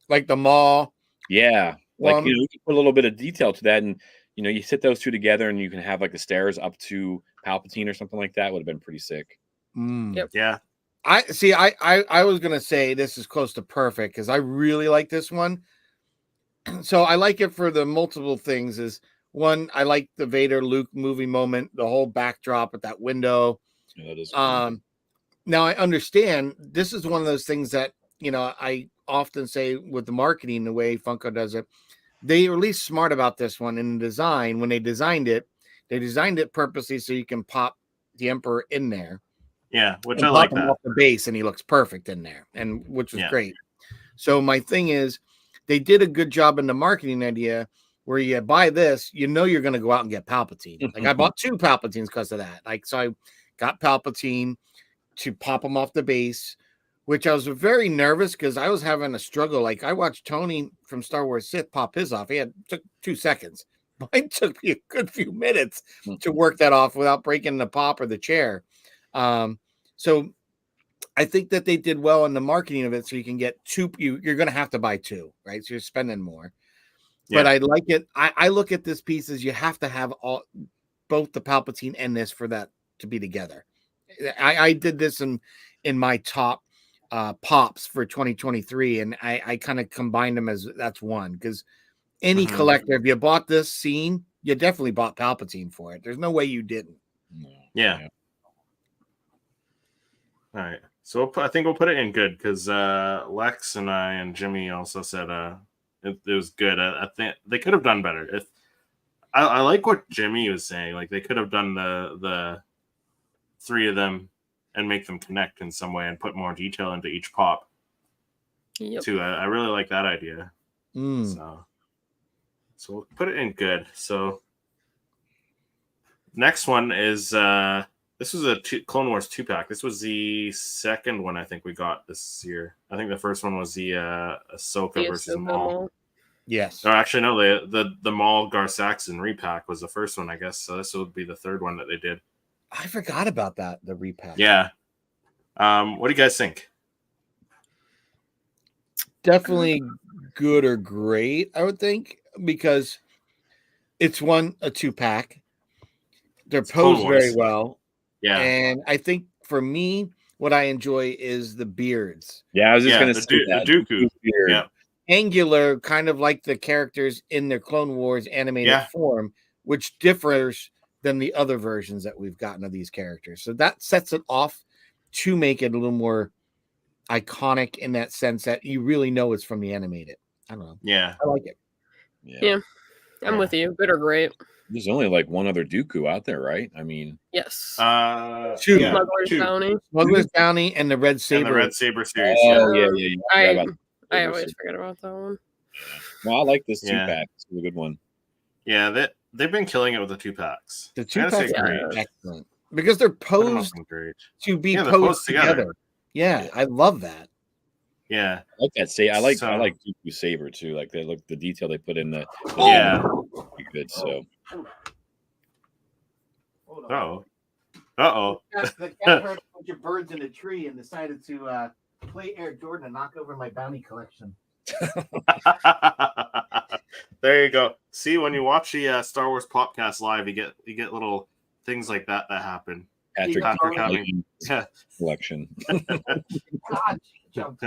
like the Maul. Yeah, like you can put a little bit of detail to that, and you sit those two together, and you can have like the stairs up to Palpatine or something like that. Would have been pretty sick. Yep. Yeah. I was gonna say this is close to perfect because I really like this one. So I like it for the multiple things. Is one, I like the Vader Luke movie moment, the whole backdrop at that window. Yeah, that is cool. Now I understand this is one of those things that I often say with the marketing, the way Funko does it, they were at least smart about this one in the design. When they designed it purposely so you can pop the Emperor in there. Yeah, which I like that. Off the base, and he looks perfect in there, and which was great. So my thing is, they did a good job in the marketing idea where you buy this, you're going to go out and get Palpatine. Like I bought 2 Palpatines because of that. Like, so I got Palpatine to pop him off the base, which I was very nervous because I was having a struggle. Like I watched Tony from Star Wars Sith pop his off. Took 2 seconds. Mine took me a good few minutes to work that off without breaking the pop or the chair. So I think that they did well in the marketing of it. So you can get 2. You're going to have to buy 2, right? So you're spending more. Yeah. But I like it. I look at this piece as you have to have both the Palpatine and this for that to be together. I did this in my top pops for 2023, and I kind of combined them as that's one, because any collector, if you bought this scene, you definitely bought Palpatine for it. There's no way you didn't. Yeah. All right. So I think we'll put it in good because Lex and I and Jimmy also said it was good. I think they could have done better. I like what Jimmy was saying. Like they could have done the 3 of them and make them connect in some way and put more detail into each pop. Yep. Too. I really like that idea. So we'll put it in good. So next one is this was a Clone Wars 2-pack. This was the second one I think we got this year. I think the first one was the Ahsoka versus Maul. Yes. No, actually, no. The Maul Gar Saxon repack was the first one, I guess. So this would be the third one that they did. I forgot about that. The repack. Yeah. What do you guys think? Definitely good or great, I would think, because it's a 2-pack. They're posed very well. Yeah. And I think for me, what I enjoy is the beards. Yeah, I was just going to say that. The Dooku beard. Yeah. Angular, kind of like the characters in their Clone Wars animated form, which differs than the other versions that we've gotten of these characters. So that sets it off to make it a little more iconic in that sense that you really know it's from the animated. I don't know. Yeah. I like it. Yeah. I'm with you. Good or great. There's only like one other Dooku out there, right? I mean, yes. 2. Smuggler's Bounty. Smuggler's Bounty and the Red Saber. And the Red Saber series. Oh, yeah. I always forget about that one. Well, I like this 2-pack. It's a good one. Yeah, they've been killing it with the 2-packs. The 2-packs are excellent because they're posed to be posed together. Yeah, I love that. Yeah, I like that. I like Dooku Saber too. Like the detail they put in the good. So. Uh-oh. The cat heard a bunch of birds in a tree and decided to play Air Jordan and knock over my bounty collection. There you go. See, when you watch the Star Wars podcast live, you get little things like that happen. Patrick having collection. So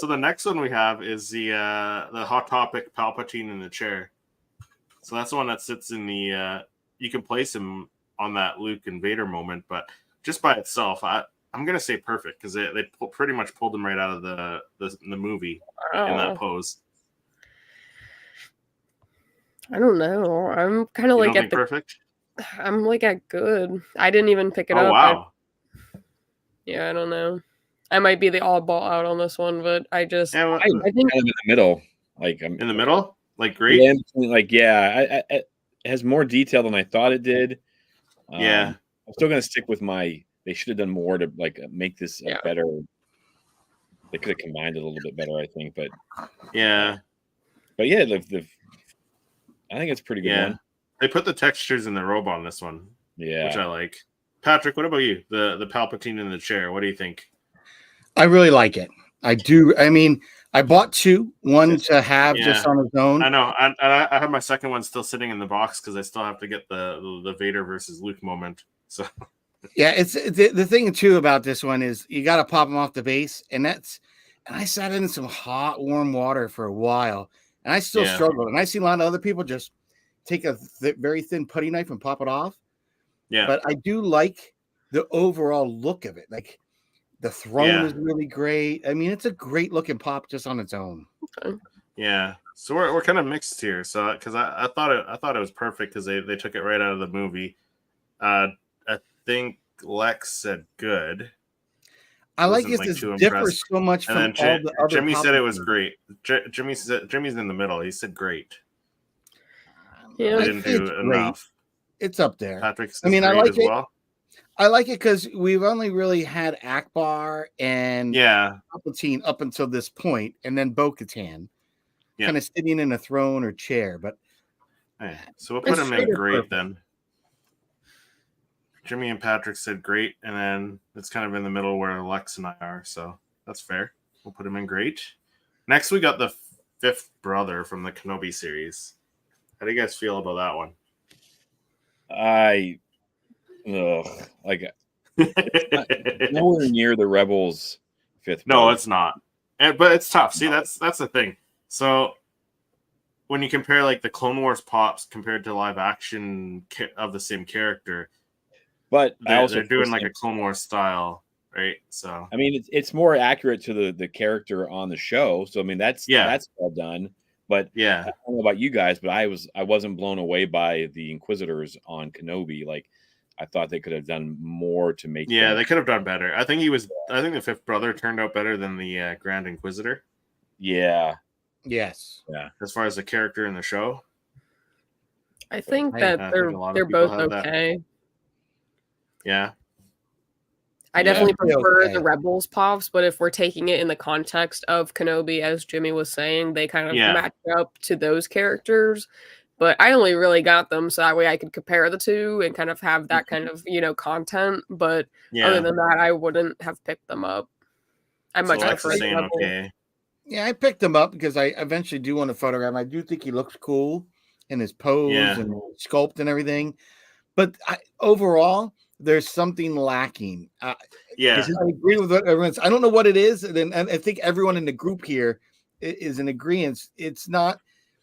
the next one we have is the Hot Topic Palpatine in the chair. So that's the one that sits in the. You can place him on that Luke and Vader moment, but just by itself, I'm gonna say perfect because they pretty much pulled him right out of the movie in that pose. I don't know. I'm kind of like at the perfect. I'm like at good. I didn't even pick it up. Wow. I don't know. I might be the oddball out on this one, but I think kind of in the middle. Like I'm in the middle, like great. Yeah, it has more detail than I thought it did. Yeah, I'm still gonna stick with my. They should have done more to like make this a better. They could have combined it a little bit better, I think. But yeah, I think it's a pretty good one. They put the textures in the robe on this one. Yeah, which I like. Patrick, what about you? The Palpatine in the chair. What do you think? I really like it. I do. I mean, I bought two. One to have just on its own. I know. I have my second one still sitting in the box because I still have to get the Vader versus Luke moment. So yeah, it's the thing too about this one is you got to pop them off the base, and I sat in some hot, warm water for a while, and I still struggled. And I see a lot of other people just take a very thin putty knife and pop it off. Yeah, but I do like the overall look of it. Like the throne is really great. I mean, it's a great looking pop just on its own. Okay. Yeah, so we're kind of mixed here. So because I thought it was perfect because they took it right out of the movie. I think Lex said good. I like it. This differs so much from all the other. Jimmy said it was great. Jimmy's in the middle. He said great. Yeah, I didn't do enough. It's up there. Patrick says I like as well. I like it because we've only really had Akbar and Palpatine up until this point, and then Bo-Katan kind of sitting in a throne or chair. But so we'll put him in great then. Jimmy and Patrick said great, and then it's kind of in the middle where Lex and I are, so that's fair. We'll put him in great. Next, we got the fifth brother from the Kenobi series. How do you guys feel about that one? It's nowhere near the Rebels fifth. No, it's not. But it's tough. See, that's the thing. So when you compare like the Clone Wars pops compared to live action of the same character, but they're doing like a Clone Wars style, right? So I mean, it's more accurate to the character on the show. So I mean, that's well done. But I don't know about you guys, but I wasn't blown away by the Inquisitors on Kenobi. Like I thought they could have done more to make. Yeah, they could have done better. I think the fifth brother turned out better than the Grand Inquisitor. Yeah. Yes. Yeah. As far as the character in the show, I think that they're both okay. Yeah. I definitely prefer the Rebels pops, but if we're taking it in the context of Kenobi, as Jimmy was saying, they kind of match up to those characters. But I only really got them so that way I could compare the two and kind of have that kind of, content. But other than that, I wouldn't have picked them up. I much prefer the Rebels. Okay. Yeah, I picked him up because I eventually do want to photograph him. I do think he looks cool in his pose and sculpt and everything. But overall, there's something lacking. I agree with what everyone's. I don't know what it is, and I think everyone in the group here is in agreement. It's not.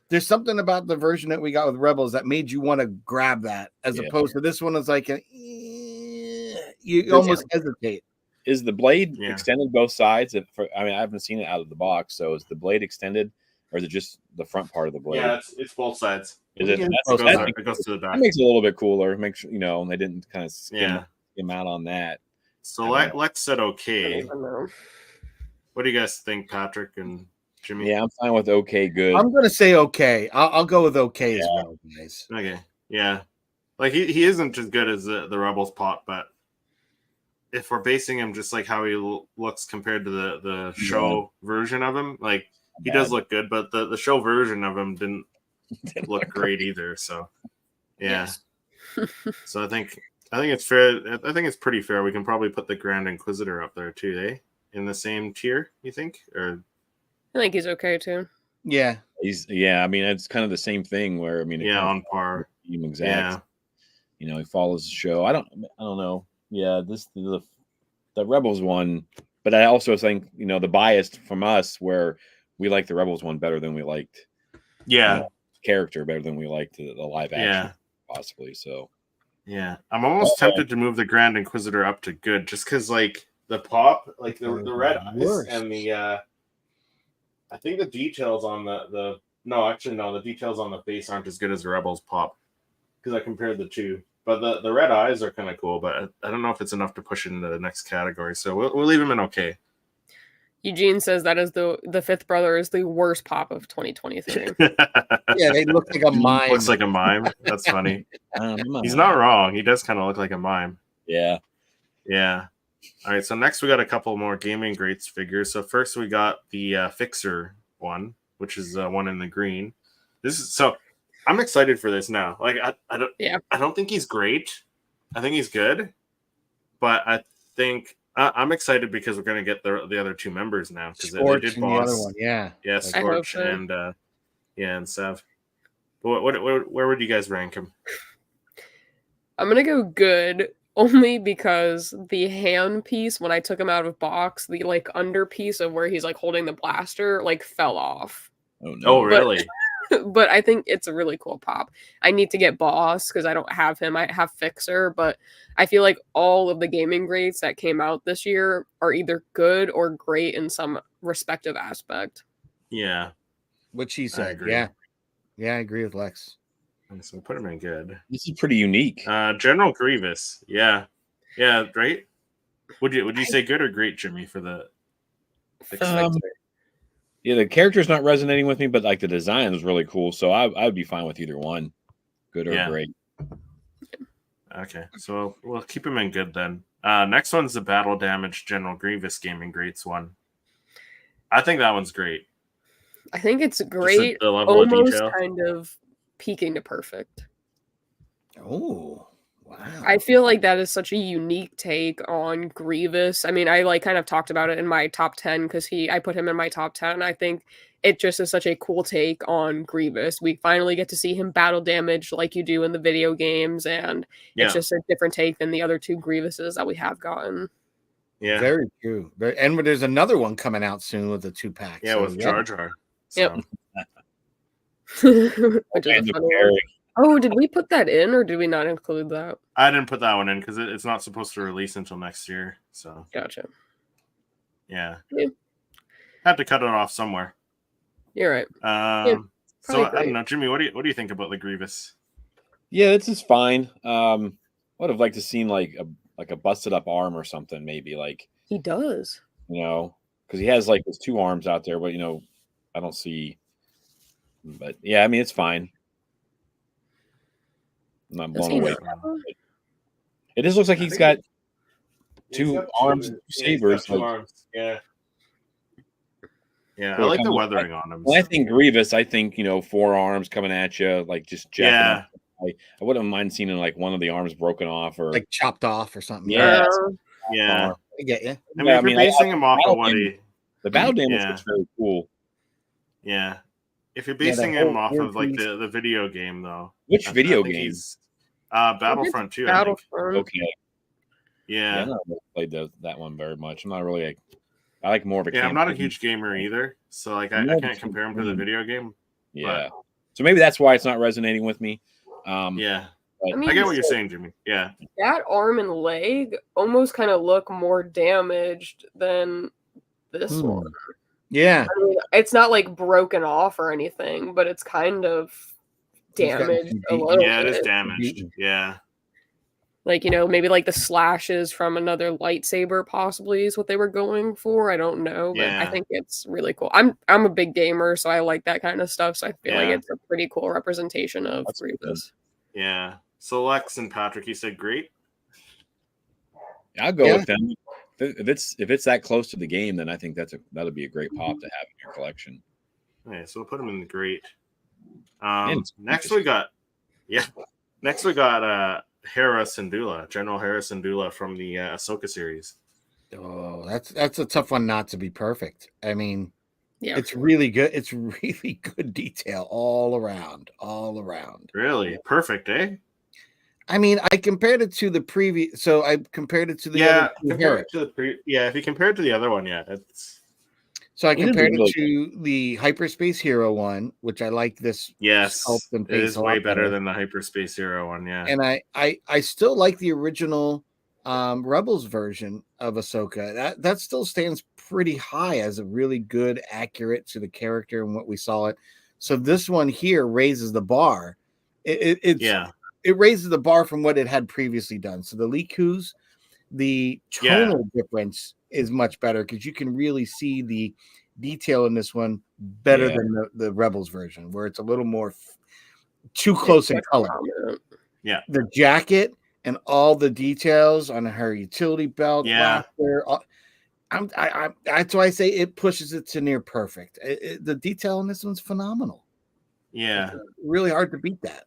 There's something about the version that we got with Rebels that made you want to grab that, as opposed to this one is like you almost hesitate. Is the blade extended both sides? I haven't seen it out of the box. So is the blade extended, or is it just the front part of the blade? Yeah, it's both sides. Is it? It goes to the back. That makes it a little bit cooler. Make sure they didn't kind of skim out on that. So Lex said okay. What do you guys think, Patrick and Jimmy? Yeah, I'm fine with okay, good. I'm gonna say okay. I'll go with okay as well, guys. Okay, yeah. Like he isn't as good as the Rebels pop, but if we're basing him just like how he looks compared to the show version of him, like he does look good, but the show version of him didn't look great either. So so I think it's fair. I think it's pretty fair. We can probably put the Grand Inquisitor up there too, in the same tier. You think? Or I think he's okay too. Yeah, I mean, it's kind of the same thing where on par. Even exact. Yeah. He follows the show. I don't know. Yeah, the Rebels one, but I also think the bias from us where we like the Rebels one better than we liked character better than we liked the live action possibly. So I'm almost tempted to move the Grand Inquisitor up to good just because like the pop, like the red eyes and the I think the details on the details on the face aren't as good as the Rebels pop because I compared the two. But the red eyes are kind of cool, but I don't know if it's enough to push into the next category. So we'll leave him in okay. Eugene says that is the fifth brother is the worst pop of 2023. Yeah, they look like a mime. Looks like a mime. That's funny. He's not wrong. He does kind of look like a mime. Yeah. Yeah. All right. So next we got a couple more gaming greats figures. So first we got the Fixer one, which is one in the green. I'm excited for this now. Like I don't think he's great. I think he's good, but I think I'm excited because we're going to get the other two members now because they did boss. The other one, yeah, Scorch and and Sev. But where would you guys rank him? I'm gonna go good only because the hand piece when I took him out of box, the like under piece of where he's like holding the blaster like fell off. Oh no! Oh really? But I think it's a really cool pop. I need to get Boss because I don't have him. I have Fixer, but I feel like all of the gaming greats that came out this year are either good or great in some respective aspect. Yeah. What she said. Yeah, I agree with Lex. So put him in good. This is pretty unique. General Grievous. Yeah, right. Would you say good or great, Jimmy, for the Fixer? Yeah, the character's not resonating with me, but like the design is really cool. So I would be fine with either one, good or great. Okay, so we'll keep him in good then. Next one's the Battle Damage General Grievous Gaming Greats one. I think that one's great. I think it's great. The level almost of detail. Kind of peaking to perfect. Oh. Wow. I feel like that is such a unique take on Grievous. I mean, I like kind of talked about it in my top 10 because I put him in my top 10. I think it just is such a cool take on Grievous. We finally get to see him battle damage like you do in the video games, and it's just a different take than the other two Grievuses that we have gotten. Yeah, very true. And there's another one coming out soon with the 2-pack. Yeah, with Jar Jar. Yep. Which is a funny one. Oh, did we put that in or did we not include that? I didn't put that one in because it's not supposed to release until next year. So gotcha. Yeah. Had to cut it off somewhere. You're right. So I don't know, Jimmy. What do you think about the Grievous? Yeah, this is fine. Would have liked to seen like a busted up arm or something. Maybe like he does. Because he has like his two arms out there, but I don't see. But yeah, I mean it's fine. I'm not blown away. It just looks like he's got two arms, sabers. Two arms. Yeah. Yeah, I like the weathering on him. When I think Grievous, I think 4 arms coming at you, like just jacking up. I wouldn't mind seeing like one of the arms broken off or like chopped off or something. Yeah. I get you. I mean, if you're basing him off of what the battle damage looks very cool. Yeah. If you're basing him off of like the video game though. Which video game? Battlefront 2. Battlefront. Okay. Yeah. I never played that one very much. I'm not really I like more of a I'm not a huge gamer either. So like I can't compare him to the video game. Yeah. So maybe that's why it's not resonating with me. Yeah. I get what you're saying, Jimmy. Yeah. That arm and leg almost kind of look more damaged than this one. Yeah. I mean, it's not like broken off or anything, but it's kind of damaged a little bit. Yeah, it is damaged. Yeah. Like, maybe like the slashes from another lightsaber possibly is what they were going for. I don't know, but I think it's really cool. I'm a big gamer, so I like that kind of stuff. So I feel like it's a pretty cool representation of Grievous. Yeah. So Lex and Patrick, you said great. I'll go with them. If it's that close to the game, then I think that'll be a great pop to have in your collection. Okay, so we'll put them in the great. Next we got Hera Syndulla, General Hera Syndulla from the Ahsoka series. Oh, that's a tough one not to be perfect. I mean, it's really good. It's really good detail all around. Really perfect, eh? I mean, I compared it to the previous. So I compared it to the other if you compare it to the other one, it's. So I compared it to the Hyperspace Hero one, which I like this. Yes, it is way better than the Hyperspace Hero one. Yeah, and I still like the original Rebels version of Ahsoka. That still stands pretty high as a really good, accurate to the character and what we saw it. So this one here raises the bar. it raises the bar from what it had previously done. So the Likus, the tonal difference is much better because you can really see the detail in this one better than the Rebels version, where it's a little more too close in color. Yeah, the jacket and all the details on her utility belt. Yeah, that's why I say it pushes it to near perfect. The detail in this one's phenomenal. Yeah, it's really hard to beat that.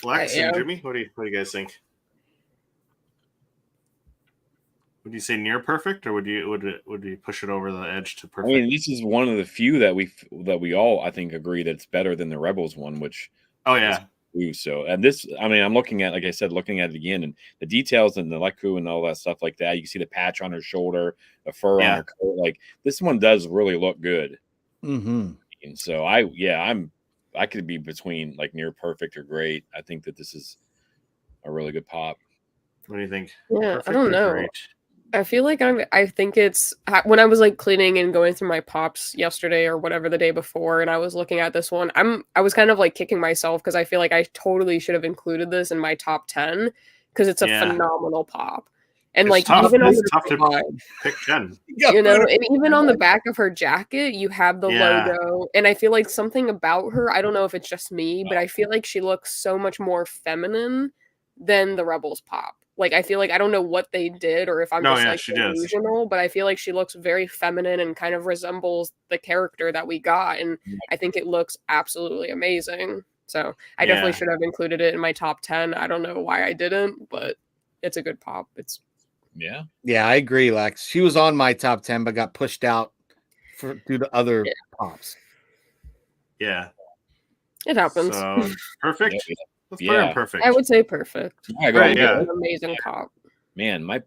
Lex and Jimmy, what do you guys think? Would you say near perfect, or would you push it over the edge to perfect? I mean, this is one of the few that we all, I think, agree that it's better than the Rebels one, which so. And this, I mean, I'm looking at, like I said, looking at it again, and the details and the Leku and all that stuff like that. You can see the patch on her shoulder, the fur on her coat. Like, this one does really look good. Mm-hmm. And so I could be between like near perfect or great. I think that this is a really good pop. What do you think? Yeah, Perfect I don't know. Great? I feel like I think it's when I was like cleaning and going through my pops yesterday or whatever the day before, and I was looking at this one, I was kind of like kicking myself because I feel like I totally should have included this in my top 10 because it's a phenomenal pop. And it's like tough. Even it's tough to pick 10. You know, and even on the back of her jacket, you have the logo. And I feel like something about her, I don't know if it's just me, but I feel like she looks so much more feminine than the Rebels pop. Like, I feel like I don't know what they did or if I'm delusional, but I feel like she looks very feminine and kind of resembles the character that we got. And I think it looks absolutely amazing. So I definitely should have included it in my top 10. I don't know why I didn't, but it's a good pop. Yeah, I agree, Lex. She was on my top 10, but got pushed out due to other pops. Yeah, it happens. So perfect. Let's put her in perfect. I would say perfect. Right, an amazing pop. Man, my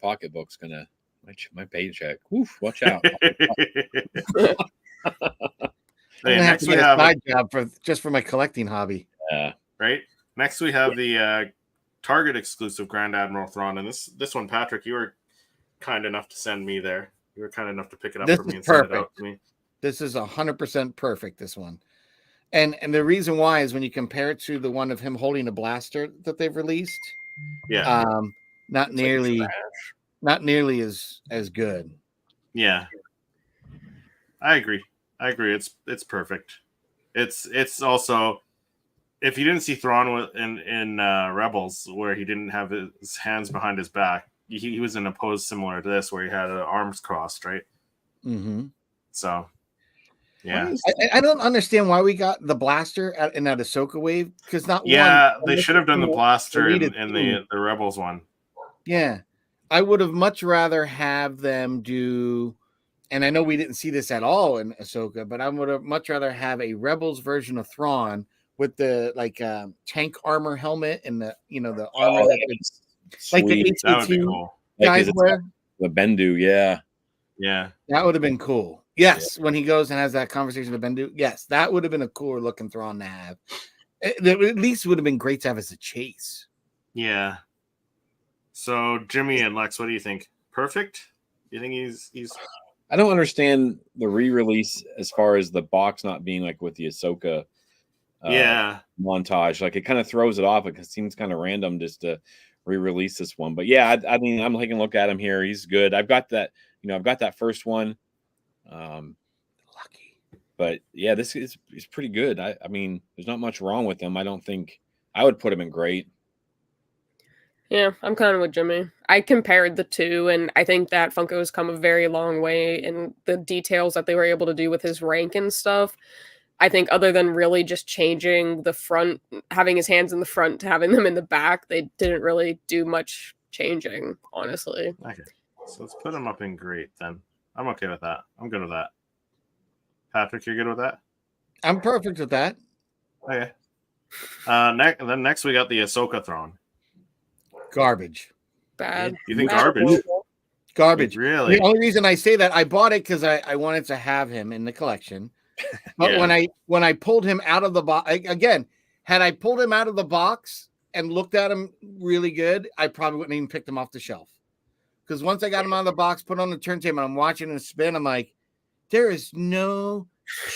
pocketbook's gonna my paycheck. Oof, watch out. Next we have a side job for my collecting hobby. Yeah. Right. Next we have the Target exclusive Grand Admiral Thrawn, and this one, Patrick, you were kind enough to send me there. You were kind enough to pick it up for me and send it out to me. This is 100% perfect. This one. And the reason why is when you compare it to the one of him holding a blaster that they've released, not nearly as good. Yeah, I agree. It's perfect. It's also, if you didn't see Thrawn in Rebels, where he didn't have his hands behind his back, he was in a pose similar to this, where he had arms crossed, right? Mm-hmm. So. Yeah, I don't understand why we got the blaster in that Ahsoka wave, because they should have done the blaster in the Rebels one. Yeah, I would have much rather have them do, and I know we didn't see this at all in Ahsoka, but I would have much rather have a Rebels version of Thrawn with the tank armor helmet and the armor like the AT-AT guys wear. The Bendu, yeah, that would have been cool. Yes, when he goes and has that conversation with Bendu, yes, that would have been a cooler looking Thrawn to have. At least would have been great to have as a chase. Yeah. So Jimmy and Lex, what do you think? Perfect? You think he's? I don't understand the re-release as far as the box not being like with the Ahsoka montage. Like, it kind of throws it off. It seems kind of random just to re-release this one. But yeah, I mean, I'm taking a look at him here. He's good. I've got that first one. Lucky. But yeah, this is pretty good. I mean, there's not much wrong with him. I don't think I would put him in great. Yeah, I'm kind of with Jimmy. I compared the two, and I think that Funko has come a very long way in the details that they were able to do with his rank and stuff. I think other than really just changing the front, having his hands in the front to having them in the back, they didn't really do much changing, honestly. Okay, so let's put him up in great then. I'm okay with that. I'm good with that. Patrick, you're good with that? I'm perfect with that. Okay. Next we got the Ahsoka Thrawn. Garbage. Bad. You think garbage? Garbage. Really? The only reason I say that, I bought it because I wanted to have him in the collection. But when I pulled him out of the box, again, had I pulled him out of the box and looked at him really good, I probably wouldn't even picked him off the shelf. Because once I got him out of the box, put on the turntable, and I'm watching him spin, I'm like, there is no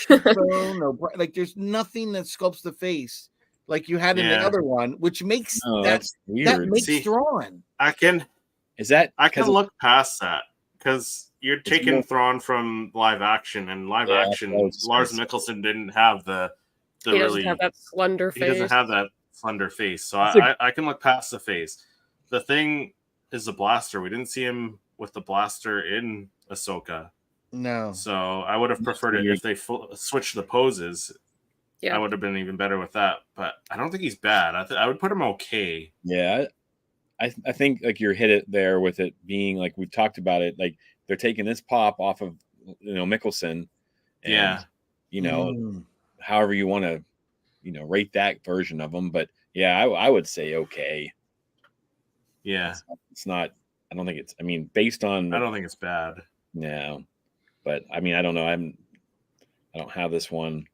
there's nothing that sculpts the face like you had in the other one, which makes that's weird. That makes Thrawn. I can look past that because you're taking Thrawn from live action, and live action Lars Mikkelsen didn't have the he doesn't have that slender face. He doesn't have that slender face, so I can look past the face. The thing is the blaster. We didn't see him with the blaster in Ahsoka. No. So I would have preferred it if they switched the poses. Yeah. I would have been even better with that. But I don't think he's bad. I would put him okay. Yeah. I think like you're hit it there with it being like we've talked about it. Like they're taking this pop off of Mikkelsen. And, however you want to, rate that version of him. But yeah, I would say okay. Yeah. It's not, I don't think it's, based on. I don't think it's bad. No. But I don't know. I don't have this one.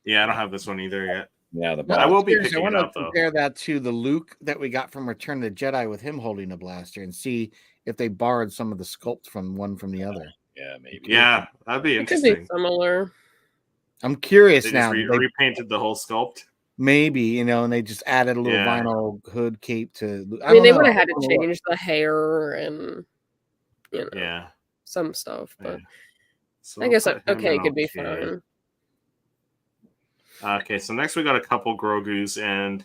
Yeah, I don't have this one either yet. Yeah, I will be picking it up though. Compare that to the Luke that we got from Return of the Jedi with him holding a blaster and see if they borrowed some of the sculpt from one from the other. Yeah, maybe. Yeah, that'd be interesting. It could be similar. I'm curious they now. They repainted the whole sculpt. Maybe, and they just added a little vinyl hood cape to. They would have had to change the hair and some stuff, but so I guess okay could be fine. Okay, so next we got a couple Grogus, and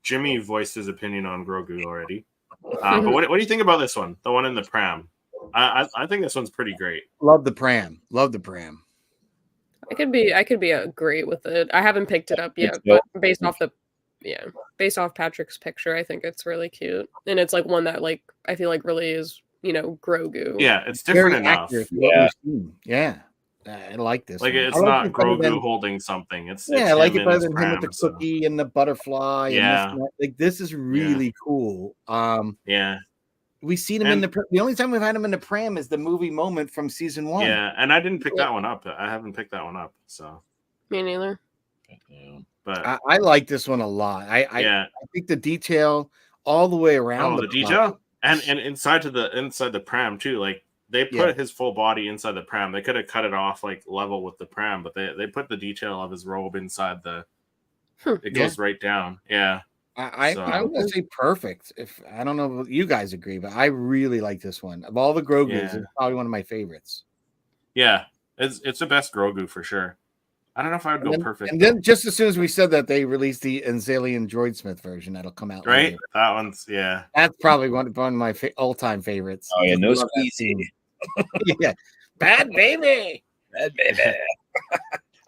Jimmy voiced his opinion on Grogu already. But what do you think about this one? The one in the pram. I think this one's pretty great. Love the pram. I could be great with it. I haven't picked it up yet, but based off Patrick's picture, I think it's really cute, and it's like one that like I feel like really is Grogu. Yeah, it's different enough. Yeah. I like this. Like it's not Grogu holding something. It's I like it better than him with the cookie and the butterfly. Yeah, and like this is really cool. Yeah, we've seen him in the only time we've had him in the pram is the movie moment from season 1. Yeah, and I didn't pick that one up. I haven't picked that one up. So me neither. But I like this one a lot. I think the detail all the way around the detail and inside the pram too. Like they put his full body inside the pram. They could have cut it off like level with the pram, but they put the detail of his robe inside the. It goes right down. Yeah. I would say perfect. If I don't know if you guys agree, but I really like this one. Of all the Grogus, it's probably one of my favorites. Yeah, it's the best Grogu for sure. I don't know if I would go perfect. And then just as soon as we said that, they released the Anzalian Droidsmith version that'll come out. Right, later. That one's that's probably one of my all-time favorites. Oh yeah, no squeezy. Yeah, bad baby.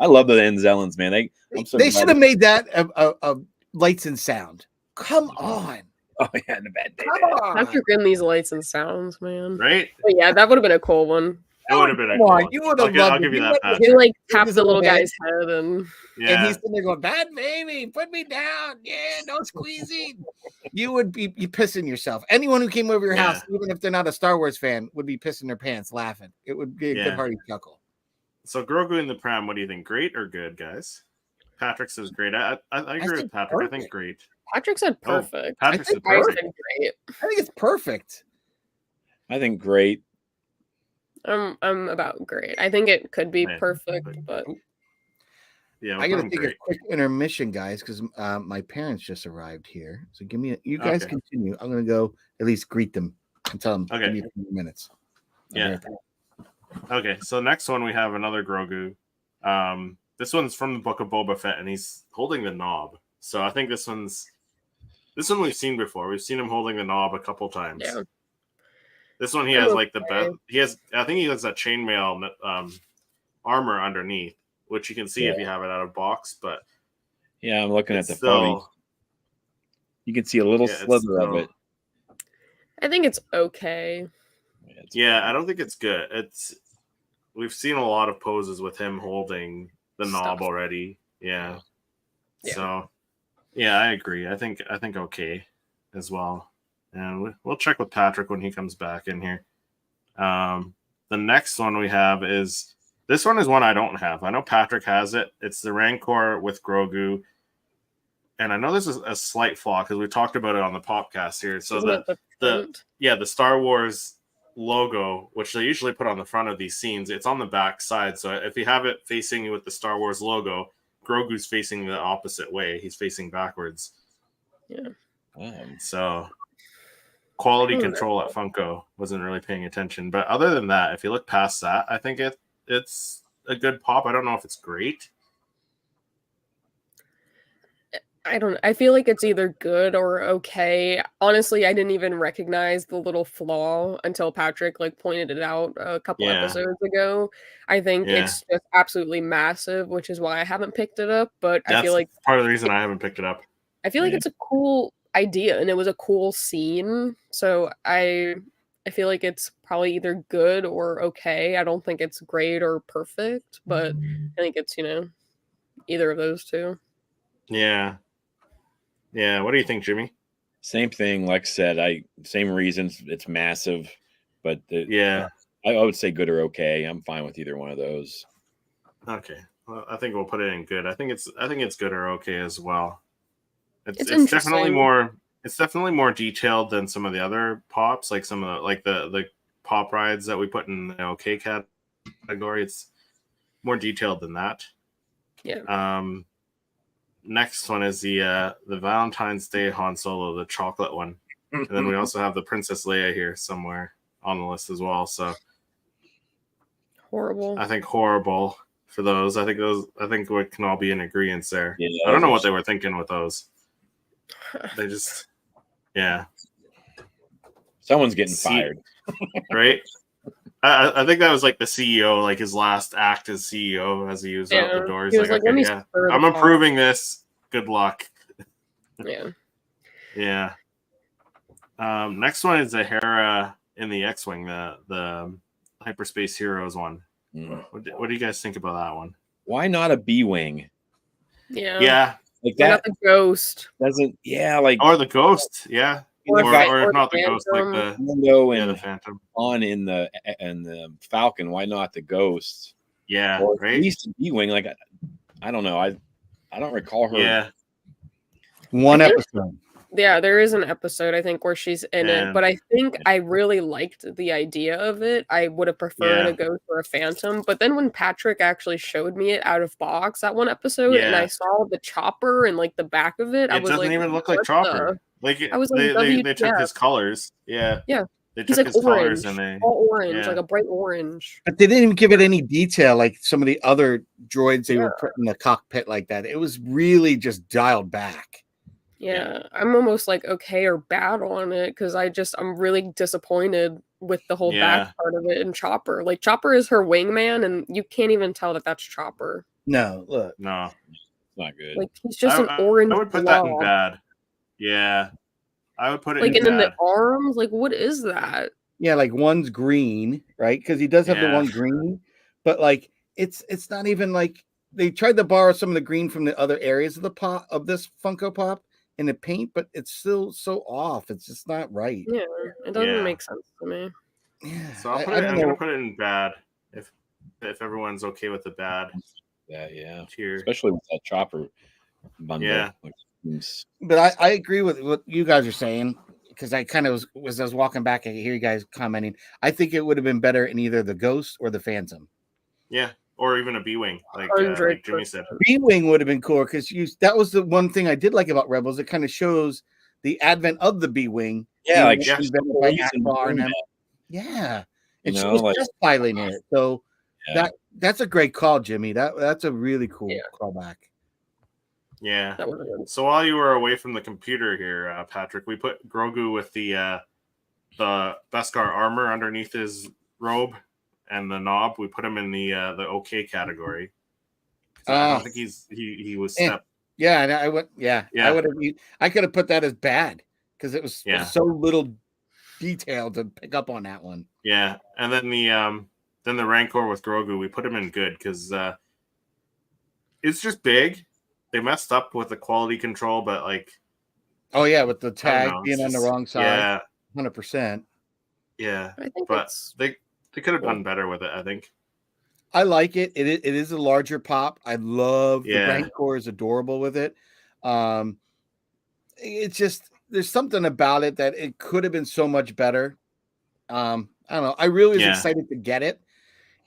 I love the Anzellans, man. They should have made that a lights and sound. Come on. Oh yeah, the bad baby. Come on. After getting these lights and sounds, man. Right? But yeah, that would have been a cool one. It would have been a cool one. You would have loved I'll give you that. He like taps the little guy's head and he's sitting there going, "Bad baby, put me down. Yeah, no squeezing." You would be pissing yourself. Anyone who came over your house, even if they're not a Star Wars fan, would be pissing their pants laughing. It would be a good hearty chuckle. So Grogu in the pram, what do you think? Great or good, guys? Patrick says great. I agree with Patrick. Perfect. I think great. Patrick said perfect. Patrick said perfect. Great. I think it's perfect. I think great. I'm about great. I think it could be perfect, but I gotta take a quick intermission, guys, because my parents just arrived here. So you guys continue. I'm gonna go at least greet them and tell them give me a few minutes. Okay, so next one we have another Grogu. This one's from the Book of Boba Fett, and he's holding the knob. So I think this one we've seen before. We've seen him holding the knob a couple times. Yeah. This one he has like the best. I think he has that chainmail armor underneath, which you can see if you have it out of box. But yeah, I'm looking at the photo. You can see a little slither of it. I think it's okay. Yeah, I don't think it's good. We've seen a lot of poses with him holding the knob already. Yeah. So I agree. I think okay as well. And we'll check with Patrick when he comes back in here. The next one we have is this one is one I don't have. I know Patrick has it. It's the Rancor with Grogu. And I know this is a slight flaw because we talked about it on the podcast here. So the Star Wars logo, which they usually put on the front of these scenes, it's on the back side. So if you have it facing you with the Star Wars logo, Grogu's facing the opposite way. He's facing backwards. Yeah. So quality control at Funko wasn't really paying attention. But other than that, if you look past that, I think it's a good pop. I don't know if it's great. I feel like it's either good or okay. Honestly, I didn't even recognize the little flaw until Patrick like pointed it out a couple episodes ago. I think it's just absolutely massive, which is why I haven't picked it up, but I feel like part of the reason I haven't picked it up. I feel like it's a cool idea and it was a cool scene. So I feel like it's probably either good or okay. I don't think it's great or perfect, but I think it's, either of those two. Yeah. Yeah, what do you think, Jimmy? Same thing. Like I said, same reasons. It's massive, but I would say good or okay. I'm fine with either one of those. Okay, well, I think we'll put it in good. I think it's good or okay as well. It's definitely more. It's definitely more detailed than some of the other pops, like some of the pop rides that we put in the okay category. It's more detailed than that. Yeah. Next one is the Valentine's Day Han Solo, the chocolate one, and then we also have the Princess Leia here somewhere on the list as well. So horrible. I think horrible for those. I think we can all be in agreement there. Yeah, I don't know what they were thinking with those. They just, someone's getting fired, right? I think that was like the CEO, like his last act as CEO as he was out the door. He's like, okay, I'm approving this. Good luck. Yeah. Yeah. Next one is the Hera in the X-Wing, the Hyperspace Heroes one. What do you guys think about that one? Why not a B-Wing? Yeah. Yeah. Like that. Not the ghost. Doesn't, like. Or the ghost, yeah. Or if not the ghost, like the Mando and the Phantom. On in the Falcon, why not the ghost? Yeah, or right. At least B-Wing, like I don't know, I don't recall her. Yeah, one episode. Yeah, there is an episode I think where she's in it, but I think I really liked the idea of it. I would have preferred a ghost or a Phantom, but then when Patrick actually showed me it out of box that one episode, and I saw the chopper and like the back of it, I was like, it doesn't even look like Chopper. Like I was like, they took his colors. Yeah. They took his orange, colors and all orange, like a bright orange. But they didn't even give it any detail like some of the other droids they were putting in the cockpit like that. It was really just dialed back. Yeah, I'm almost like okay or bad on it because I'm really disappointed with the whole back part of it and Chopper. Like Chopper is her wingman, and you can't even tell that that's Chopper. No, no, it's not good. Like he's just an orange. I would put that in bad. Yeah, I would put it like in and then the arms. Like what is that? Yeah, like one's green, right? Because he does have the one green, but like it's not even like they tried to borrow some of the green from the other areas of the pop of this Funko Pop in the paint, but it's still so off. It's just not right. Yeah, it doesn't make sense to me. Yeah, so I'm gonna put it in bad if everyone's okay with the bad. Yeah. Tier. Especially with that Chopper bundle. Yeah. But I agree with what you guys are saying because I kind of was walking back and hear you guys commenting. I think it would have been better in either the Ghost or the Phantom. Yeah. Or even a B-Wing, like Jimmy said. B-Wing would have been cool because that was the one thing I did like about Rebels. It kind of shows the advent of the B-Wing. Yeah, like yeah, and she was just piloting it. So that's a great call, Jimmy. That's a really cool callback. Yeah. So while you were away from the computer here, Patrick, we put Grogu with the Beskar armor underneath his robe. And the knob, we put him in the okay category. I don't think he was step. Yeah, and I would. Yeah. I would have. I could have put that as bad because it was so little detail to pick up on that one. Yeah, and then the Rancor with Grogu, we put him in good because it's just big. They messed up with the quality control, but like. Oh yeah, with the tag being on the wrong side. Yeah, 100%. Yeah, I think but they could have done better with it, I think. I like it. It is a larger pop. I love the Rancor is adorable with it. It's just there's something about it that it could have been so much better. I don't know. I really was excited to get it.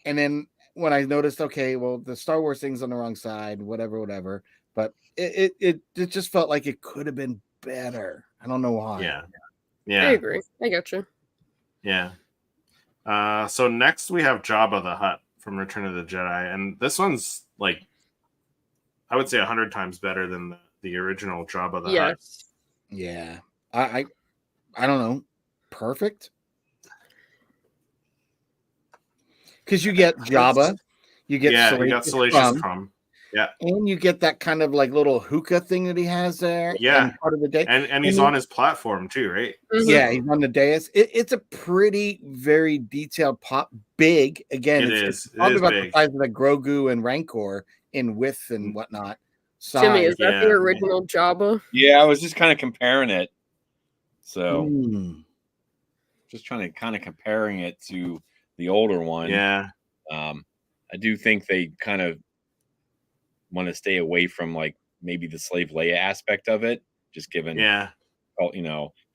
And then when I noticed, okay, well, the Star Wars thing's on the wrong side, whatever. But it just felt like it could have been better. I don't know why. Yeah. I agree. I got you. Yeah. So next we have Jabba the Hutt from Return of the Jedi, and this one's like, I would say 100 times better than the original Jabba the Hutt. Yeah. I don't know. Perfect. Because you get Jabba, you get Salacious Crumb. Yeah. And you get that kind of like little hookah thing that he has there. Yeah. Part of the day. And he's on his platform too, right? Yeah, he's on the dais. It's a pretty, very detailed pop. Big. Again, it's probably about the size of the Grogu and Rancor in width and whatnot. Jimmy, is that the original Jabba? Yeah, I was just kind of comparing it. So just trying to kind of comparing it to the older one. Yeah. I do think they kind of want to stay away from like maybe the slave Leia aspect of it, just given the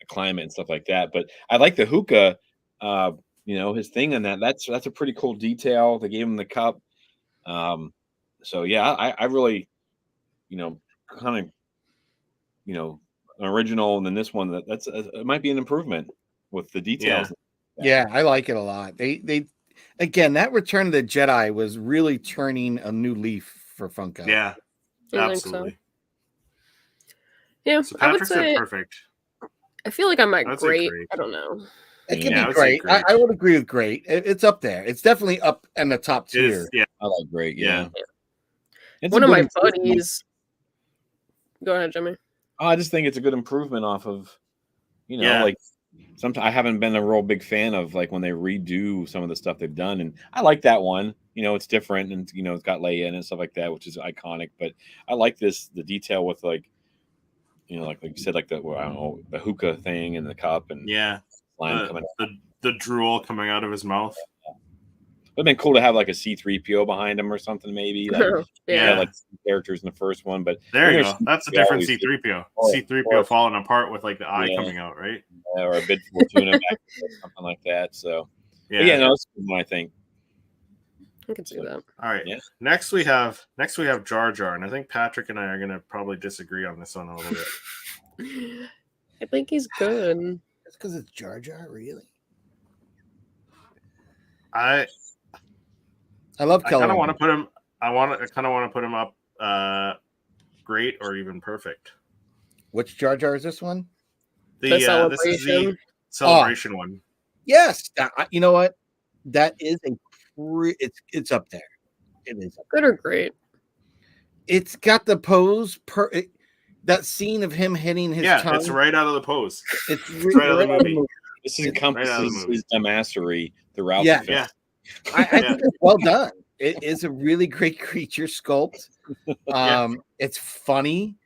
climate and stuff like that. But I like the hookah, his thing on that. That's a pretty cool detail. They gave him the cup. So yeah, I really, kind of, original, and then this one that's it might be an improvement with the details. Yeah, I like it a lot. They again, that Return of the Jedi was really turning a new leaf for Funko. Yeah, absolutely. So. Yeah, so Patrick said perfect. I feel like I might great. I don't know. It can be great. I would agree with great. It's up there. It's definitely up in the top tier. I like great. Yeah. One of my buddies. Go ahead, Jimmy. I just think it's a good improvement off of, like sometimes I haven't been a real big fan of like when they redo some of the stuff they've done, and I like that one. It's different, and it's got Leia in and stuff like that, which is iconic. But I like the detail with like, like you said, like the hookah thing and the cup and slime coming out. The drool coming out of his mouth. It would have been cool to have like a C-3PO behind him or something, maybe. Like, like characters in the first one, but there you go. That's a different C-3PO. C-3PO falling apart with like the eye coming out, right? Or a bit Fortuna back or something like that. So that's what I think. I can see that. All right. Yeah. Next we have Jar Jar, and I think Patrick and I are gonna probably disagree on this one a little bit. I think he's good. That's because it's Jar Jar, really. I love color. I kind of want to put him. I kind of want to put him up, great or even perfect. Which Jar Jar is this one? The celebration. This is the celebration one. Yes, you know what? That is it's up there. It is up good or great. It's got the pose that scene of him hitting his tongue. It's right out of the pose. It's right out of the movie. This encompasses his mastery throughout the film. Yeah. I think it's well done. It is a really great creature sculpt. It's funny.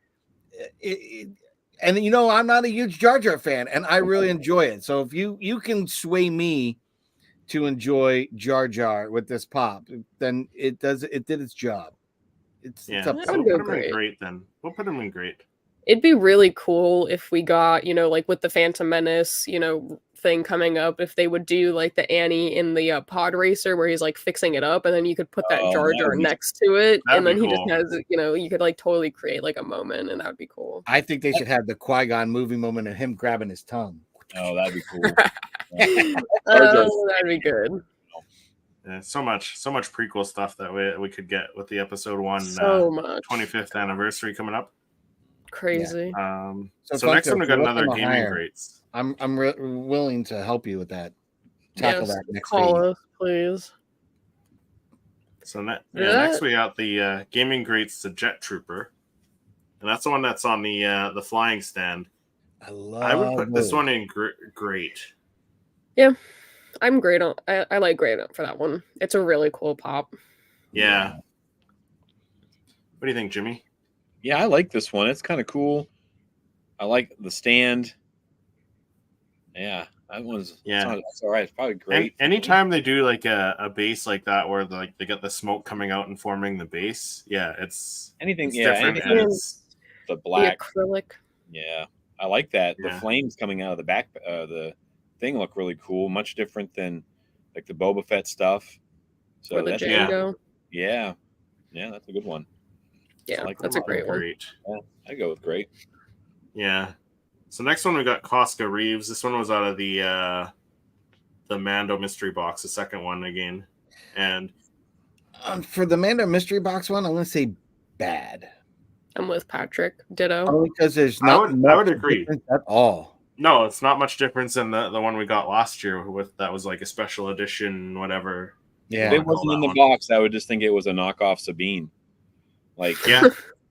And I'm not a huge Jar Jar fan, and I really enjoy it. So if you can sway me to enjoy Jar Jar with this pop, then it did its job. It's up there. We'll put him in great then. We'll put him in great. It'd be really cool if we got, like with the Phantom Menace, thing coming up, if they would do like the Annie in the pod racer where he's like fixing it up, and then you could put that Jar Jar next to it, and then he just has, you could like totally create like a moment, and that would be cool. I think they should have the Qui-Gon movie moment of him grabbing his tongue. Oh, that'd be cool. That'd be good. Yeah, so much prequel stuff that we could get with the episode 1 so much 25th anniversary coming up. Crazy. So next time we got another gaming greats. I'm willing to help you with that. Tackle that next call us, please. So next we got the gaming greats, the Jet Trooper, and that's the one that's on the flying stand. I would put this one in great. Yeah, I'm great on. I like great for that one. It's a really cool pop. Yeah. What do you think, Jimmy? Yeah, I like this one. It's kind of cool. I like the stand. Yeah, that one's it's all right. It's probably great. Anytime they do like a base like that where they get the smoke coming out and forming the base, it's different. Anything it's the black, the acrylic. Yeah, I like that. The flames coming out of the back, the thing look really cool. Much different than like the Boba Fett stuff. So or the that's Django. Yeah, that's a good one. Yeah, like that's a great one. Great. Yeah, I go with great. Yeah. So next one we got Costco Reeves. This one was out of the Mando mystery box, the second one again. And for the Mando mystery box one, I'm going to say bad. I'm with Patrick. Ditto. Only because there's not I would agree at all. No, it's not much difference than the one we got last year with that was like a special edition, whatever. Yeah, if it wasn't in the box, I would just think it was a knockoff Sabine. Like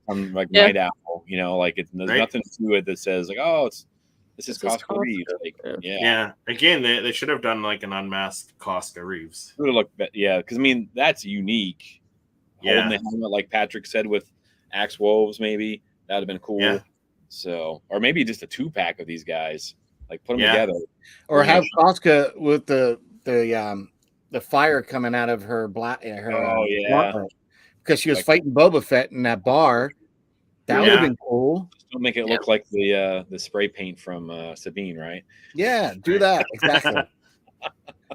like Yeah. Night Owl, like there's nothing to it that says like, oh, this is Costco Reeves. Like, yeah. Again, they should have done like an unmasked Costco Reeves. It would look, because I mean that's unique. Holding the helmet, like Patrick said, with Axe Wolves, maybe that would have been cool. Yeah. So, or maybe just a 2-pack of these guys, like put them together, or have Costco with the fire coming out of her because she was fighting Boba Fett in that bar. That would have been cool. Just don't make it look like the spray paint from Sabine, right? Yeah, do that exactly.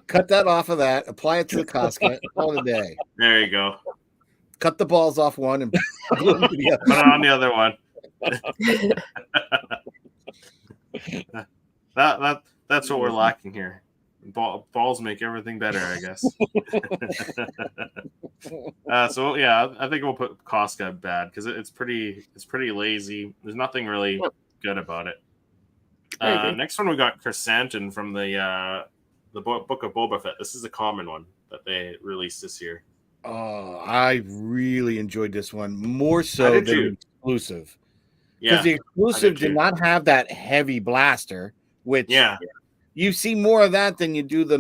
Cut that off of that. Apply it to the Costco. Call it a day. There you go. Cut the balls off one and put it on the other one. That's what we're lacking here. Balls make everything better, I guess. So yeah, I think we'll put Costco bad because it's pretty lazy. There's nothing really good about it. Next one we got Chrysanthemum from the Book of Boba Fett. This is a common one that they released this year. Oh, I really enjoyed this one more so than the exclusive. Because the exclusive did not have that heavy blaster, which you see more of that than you do the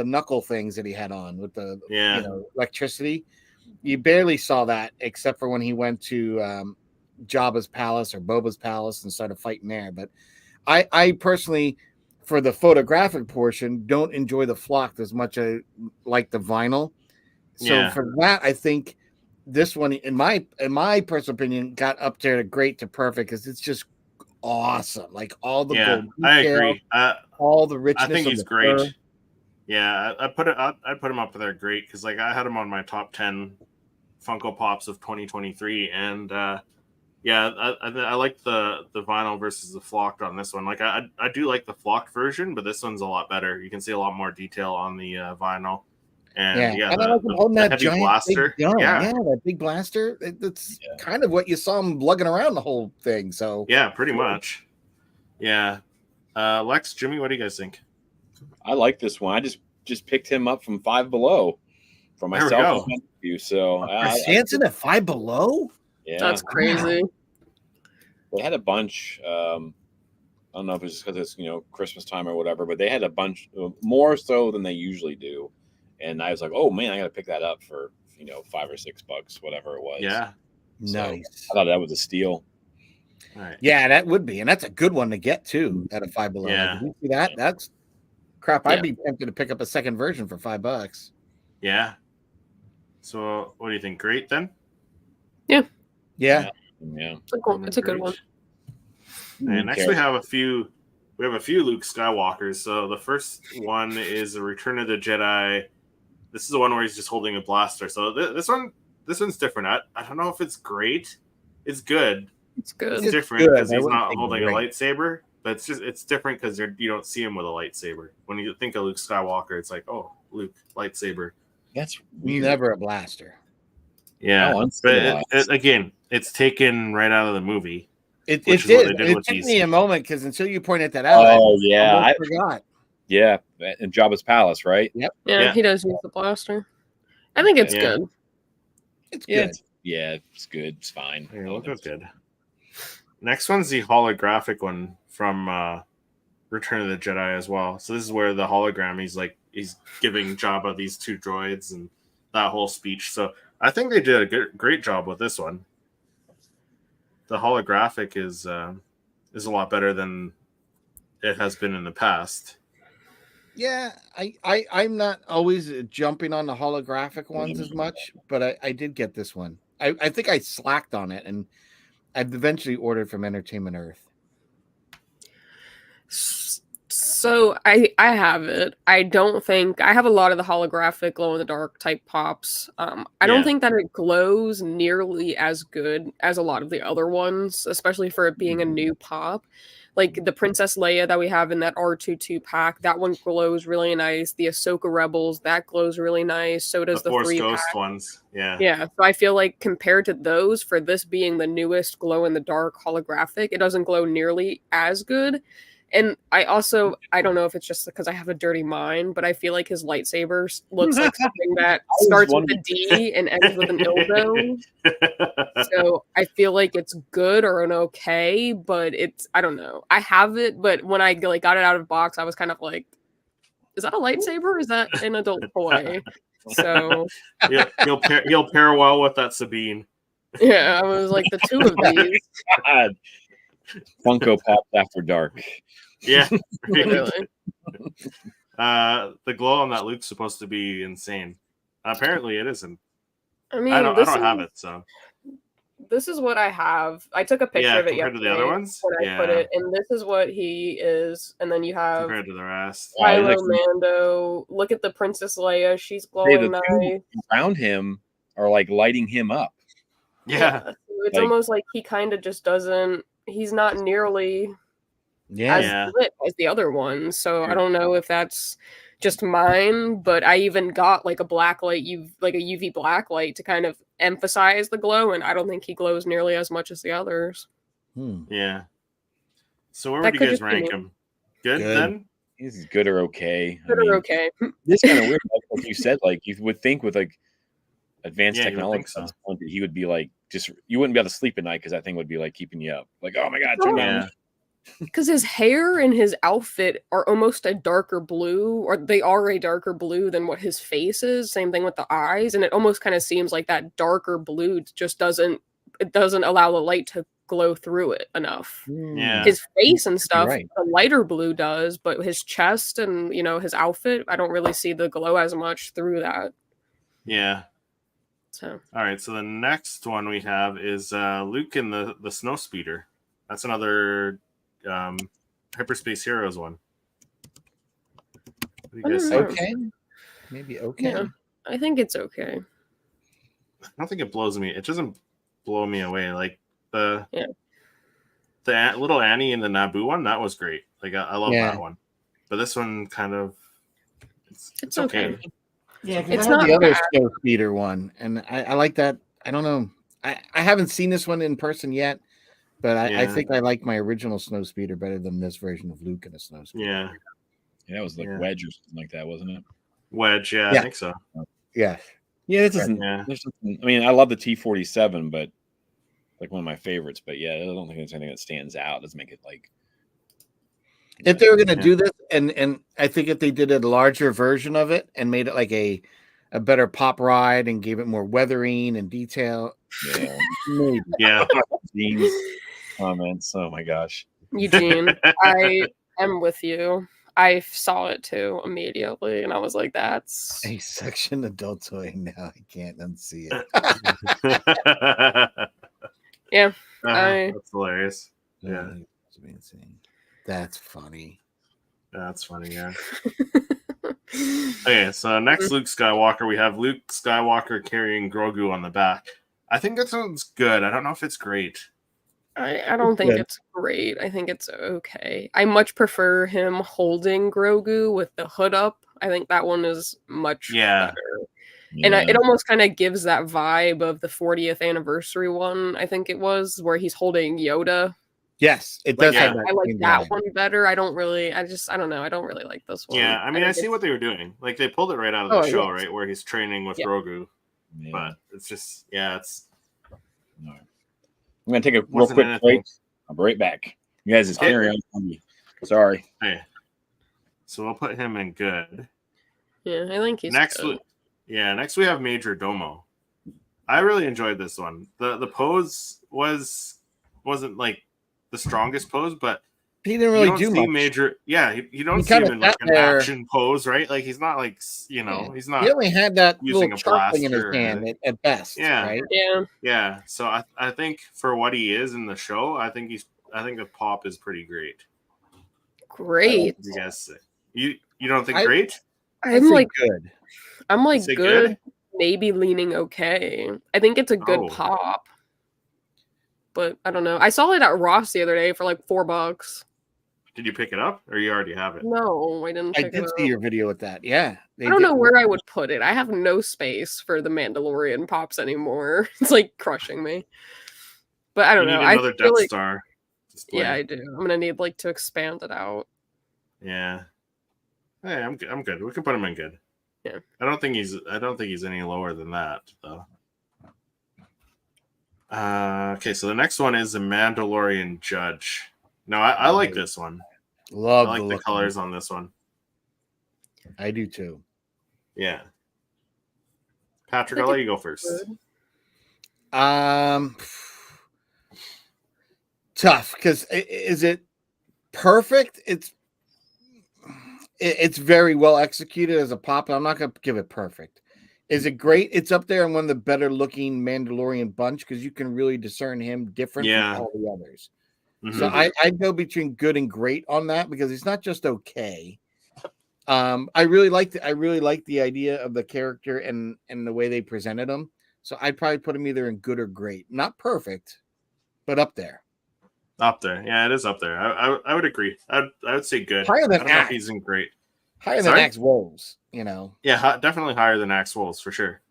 knuckle things that he had on with the electricity. You barely saw that except for when he went to Jabba's palace or Boba's palace and started fighting there. But I personally, for the photographic portion, don't enjoy the flock as much as like the vinyl. So for that, I think this one, in my personal opinion, got up there to great to perfect because it's just awesome. Like all the gold detail, I agree. All the richness. I think he's great. Fur. Yeah, I put him up there great because like I had him on my top 10 Funko Pops of 2023, and I like the vinyl versus the flocked on this one. Like I do like the flocked version, but this one's a lot better. You can see a lot more detail on the vinyl. And and I like him holding that giant blaster. Big gun. That big blaster. That's kind of what you saw him lugging around the whole thing. So pretty much. Yeah. Lex, Jimmy, what do you guys think? I like this one. I just picked him up from Five Below for myself. So Chrysanthemum at Five Below? Yeah, that's crazy. They had a bunch. I don't know if it's because it's Christmas time or whatever, but they had a bunch more so than they usually do. And I was like, oh man, I got to pick that up for $5 or $6, whatever it was. Yeah, nice. I thought that was a steal. All right. Yeah, that would be, and that's a good one to get too at a Five Below. Yeah, like, you see that? That's crap. I'd be tempted to pick up a second version for $5. Yeah. So, what do you think? Great then? Yeah. It's a good one. And next we have a few Luke Skywalkers. So the first one is a Return of the Jedi. This is the one where he's just holding a blaster. So this one's different. I don't know if it's great. It's good. It's good. It's different because he's not holding a lightsaber, but it's different because you don't see him with a lightsaber. When you think of Luke Skywalker, it's like, oh, Luke lightsaber. That's weird. Never a blaster. Yeah, but again, it's taken right out of the movie. It did. It took me a moment because until you pointed that out, I forgot. Yeah, in Jabba's palace, right? Yep. Yeah, he does use the blaster. I think it's good. It's good. It's good. It's fine. It's good. Next one's the holographic one from Return of the Jedi as well. So this is where the hologram, he's giving Jabba these two droids and that whole speech. So I think they did a great job with this one. The holographic is a lot better than it has been in the past. Yeah, I'm not always jumping on the holographic ones as much, but I did get this one. I think I slacked on it, and I've eventually ordered from Entertainment Earth. So I have it. I don't think I have a lot of the holographic glow in the dark type pops. I don't think that it glows nearly as good as a lot of the other ones, especially for it being a new pop. Like the Princess Leia that we have in that R22 pack, that one glows really nice. The Ahsoka Rebels, that glows really nice. So does the Force 3 Ghost pack. ones. Yeah. Yeah. So I feel like compared to those, for this being the newest glow in the dark holographic, it doesn't glow nearly as good. And I don't know if it's just because I have a dirty mind, but I feel like his lightsaber looks like something that starts with a D and ends with an dildo. So I feel like it's good or an okay, but I don't know. I have it, but when I got it out of the box, I was kind of like, is that a lightsaber or is that an adult toy? So he'll pair well with that Sabine. Yeah, I was like, the two of these. God. Funko Pops After Dark. Yeah. Really. The glow on that Luke's supposed to be insane. Apparently it isn't. I mean, I don't have it, so this is what I have. I took a picture of it compared yesterday. to the other ones. I put it, and this is what he is. And then you have compared to the rest. Kylo Mando. Look at the Princess Leia; she's glowing nice. Around him are like lighting him up. Yeah. So it's almost like he kind of just doesn't. He's not nearly as lit as the other ones. So I don't know if that's just mine, but I even got like a black light, like a UV black light to kind of emphasize the glow, and I don't think he glows nearly as much as the others. Yeah. So where would you guys rank him? Good then? He's good or okay. Good or okay. This kind of weird, like you said, like you would think with like advanced technology at this point that he would be like you wouldn't be able to sleep at night because that thing would be like keeping you up. Like, oh my god, turn down. Because his hair and his outfit are almost a darker blue, or they are a darker blue than what his face is. Same thing with the eyes, and it almost kind of seems like that darker blue just doesn't allow the light to glow through it enough. Yeah, his face and stuff, the lighter blue does, but his chest and his outfit, I don't really see the glow as much through that. Yeah. So all right, so the next one we have is Luke in the snow speeder. That's another Hyperspace Heroes one. What do you guys think? Okay, maybe okay. Yeah, I think it's okay. I don't think it blows me. It doesn't blow me away. Like the little Annie and the Naboo one, that was great. Like I love that one. But this one kind of it's okay. Yeah, because I have the other snow speeder one, and I like that. I don't know. I haven't seen this one in person yet. But I think I like my original snow speeder better than this version of Luke in a snow speeder. Yeah. Yeah, it was like Wedge or something like that, wasn't it? Wedge, I think so. Yeah. Yeah, it doesn't. I mean, I love the T-47, but like one of my favorites. But yeah, I don't think there's anything that stands out. It doesn't make it like. If they were going to do this, and I think if they did a larger version of it and made it like a better pop ride and gave it more weathering and detail, maybe. Yeah. Comments. Oh my gosh, Eugene, I am with you. I saw it too immediately, and I was like, "That's a section adult toy." Now I can't unsee it. Yeah, that's hilarious. Yeah, that's funny. That's funny. Yeah. Okay, so next Luke Skywalker, we have Luke Skywalker carrying Grogu on the back. I think that sounds good. I don't know if it's great. I don't think it's great. I think it's okay. I much prefer him holding Grogu with the hood up. I think that one is much better. And it almost kind of gives that vibe of the 40th anniversary one, I think it was, where he's holding Yoda. Yes, it does. I like that one better. I don't know. I don't really like this one. Yeah, I mean, I see what they were doing. Like, they pulled it right out of the show, right? Where he's training with Grogu. Yeah. But it's just, it's... No. I'm going to take a real quick break. I'll be right back. You guys just carry on. Sorry. Hey. So we'll put him in good. Yeah, I think he's good. Next we have Major Domo. I really enjoyed this one. The pose wasn't like the strongest pose, but he didn't really do much. Major, you don't see him in like an action pose, right? Like he's not like he's not. He only had that using little a blaster in his hand at best. Right? Yeah. So I think for what he is in the show, I think the pop is pretty great. Great. You guys, you don't think great? I'm like good. I'm like good, maybe leaning okay. I think it's a good pop. But I don't know. I saw it at Ross the other day for like $4. Did you pick it up, or you already have it? No, I didn't. I did see your video with that. Yeah, I don't know where I would put it. I have no space for the Mandalorian pops anymore. It's like crushing me. But I don't know. You need another Death Star display. Yeah, I do. I'm gonna need like to expand it out. Yeah. Hey, I'm good. We can put him in good. Yeah. I don't think he's any lower than that though. Okay, so the next one is the Mandalorian Judge. No, I like this one. I like the colors on this one. I do too. Yeah. Patrick, I'll let you go first. Tough, because is it perfect? It's very well executed as a pop. I'm not gonna give it perfect. Is it great? It's up there in one of the better looking Mandalorian bunch because you can really discern him different from all the others. Mm-hmm. So I'd go between good and great on that because he's not just okay. I really like the idea of the character and the way they presented him. So I'd probably put him either in good or great. Not perfect, but up there. Up there. Yeah, it is up there. I would agree. I would say good. Higher than I don't know if he's in great. Higher than Axe Wolves, you know. Yeah, definitely higher than Axe Wolves for sure.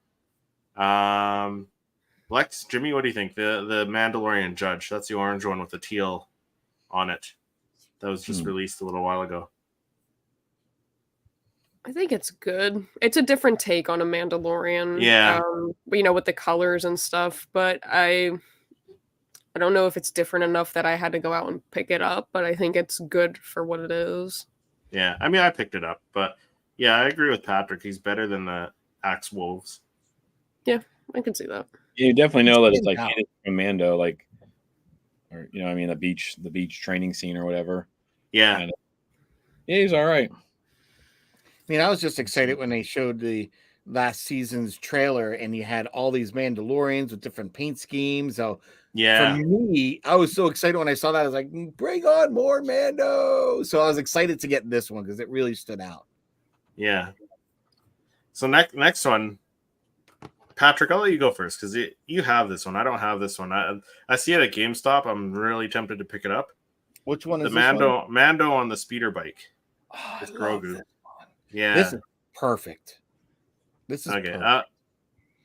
Lex, Jimmy, what do you think? The Mandalorian Judge. That's the orange one with the teal on it. That was just released a little while ago. I think it's good. It's a different take on a Mandalorian. Yeah. You know, with the colors and stuff, but I don't know if it's different enough that I had to go out and pick it up, but I think it's good for what it is. Yeah, I mean, I picked it up, but yeah, I agree with Patrick. He's better than the Axe Wolves. Yeah, I can see that. Yeah, you definitely know that it's like Mando, like, or you know, I mean, the beach training scene or whatever. Yeah, yeah, he's all right. I mean, I was just excited when they showed the last season's trailer, and you had all these Mandalorians with different paint schemes. So yeah, for me, I was so excited when I saw that. I was like, bring on more Mando. So I was excited to get this one because it really stood out. Yeah. So next one, Patrick, I'll let you go first because you have this one. I don't have this one. I see it at GameStop. I'm really tempted to pick it up. Which one is the Mando on the speeder bike with Grogu? Yeah, this is perfect. This is okay. Perfect.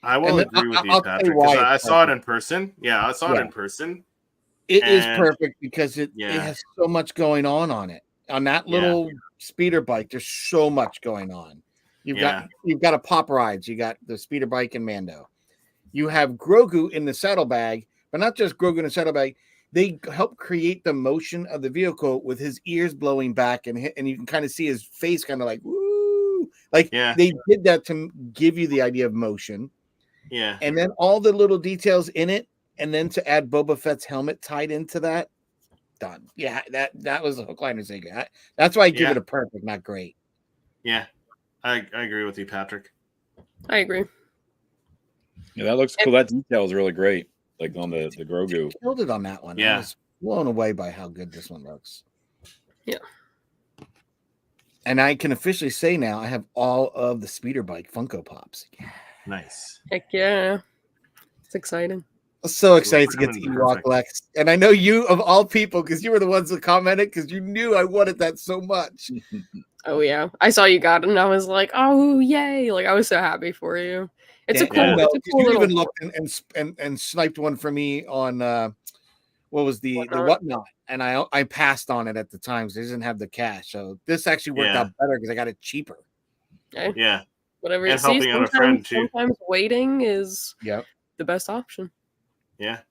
I will agree with you, Patrick, because I saw it in person. Yeah, I saw it in person. It is perfect because it has so much going on it. On that little speeder bike, there's so much going on. You've got a pop rides. You got the speeder bike and Mando. You have Grogu in the saddlebag, but not just Grogu in the saddlebag. They help create the motion of the vehicle with his ears blowing back, and you can kind of see his face kind of like, woo. Like they did that to give you the idea of motion. Yeah. And then all the little details in it, and then to add Boba Fett's helmet tied into that, done. Yeah, that was a hook, line, and sinker. That's why I give it a perfect, not great. Yeah, I agree with you, Patrick. I agree. Yeah, that looks cool. That detail is really great. Like on the Grogu. Killed it on that one. Yeah. I was blown away by how good this one looks. Yeah. And I can officially say now I have all of the speeder bike Funko Pops. Yeah. Nice. Heck yeah. It's exciting. I'm so excited to get to Ewok Lex. And I know you, of all people, because you were the ones that commented, because you knew I wanted that so much. Oh, yeah. I saw you got it, and I was like, oh, yay. Like, I was so happy for you. It's a cool, it's a cool you little... even looked and sniped one for me on, what was the Whatnot. And I passed on it at the time because I didn't have the cash. So this actually worked out better because I got it cheaper. Okay. Yeah. Whatever you see, sometimes waiting is the best option. Yeah.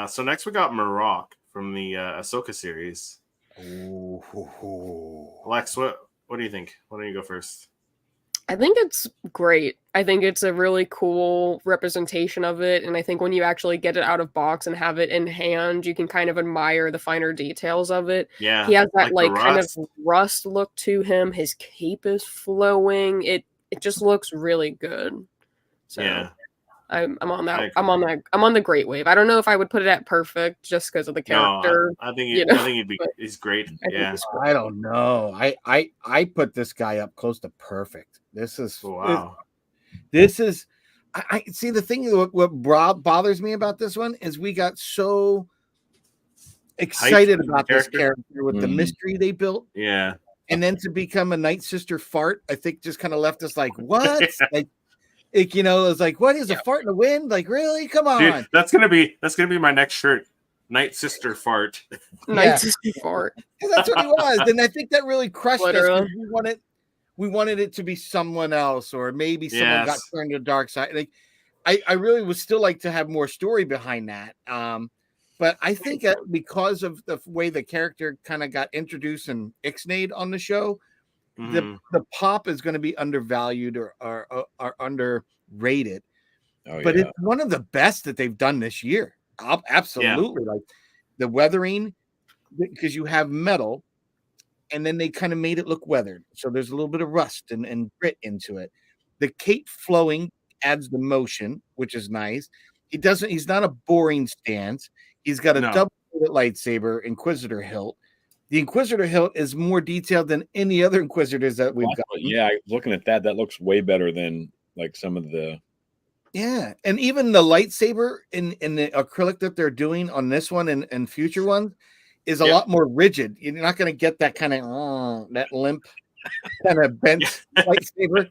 So next we got Marok from the Ahsoka series. Ooh. Lex, what do you think? Why don't you go first? I think it's great. I think it's a really cool representation of it. And I think when you actually get it out of box and have it in hand, you can kind of admire the finer details of it. Yeah. He has that like kind of rust look to him. His cape is flowing. It just looks really good. So yeah. I'm on that. I'm on the great wave. I don't know if I would put it at perfect just because of the character. No, I think he's great. Yeah. I don't know. I put this guy up close to perfect. This is wow. This is I see the thing. What bothers me about this one is we got so excited about this character with the mystery they built. Yeah. And then to become a Night Sister fart, I think just kind of left us like, what? like, you know, it was like, what is a fart in the wind? Like, really? Come on. Dude, that's gonna be my next shirt. Night Sister fart. Night Sister fart. That's what he was. And I think that really crushed us. We wanted it to be someone else, or maybe someone got turned to the dark side. Like, I really would still like to have more story behind that. But I think that because of the way the character kind of got introduced and ixnayed on the show, the pop is going to be undervalued or underrated. But it's one of the best that they've done this year. Absolutely. Like the weathering, because you have metal, and then they kind of made it look weathered. So there's a little bit of rust and grit into it. The cape flowing adds the motion, which is nice. He's not a boring stance. He's got a double lightsaber Inquisitor hilt. The Inquisitor hilt is more detailed than any other Inquisitors that we've got. Yeah, looking at that looks way better than like some of the. Yeah, and even the lightsaber in the acrylic that they're doing on this one and future ones is a lot more rigid. You're not going to get that kind of that limp kind of bent lightsaber.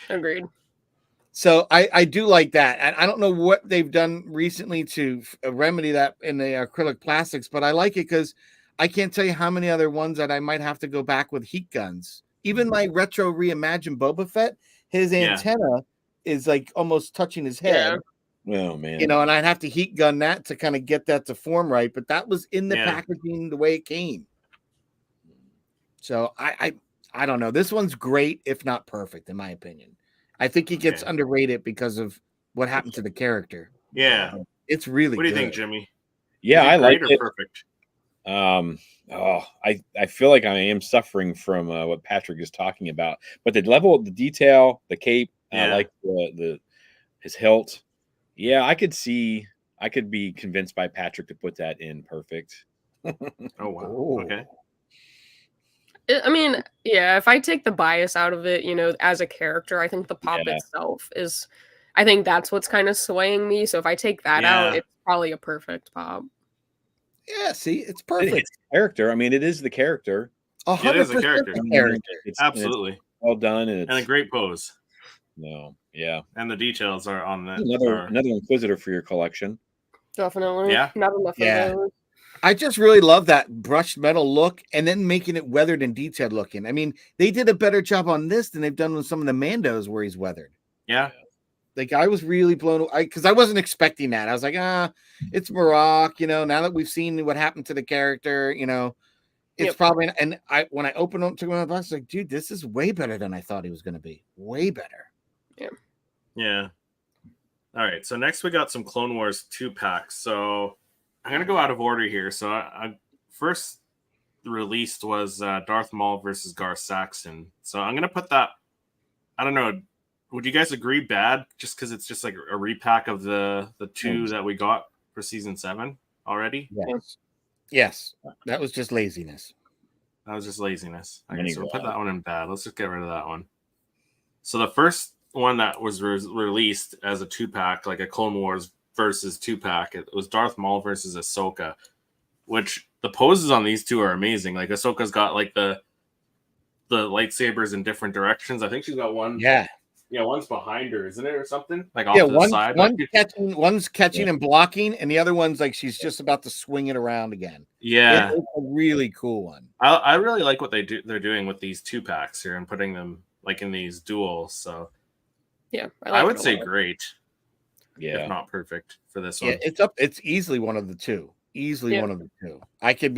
Agreed. So I do like that. And I don't know what they've done recently to remedy that in the acrylic plastics, but I like it because I can't tell you how many other ones that I might have to go back with heat guns. Even my retro reimagined Boba Fett, his antenna is like almost touching his head. Oh man. You know, and I'd have to heat gun that to kind of get that to form right, but that was in the packaging the way it came. So I don't know. This one's great, if not perfect, in my opinion. I think he gets underrated because of what happened to the character. Yeah. It's really What do you good. think, Jimmy? Yeah, I like it. Perfect. I feel like I am suffering from what Patrick is talking about, but the level, the detail, the cape, I like his hilt. Yeah, I could be convinced by Patrick to put that in perfect. Oh wow. Okay. I mean, yeah, if I take the bias out of it, you know, as a character, I think the pop itself is, I think that's what's kind of swaying me. So if I take that out, it's probably a perfect pop. Yeah, see, it's perfect. It's character. I mean, it is the character. 100% It is a character. Absolutely. It's well done, and a great pose. No, yeah, and the details are on that. Another Inquisitor for your collection. Definitely. Yeah. Not enough of those. I just really love that brushed metal look and then making it weathered and detailed looking. I mean, they did a better job on this than they've done with some of the Mandos where he's weathered. Yeah. Like I was really blown away because I wasn't expecting that. I was like, it's Marok, you know, now that we've seen what happened to the character, you know, it's probably, and when I opened up to one of us, like, dude, this is way better than I thought he was going to be. Way better. Yeah. Yeah. All right. So next we got some Clone Wars 2-packs. So I'm going to go out of order here. So I first released was Darth Maul versus Gar Saxon. So I'm going to put that, I don't know, would you guys agree bad just because it's just like a repack of the two that we got for season 7 already? Yes. That was just laziness. Okay, so we'll put that one in bad. Let's just get rid of that one. So the first one that was released as a 2-pack, like a Clone Wars versus 2-pack, it was Darth Maul versus Ahsoka, which the poses on these two are amazing. Like Ahsoka's got like the lightsabers in different directions. I think she's got one. Yeah, one's behind her, isn't it, or something? Like off to the side. One's catching and blocking, and the other one's like she's just about to swing it around again. Yeah, it's a really cool one. I really like what they're doing with these 2-packs here and putting them like in these duels. So yeah, I would say great. Yeah, if not perfect for this one. Yeah, it's easily one of the two. One of the two. I could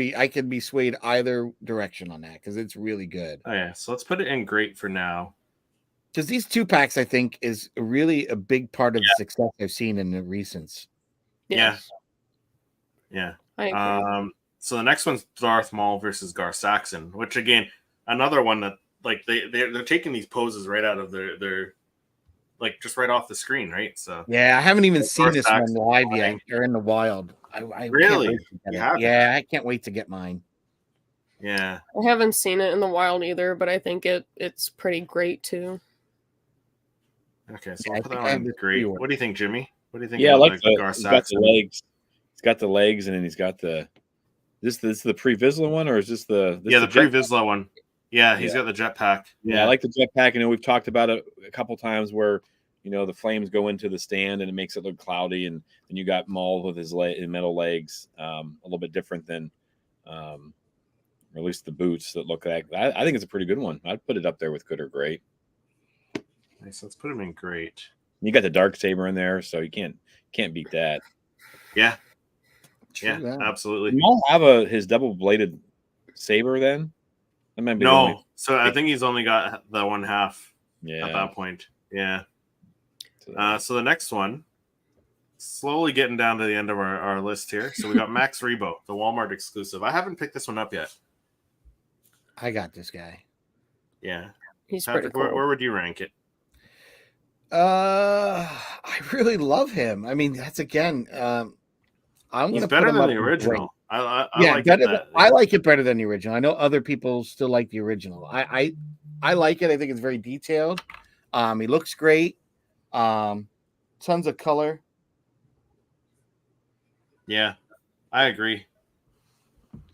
be swayed either direction on that because it's really good. Oh yeah, so let's put it in great for now. Because these 2-packs, I think, is really a big part of the success I've seen in the recents. Yeah. I agree. So the next one's Darth Maul versus Gar Saxon, which again, another one that like they're taking these poses right out of their like just right off the screen, right? So yeah, I haven't even seen this one Rorschach's live flying. yet or in the wild. I Really? can't wait to get You it. haven't? Yeah, I can't wait to get mine. Yeah. I haven't seen it in the wild either, but I think it's pretty great too. Okay, so Yeah, we'll I put think that I have on this great. pre-order. What do you think, Jimmy? What do you think Yeah, I about like the he's got the Garsaxon? legs. He's got the legs, and then he's got the. This is the pre-Vizsla one, or is this the? This Yeah, the the jet- pre-Vizsla one. Yeah, he's Yeah. got the jetpack. Yeah, I like the jetpack. I know we've talked about it a couple times where the flames go into the stand and it makes it look cloudy, and then you got Maul with his metal legs, a little bit different than, or at least the boots that look like. I think it's a pretty good one. I'd put it up there with good or great. Nice. Let's put him in great. You got the dark saber in there, so you can't beat that. Yeah. True Yeah, that. absolutely. Does Maul have his double bladed saber then? That might be the only. No, so I think he's only got the one half Yeah. at that point. Yeah. So, So the next one, slowly getting down to the end of our list here. So we got Max Rebo, the Walmart exclusive. I haven't picked this one up yet. I got this guy. Yeah. He's Patrick, pretty cool. where would you rank it? I really love him. I mean, that's again. I'm He's gonna better put him than up the in original. great. I Yeah, like better. it. I like it better than the original. I know other people still like the original. I like it. I think it's very detailed. He looks great. Tons of color. Yeah, I agree.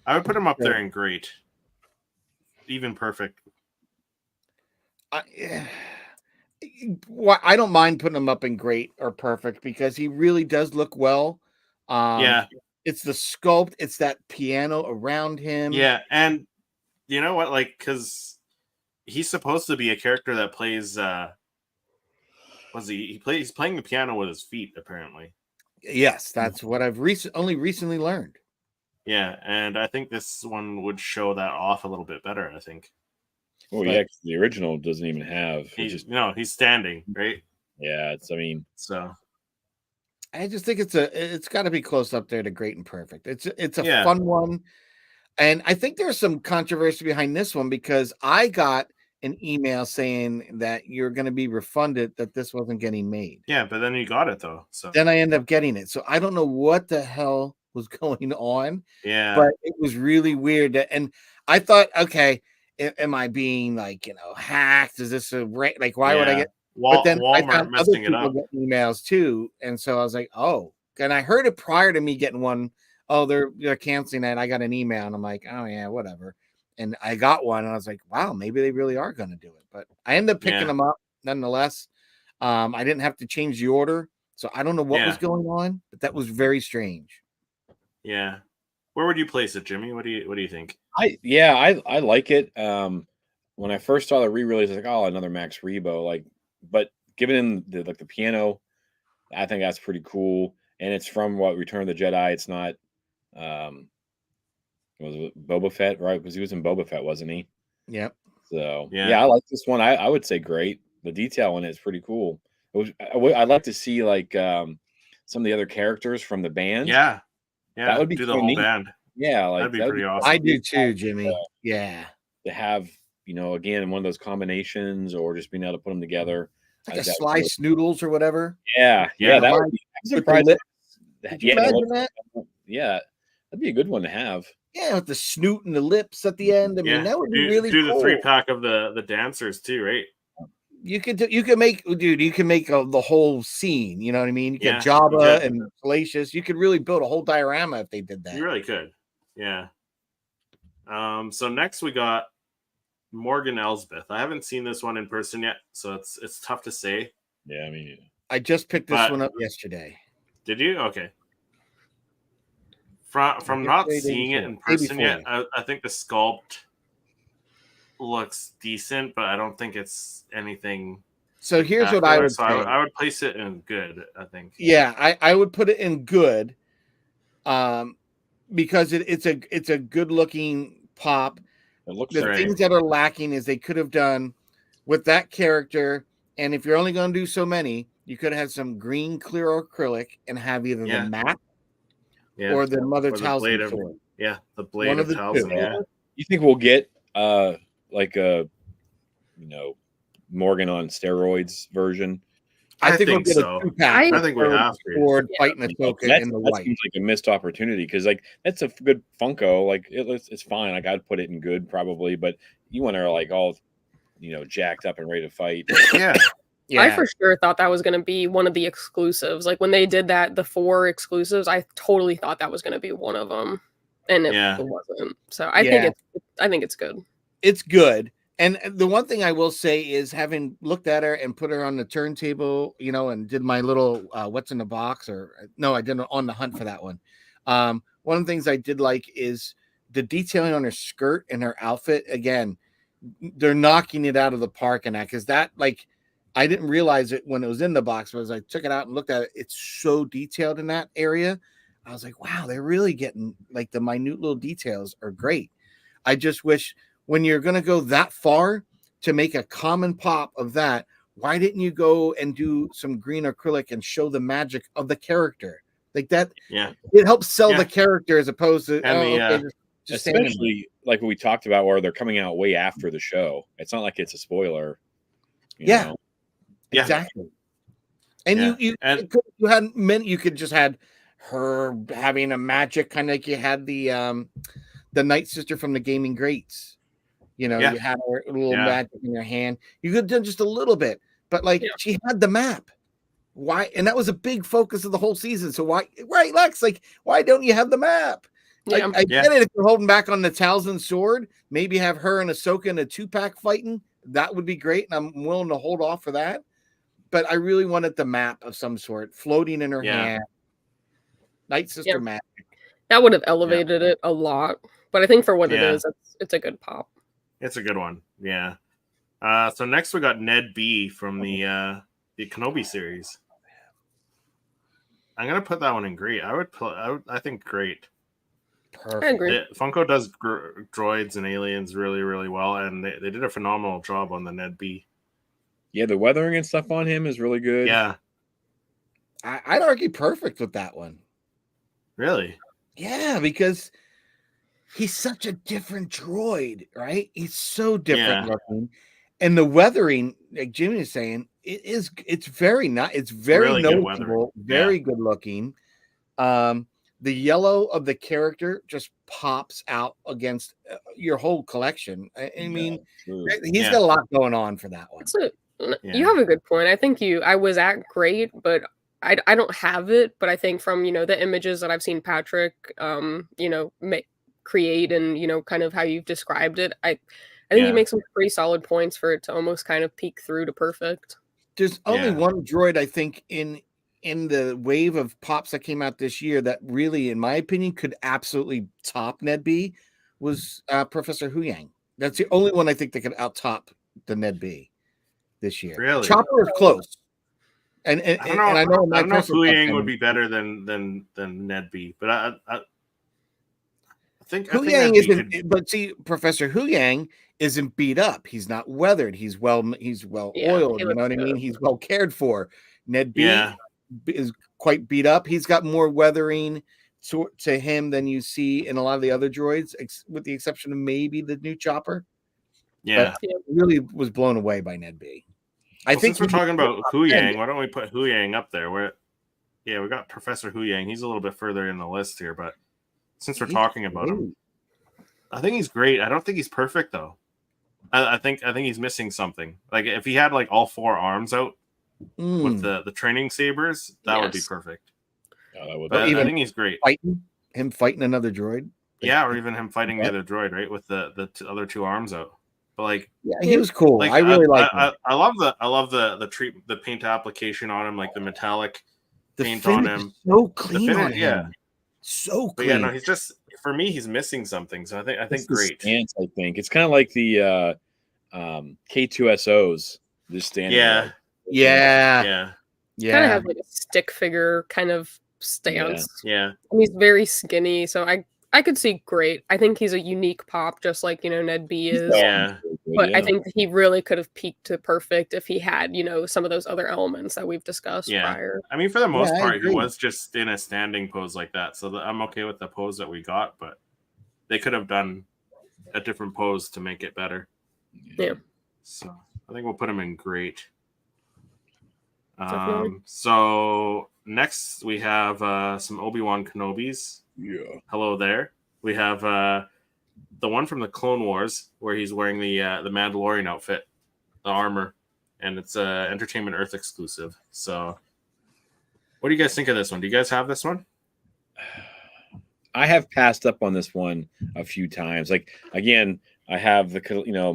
I would put him up there in great, even perfect. Well, I don't mind putting him up in great or perfect because he really does look well. Yeah, it's the sculpt, it's that piano around him. Yeah, and you know what? Like, because he's supposed to be a character that plays. He's playing the piano with his feet, apparently. Yes, that's what I've only recently learned. Yeah, and I think this one would show that off a little bit better. I think. Oh yeah, 'cause the original doesn't even have. He's standing, right? Yeah, so. I just think it's got to be close up there to great and perfect. It's a Yeah. fun one, and I think there's some controversy behind this one because I got an email saying that you're going to be refunded that this wasn't getting made. Yeah, but then you got it though. So then I end up getting it. So I don't know what the hell was going on. Yeah, but it was really weird. And I thought, okay, am I being hacked? Is this why would I get? But then I found other people getting emails too, and so I was like, oh, and I heard it prior to me getting one. Oh, they're canceling it. I got an email, and I'm like, oh yeah, whatever. And I got one, and I was like, wow, maybe they really are going to do it. But I ended up picking them up nonetheless. I didn't have to change the order, so I don't know what was going on, but that was very strange. Yeah, where would you place it, Jimmy? What do you think? I like it. When I first saw the re-release, I was like, oh, another Max Rebo. But given him the piano, I think that's pretty cool. And it's from Return of the Jedi. It's not. Was it Boba Fett, right? Because he was in Boba Fett, wasn't he? Yep. So yeah, I like this one. I would say great. The detail in it is pretty cool. I'd like to see some of the other characters from the band. Yeah, that would be the whole neat. band. Yeah, that'd be pretty awesome. I do too, Jimmy. Yeah, to have again one of those combinations or just being able to put them together, like a sliced noodles or whatever. Yeah, that would be. I'm surprised. Could you imagine that? Yeah, that'd be a good one to have. Yeah, with the snoot and the lips at the end. I mean, that would be really do cool. The 3-pack of the dancers too, right? You can make the whole scene. You know what I mean? You get Jabba and Salacious. You could really build a whole diorama if they did that. You really could. Yeah. So next we got Morgan Elsbeth. I haven't seen this one in person yet, so it's tough to say. Yeah, I mean, I just picked this one up yesterday. Did you? Okay. From not seeing it in person yet, I think the sculpt looks decent, but I don't think it's anything. So here's what I would say. I would place it in good, I think. Yeah, I would put it in good, because it's a good looking pop. It looks the things that are lacking is they could have done with that character, and if you're only going to do so many, you could have had some green clear acrylic and have either the map or the Mother Talisman sword. Yeah, the blade of Talisman. Yeah. You think we'll get like a Morgan on steroids version I think we'll get so. a 2-pack. I think we have to. Sword fighting Ahsoka in the that white. seems like a missed opportunity because like that's a good Funko. Like it's fine. Like I'd put it in good probably, but you want to like all jacked up and ready to fight. Yeah. I for sure thought that was going to be one of the exclusives. Like when they did that, the 4 exclusives, I totally thought that was going to be one of them, and it wasn't. So I think it's good. It's good. And the one thing I will say is, having looked at her and put her on the turntable, and did my little what's in the box, or no, I didn't on the hunt for that one. One of the things I did like is the detailing on her skirt and her outfit. Again, they're knocking it out of the park in that, because that, like, I didn't realize it when it was in the box, but as I took it out and looked at it, it's so detailed in that area. I was like, wow, they're really getting, like, the minute little details are great. I just wish, when you're going to go that far to make a common pop of that, why didn't you go and do some green acrylic and show the magic of the character like that? Yeah, it helps sell the character as opposed to just especially like what we talked about, where they're coming out way after the show. It's not like it's a spoiler. You know? Exactly. And you could just had her having a magic, kind of like you had the Night Sister from the Gaming Greats. You had her little magic in her hand. You could have done just a little bit, but she had the map. Why? And that was a big focus of the whole season. So why, right, Lex? Like, why don't you have the map? I get it if you're holding back on the Talzin sword. Maybe have her and Ahsoka in a 2-pack fighting. That would be great, and I'm willing to hold off for that. But I really wanted the map of some sort floating in her hand. Night Sister magic. That would have elevated it a lot. But I think for what it is, it's a good pop. It's a good one. Yeah. So next we got Ned B from the Kenobi series. I'm gonna put that one in great. I think great. Perfect. I agree. Funko does droids and aliens really, really well, and they did a phenomenal job on the Ned B. Yeah, the weathering and stuff on him is really good. Yeah. I'd argue perfect with that one. Really? Yeah, because he's such a different droid, right? He's so different looking. And the weathering, like Jimmy is saying, it's very nice. It's very really noticeable, very good looking. The yellow of the character just pops out against your whole collection. I mean, he's got a lot going on for that one. You have a good point. I think I was at great, but I don't have it. But I think from the images that I've seen Patrick create, and kind of how you've described it, I think you make some pretty solid points for it to almost kind of peek through to perfect. There's only one droid, I think, in the wave of pops that came out this year that really, in my opinion, could absolutely top Ned B, was Professor Huyang. That's the only one I think that could out-top the Ned B this year. Really? Chopper is close. And I don't know if Huyang would be better than Ned B, but I think Huyang isn't. But see, Professor Huyang isn't beat up. He's not weathered. He's well oiled. You know what I mean? He's well cared for. Ned B is quite beat up. He's got more weathering to him than you see in a lot of the other droids, with the exception of maybe the new Chopper. Yeah, but really was blown away by Ned B. I think we're talking about Huyang. Why don't we put Huyang up there? We got Professor Huyang. He's a little bit further in the list here, but since we're talking about him, I think he's great. I don't think he's perfect though. I think he's missing something. Like if he had like all 4 arms out with the training sabers, that would be perfect. But I think he's great. Fighting another droid. Yeah, or even him fighting the other droid, right, with the other 2 arms out. But like, he was cool. Like, I really like. I love the paint application on him, like the metallic paint on him. So clean on him. So clean. But yeah, no, he's just, for me, he's missing something. So I think great. Stance, I think it's kind of like the K2SOs. Just standing. Yeah. Kind of have like a stick figure kind of stance. Yeah. And he's very skinny, so I could see great. I think he's a unique pop, just like Ned B is. Yeah. But I think he really could have peaked to perfect if he had, some of those other elements that we've discussed prior. I mean, for the most part, he was just in a standing pose like that. So I'm okay with the pose that we got, but they could have done a different pose to make it better. Yeah. So I think we'll put him in great. So next we have some Obi-Wan Kenobis. Yeah. Hello there. We have the one from the Clone Wars where he's wearing the Mandalorian outfit, the armor, and it's Entertainment Earth exclusive. So, what do you guys think of this one? Do you guys have this one? I have passed up on this one a few times. Like, again, I have the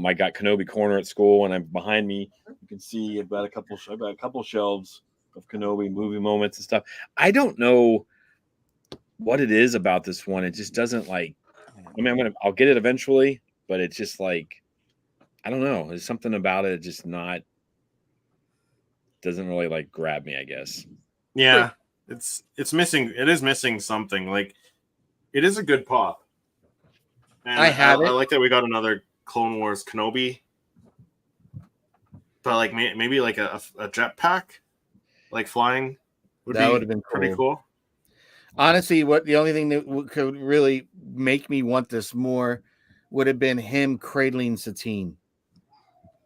I got Kenobi Corner at school, and I'm behind me. You can see I've got a couple shelves of Kenobi movie moments and stuff. I don't know what it is about this one. It just doesn't like. I mean, I'll get it eventually, but it's just like, I don't know. There's something about it just doesn't really like grab me, I guess. Yeah, it's missing. It is missing something. Like, it is a good pop. And I like that we got another Clone Wars Kenobi, but like maybe like a jetpack, like flying would have been pretty cool. Honestly, the only thing that could really make me want this more would have been him cradling Satine.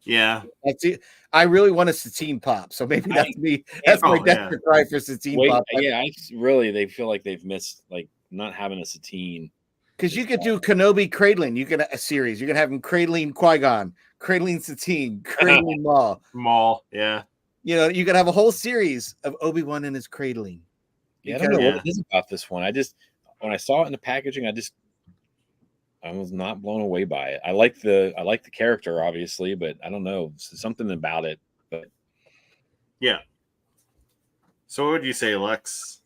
Yeah, that's it. I really want a Satine pop, so maybe that's me. That's my desperate cry for Satine pop. Yeah, they feel like they've missed like not having a Satine. Because you could do Kenobi cradling. You could a series. You could have him cradling Qui-Gon, cradling Satine, cradling Maul. Maul, yeah. You could have a whole series of Obi-Wan and his cradling. Yeah, I don't know what it is about this one. When I saw it in the packaging, I was not blown away by it. I like the character, obviously, but I don't know, something about it. But yeah. So what would you say, Lex?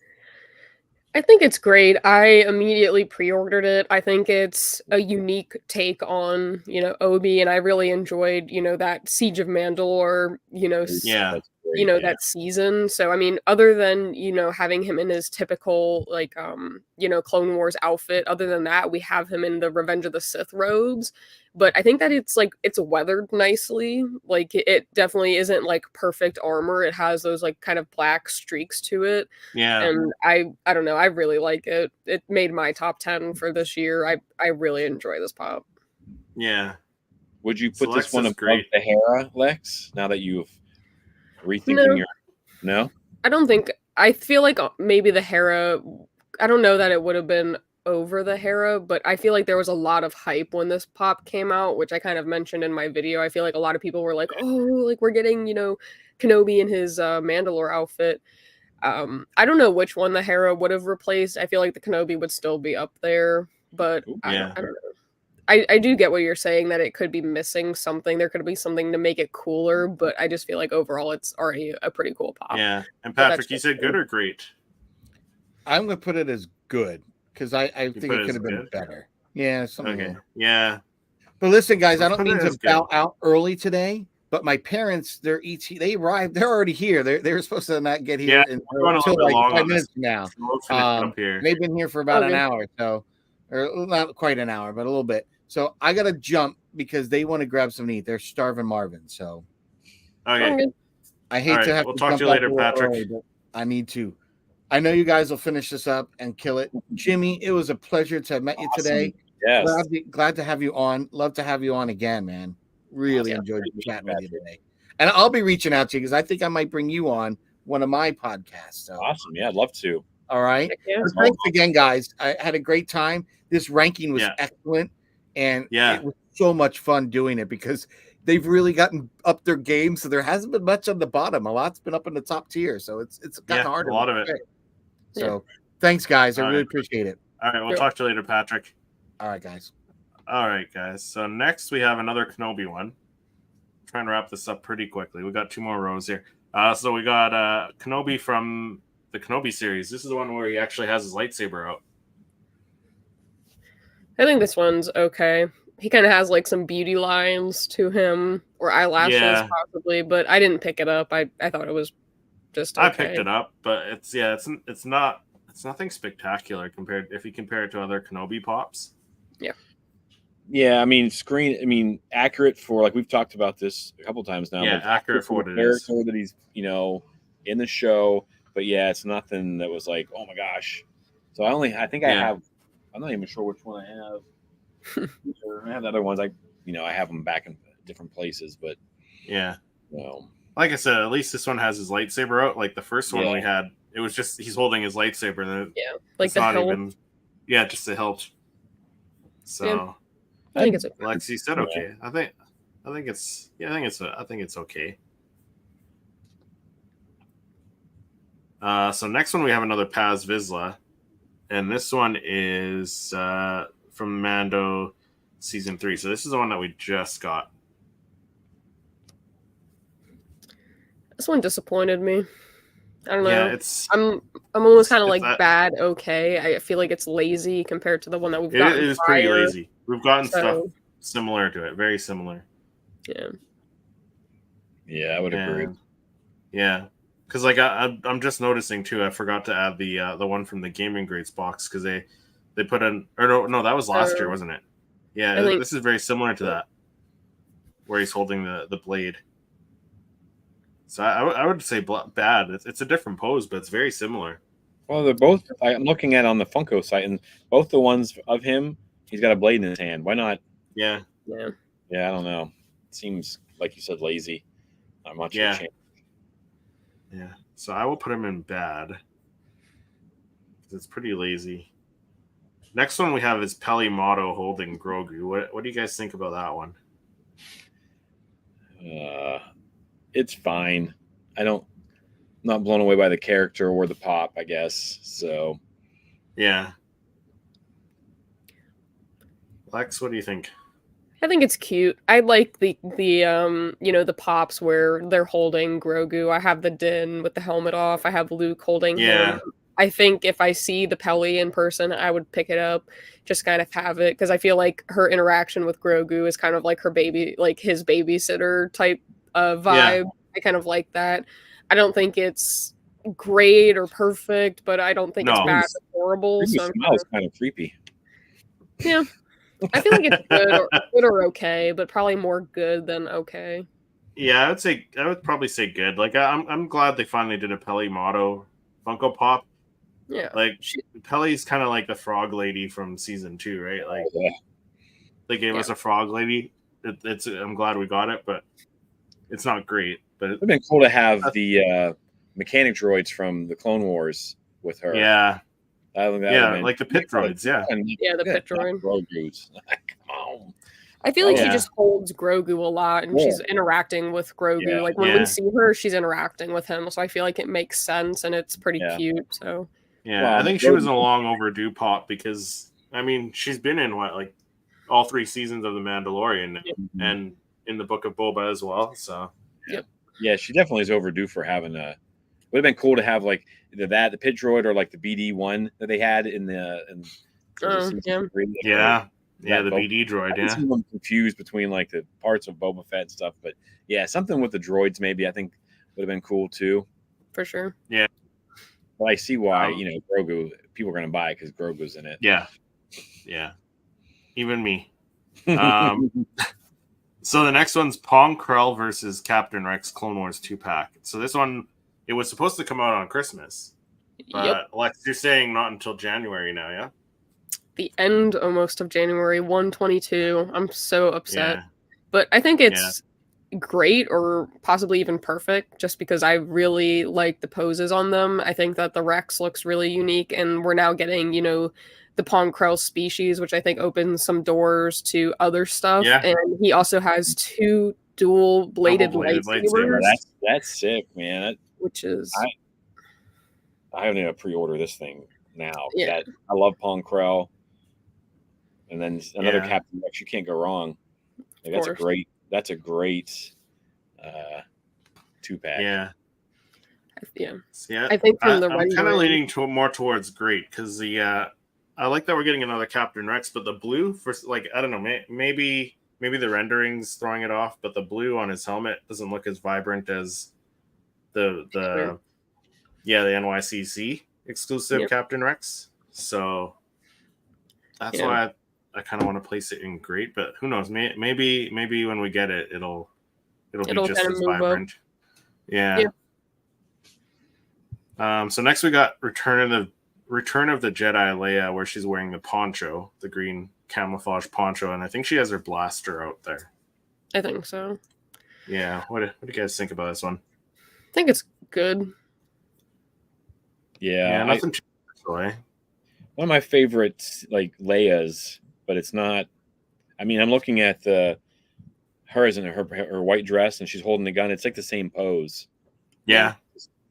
I think it's great. I immediately pre-ordered it. I think it's a unique take on, Obi, and I really enjoyed, that Siege of Mandalore, that season. So, I mean, other than, having him in his typical, Clone Wars outfit, other than that, we have him in the Revenge of the Sith robes. But I think that it's weathered nicely. Like, it definitely isn't, perfect armor. It has those, kind of black streaks to it. Yeah. And I don't know. I really like it. It made my top 10 for this year. I really enjoy this pop. Yeah. Would you put this one above the Hera, Lex, now that you've rethinking No? I don't think. I feel like maybe the Hera, I don't know that it would have been over the Hera, but I feel like there was a lot of hype when this pop came out, which I kind of mentioned in my video. I feel like a lot of people were like, oh, like we're getting, Kenobi in his Mandalore outfit. I don't know which one the Hera would have replaced. I feel like the Kenobi would still be up there, but I don't know. I do get what you're saying, that it could be missing something. There could be something to make it cooler, but I just feel like overall it's already a pretty cool pop. Yeah. And Patrick, you said good or great? I'm going to put it as good because I think it could have been better. Yeah. Okay. Yeah. But listen, guys, I don't mean to bow out early today, but my parents, they arrived. They're already here. They were supposed to not get here until like 5 minutes from now. They've been here for about an hour, or not quite an hour, but a little bit. So I gotta jump because they want to grab something to eat. They're starving Marvin. So okay. I hate to have we'll to talk to you later, Patrick. Early, but I need to. I know you guys will finish this up and kill it. Jimmy, it was a pleasure to have met you today. Yes. Glad to have you on. Love to have you on again, man. Really enjoyed chatting with you today. And I'll be reaching out to you because I think I might bring you on one of my podcasts. So. Awesome. Yeah, I'd love to. All right. Thanks again, guys. I had a great time. This ranking was excellent. And it was so much fun doing it because they've really gotten up their game. So there hasn't been much on the bottom. A lot's been up in the top tier. So it's gotten harder. A lot of it. So thanks, guys. I really appreciate it. All right. We'll talk to you later, Patrick. All right, guys. All right, guys. So next we have another Kenobi one. I'm trying to wrap this up pretty quickly. We got 2 more rows here. So we got Kenobi from the Kenobi series. This is the one where he actually has his lightsaber out. I think this one's okay. He kind of has some beauty lines to him, or eyelashes possibly, but I didn't pick it up. I thought it was just okay. I picked it up, but it's nothing spectacular if you compare it to other Kenobi pops. Yeah. Yeah, I mean, accurate for we've talked about this a couple times now. Yeah, accurate for what it is. Character that he's in the show, but it's nothing that was like, oh my gosh. So I think I have. I'm not even sure which one I have. I have the other ones. I have them back in different places, but yeah. like I said, at least this one has his lightsaber out. Like the first one we had, it was just he's holding his lightsaber, and like it's the not hilt. even, just the hilt. So, I think it's Lexi said okay. I think it's okay. So next one we have another Paz Vizsla, and this one is from Mando season 3. So this is the one that we just got. This one disappointed me. I don't know. Yeah, I'm almost kind of like bad. Okay, I feel like it's lazy compared to the one that we've gotten. It is pretty lazy. We've gotten stuff similar to it, very similar. Yeah. Yeah, I would agree. Yeah, because like I'm just noticing too. I forgot to add the one from the Gaming Greats box because they put in no that was last year, wasn't it? Yeah, this is very similar to that, where he's holding the blade. So I would say bad. It's a different pose, but it's very similar. Well, they're both. I'm looking at on the Funko site, and both the ones of him, he's got a blade in his hand. Why not? Yeah. Yeah. Yeah, I don't know. It seems like you said lazy. Not much. Yeah. Yeah. So I will put him in bad. It's pretty lazy. Next one we have is Peli Motto holding Grogu. What do you guys think about that one? It's fine. I'm not blown away by the character or the pop, I guess. So, yeah. Lex, what do you think? I think it's cute. I like the the pops where they're holding Grogu. I have the Din with the helmet off. I have Luke holding him. I think if I see the Peli in person, I would pick it up, just kind of have it, because I feel like her interaction with Grogu is kind of like her baby, like his babysitter type vibe. Yeah. I kind of like that. I don't think it's great or perfect, but I don't think it's bad or horrible. So smells kind of creepy. Yeah. I feel like it's good or okay, but probably more good than okay. Yeah, I would probably say good. Like I'm glad they finally did a Peli Motto Funko Pop. Yeah, like Peli's kind of like the frog lady from season 2, right? Like they gave us a frog lady. I'm glad we got it, but it's not great. But it'd been cool to have the mechanic droids from the Clone Wars with her. Yeah. That like the pit droids, the pit droid. Grogu's. Come on. I feel like she just holds Grogu a lot, and she's interacting with Grogu. Yeah. Like when we see her, she's interacting with him, so I feel like it makes sense, and it's pretty cute. So I think she was a long overdue pop, because I mean she's been in all 3 seasons of The Mandalorian and in the Book of Boba as well. So yeah, she definitely is overdue for having a. Would have been cool to have like either that, the pit droid, or like the BD-1 that they had in the. the BD droid. I'm confused between like the parts of Boba Fett and stuff, but yeah, something with the droids maybe I think would have been cool too. For sure. Yeah, but I see why Grogu people are going to buy it because Grogu's in it. Yeah, even me. So the next one's Pong Krell versus Captain Rex Clone Wars 2-pack. So this one, it was supposed to come out on Christmas, but Lex, you're saying not until January now, yeah? The end almost of January, 1/22. I'm so upset. But I think it's great, or possibly even perfect, just because I really like the poses on them. I think that the Rex looks really unique, and we're now getting, the Pong Krell species, which I think opens some doors to other stuff. Yeah. And he also has 2 dual-bladed lightsabers. That's sick, man. Which is... I haven't even pre-order this thing now. Yeah. I love Pong Krell. And then another Captain Rex, you can't go wrong. Like, that's a great 2-pack. Yeah. I think from the I'm kind of leaning more towards great, because I like that we're getting another Captain Rex, but the blue for I don't know, maybe the rendering's throwing it off, but the blue on his helmet doesn't look as vibrant as the NYCC exclusive Captain Rex. So that's why I kind of want to place it in great, but who knows? Maybe when we get it, it'll be just as vibrant. Up. Yeah. So next we got Return of the Jedi Leia, where she's wearing the poncho, the green camouflage poncho, and I think she has her blaster out there. I think so. Yeah. What do you guys think about this one? I think it's good. Yeah, nothing too much. One of my favorites, like Leia's, but it's not. I mean, I'm looking at hers in her white dress, and she's holding the gun. It's like the same pose. Yeah.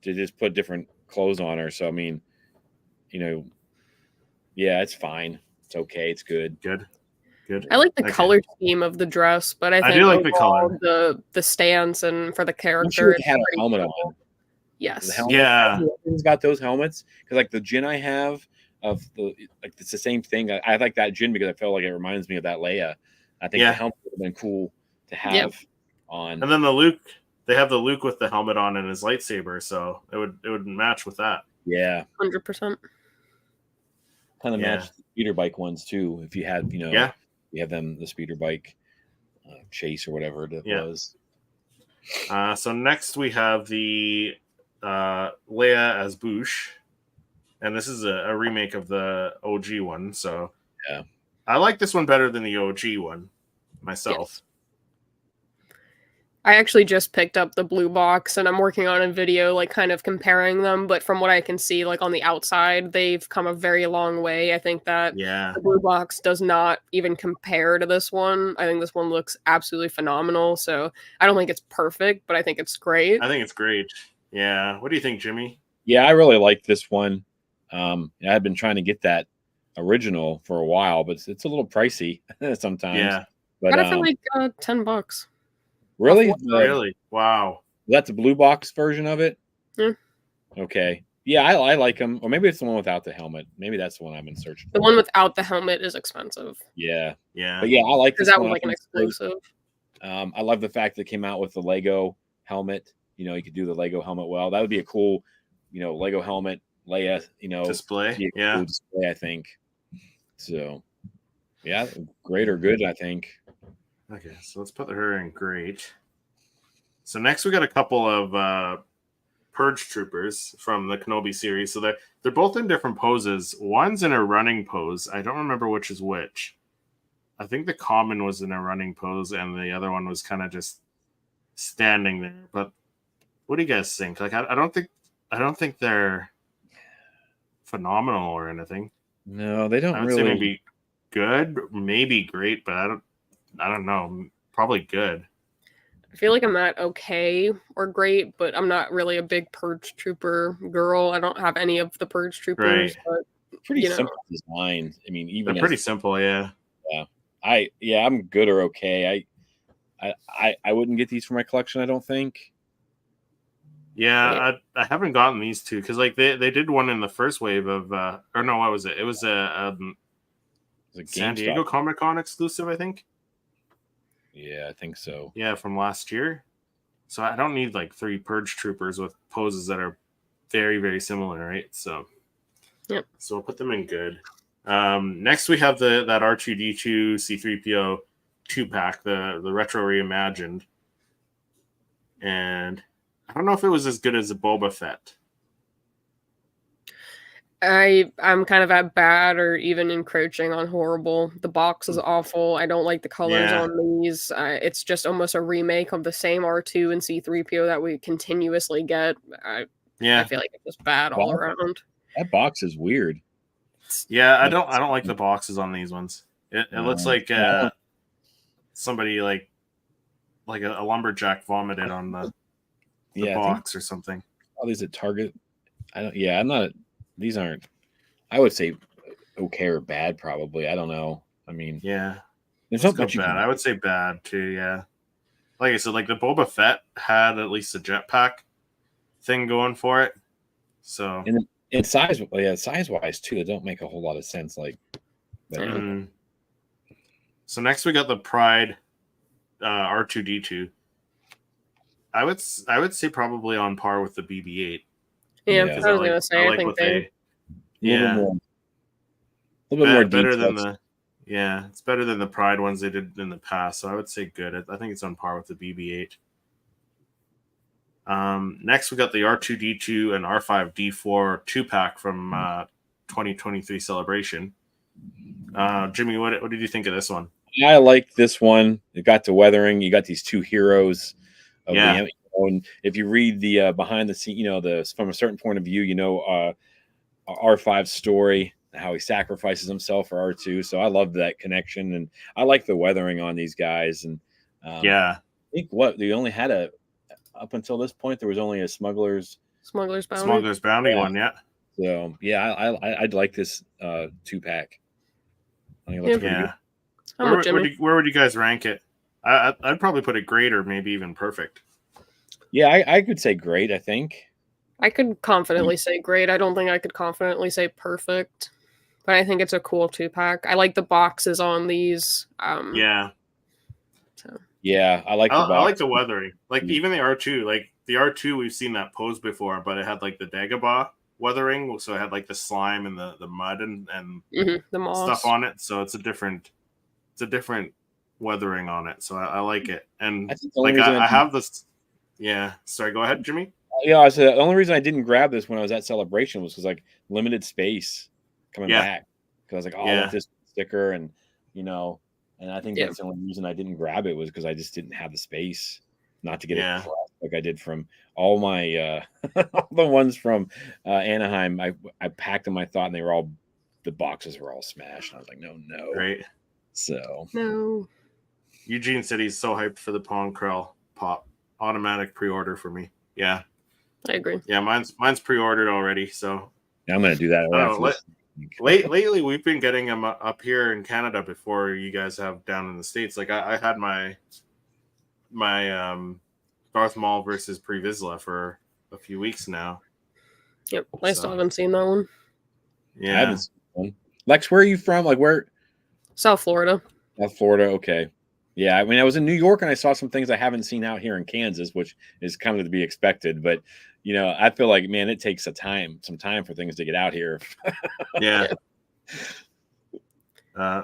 To just put different clothes on her. So I mean, yeah, it's fine. It's okay. It's good. Good. I like the color scheme of the dress, but I think do like the color, the stance, and for the character, sure it had a helmet on. Yes. The helmet, yeah. It's got those helmets because like the gin I have it's the same thing. I like that gin because I felt like it reminds me of that Leia. I think the helmet would have been cool to have on. And then they have the Luke with the helmet on and his lightsaber, so it would match with that. Yeah, 100%. Kind of match the speeder bike ones too. If you had, you have them the speeder bike chase or whatever it was. So next we have the Leia as Boushh, and this is a remake of the OG one. So I like this one better than the OG one myself. Yes. I actually just picked up the blue box, and I'm working on a video, like, kind of comparing them, but from what I can see, like, on the outside, they've come a very long way. I think that the blue box does not even compare to this one. I think this one looks absolutely phenomenal, so I don't think it's perfect, but I think it's great. I think it's great. Yeah. What do you think, Jimmy? Yeah, I really like this one. I've been trying to get that original for a while, but it's a little pricey sometimes. Yeah. But got it for like $10. Really? Really? Wow. That's the blue box version of it? Yeah. Okay. Yeah, I like them. Or maybe it's the one without the helmet. Maybe that's the one I've been searching for. The one without the helmet is expensive. Yeah. Yeah. But yeah, I like this because that one. was like an exclusive. I love the fact that it came out with the Lego helmet. You could do the Lego helmet well. That would be a cool, Lego helmet, Leia, display. Cool display, I think. So, yeah, great or good, I think. Okay, so let's put her in great. So next we got a couple of Purge Troopers from the Kenobi series. So they're both in different poses. One's in a running pose. I don't remember which is which. I think the common was in a running pose, and the other one was kind of just standing there. But what do you guys think? Like, I don't think they're phenomenal or anything. No, they don't. I would really say maybe good, maybe great, but I don't know. Probably good. I feel like I'm not okay or great, but I'm not really a big Purge Trooper girl. I don't have any of the Purge Troopers, but pretty simple design. I mean, even they're pretty simple, yeah. Yeah. I'm good or okay. I wouldn't get these for my collection, I don't think. Yeah, I haven't gotten these two because like they did one in the first wave of or no, what was it? It was a San Diego Comic-Con exclusive, I think. Yeah, I think so. Yeah, from last year. So I don't need like 3 Purge Troopers with poses that are very, very similar, right? So So we'll put them in good. Next we have that R2D2 C3PO 2-pack, the retro reimagined. And I don't know if it was as good as a Boba Fett. I'm kind of at bad or even encroaching on horrible. The box is awful. I don't like the colors on these. It's just almost a remake of the same R2 and C3PO that we continuously get. I feel like it's just bad all around. That box is weird. Yeah, I don't like the boxes on these ones. It looks like somebody like a lumberjack vomited on the box or something. Oh, these at Target. I'm not. These aren't. I would say okay or bad, probably. I don't know. I mean, there's not much bad. I would say bad too. Yeah, like I said, like the Boba Fett had at least a jetpack thing going for it. So and size wise too, it don't make a whole lot of sense. Like, so next we got the Pride R2D2. I would say probably on par with the BB-8. Yeah, I was gonna say. I think a little bit more better than the. Yeah, it's better than the Pride ones they did in the past. So I would say good. I think it's on par with the BB-8. Next we got the R2D2 and R5D4 2-pack from 2023 Celebration. Jimmy, what did you think of this one? I like this one. It got the weathering. You got these two heroes. of Yeah. the, and if you read the behind the scene, from a certain point of view, R5's story, how he sacrifices himself for R2. So I love that connection, and I like the weathering on these guys. And yeah, I think they only had up until this point, there was only a Smuggler's Bounty one. Yeah. So yeah, I'd like this 2-pack. I think it looks pretty good. Where would you guys rank it? I'd probably put it great or maybe even perfect. Yeah, I could say great. I think I could confidently say great. I don't think I could confidently say perfect, but I think it's a cool 2-pack. I like the boxes on these. Yeah. So. Yeah, I like the box. I like the weathering. Like even the R2, like the R2, we've seen that pose before, but it had like the Dagobah weathering, so it had like the slime and the mud and the moss stuff on it. So it's a different weathering on it. So I like it. And I have this. Yeah. Sorry, go ahead, Jimmy. Yeah, I said the only reason I didn't grab this when I was at Celebration was because like limited space coming back. Because I was like, I want this sticker, and and I think that's the only reason I didn't grab it was because I just didn't have the space not to get it like I did from all my all the ones from Anaheim. I packed them, I thought, and the boxes were all smashed. And I was like, no. Right. So no. Eugene said he's so hyped for the Pong Krell pop. Automatic pre-order for me. Yeah. I agree. Yeah, mine's pre-ordered already, so yeah, I'm gonna do that. Lately, we've been getting them up here in Canada before you guys have down in the States. Like I had my Darth Maul versus Pre Vizsla for a few weeks now. Yep, I still haven't seen that one. Yeah, I haven't seen one. Lex, where are you from? Like where? South Florida. South Florida. Okay. Yeah, I mean, I was in New York and I saw some things I haven't seen out here in Kansas, which is kind of to be expected. But I feel like, man, it takes some time for things to get out here. Yeah.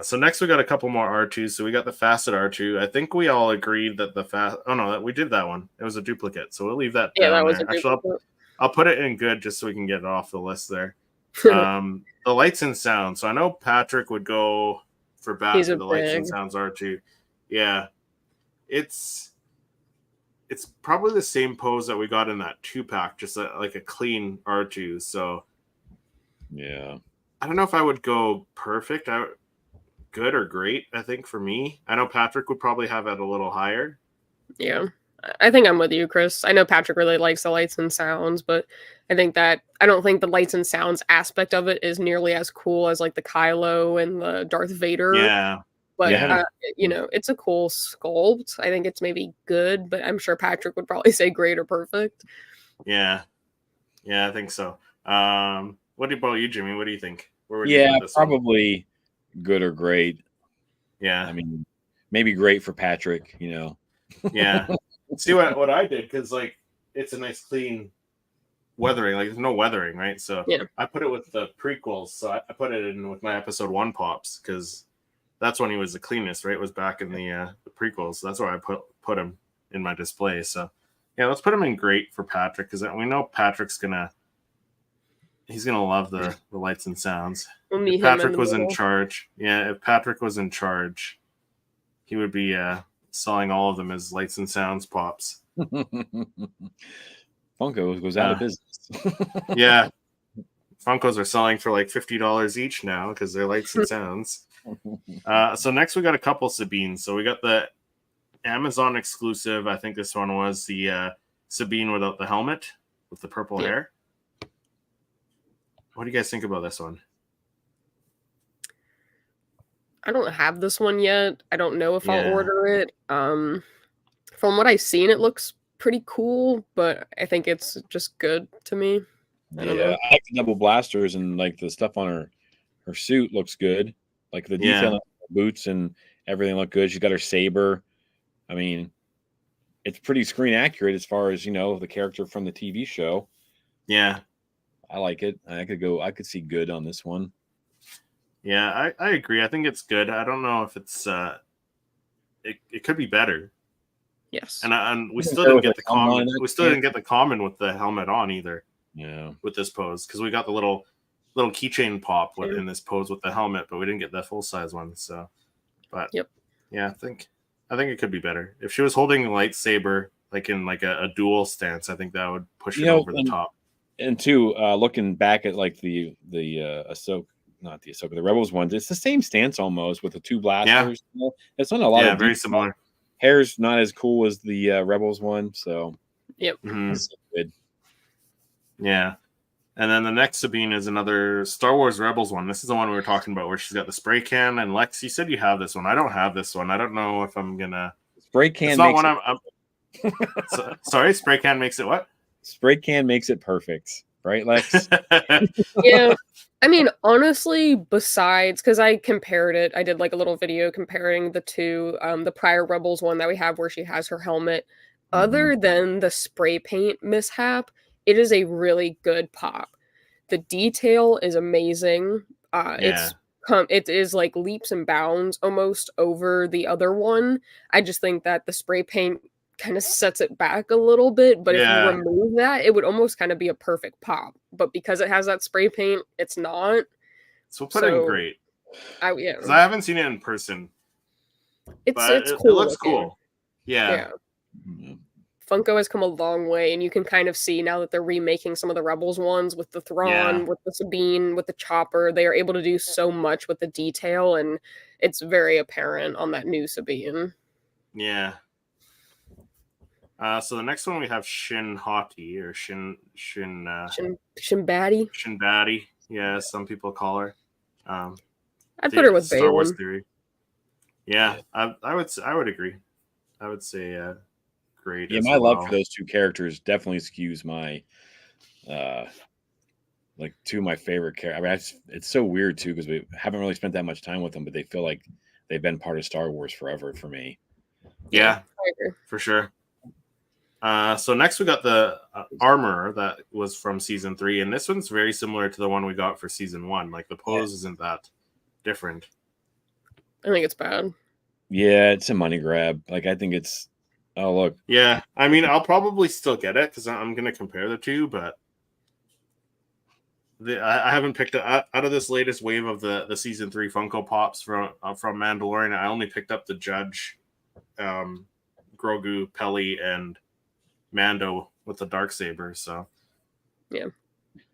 So next we got a couple more R2s. So we got the Facet R2. I think we all agreed that we did that one. It was a duplicate. So we'll leave that down that was there. a duplicate. Actually, I'll put it in good just so we can get it off the list there. The lights and sound. So I know Patrick would go for bat for the lights and sounds R2. Yeah. It's probably the same pose that we got in that 2-pack, just like a clean R2. So yeah, I don't know if I would go perfect. Good or great, I think, for me. I know Patrick would probably have it a little higher. Yeah. I think I'm with you, Chris. I know Patrick really likes the lights and sounds, but I don't think the lights and sounds aspect of it is nearly as cool as like the Kylo and the Darth Vader. Yeah. But, it's a cool sculpt. I think it's maybe good, but I'm sure Patrick would probably say great or perfect. Yeah. Yeah, I think so. What about you, Jimmy? What do you think? Where would you put this probably one? Good or great. Yeah. I mean, maybe great for Patrick, Yeah. See what I did, because, like, it's a nice, clean weathering. Like, there's no weathering, right? So I put it with the prequels. So I put it in with my episode 1 pops, because that's when he was the cleanest, right? It was back in the prequels. So that's where I put him in my display. So yeah, let's put him in great for Patrick, because we know Patrick's gonna love the lights and sounds. If Patrick was in charge, if Patrick was in charge, he would be selling all of them as lights and sounds pops. Funko goes out of business. Yeah, Funkos are selling for like $50 each now because they're lights and sounds. So next we got a couple Sabines. So we got the Amazon exclusive. I think this one was the Sabine without the helmet with the purple hair. What do you guys think about this one? I don't have this one yet. I don't know if I'll order it. From what I've seen, it looks pretty cool, but I think it's just good to me. I don't know. I like the double blasters, and like the stuff on her suit looks good. Like the detail on her boots and everything look good. She's got her saber. I mean, it's pretty screen accurate as far as the character from the TV show. Yeah, I like it. I could see good on this one. Yeah, I agree. I think it's good. I don't know if it's it could be better. Yes, and we still didn't get the common. We still didn't get the common with the helmet on either. Yeah, with this pose, because we got the little keychain pop in this pose with the helmet, but we didn't get the full size one. So, but yeah, I think it could be better if she was holding a lightsaber like in like a dual stance. I think that would push it over the top. And two, looking back at like the Ahsoka, not the Ahsoka, the Rebels ones, it's the same stance almost with the two blasters. Yeah. It's not a lot of very similar. Hair's not as cool as the Rebels one, so yep, that's good. Yeah. And then the next Sabine is another Star Wars Rebels one. This is the one we were talking about where she's got the spray can. And Lex, you said you have this one. I don't have this one. I don't know if I'm gonna spray can. It's not one I'm sorry, spray can makes it what? Spray can makes it perfect, right, Lex? Yeah. I mean, honestly, besides, because I compared it, I did like a little video comparing the two, the prior Rebels one that we have where she has her helmet. Other than the spray paint mishap, it is a really good pop. The detail is amazing. It is like leaps and bounds almost over the other one. I just think that the spray paint kind of sets it back a little bit, but if you remove that, it would almost kind of be a perfect pop. But because it has that spray paint, it's not. So put in great. Because I haven't seen it in person. It's cool. It looks cool. Yeah. Funko has come a long way, and you can kind of see now that they're remaking some of the Rebels ones with the Thrawn, with the Sabine, with the Chopper. They are able to do so much with the detail, and it's very apparent on that new Sabine. Yeah. So the next one we have Shin Hati or Shinbadi. Shinbadi. Yeah, some people call her. I'd put her with Star Wars Baylan. Theory. Yeah, I would agree. I would say great. Yeah, my love for those two characters definitely skews my like two of my favorite characters. I mean, it's so weird too because we haven't really spent that much time with them, but they feel like they've been part of Star Wars forever for me. Yeah, for sure. So next we got the armor that was from season 3, and this one's very similar to the one we got for season 1. Like the pose isn't that different. I think it's bad. Yeah, it's a money grab. Like I think it's. Oh look. Yeah, I mean I'll probably still get it because I'm gonna compare the two, but I haven't picked it out of this latest wave of the season 3 Funko Pops from Mandalorian. I only picked up the Judge, Grogu, Peli, and Mando with the Darksaber. So yeah,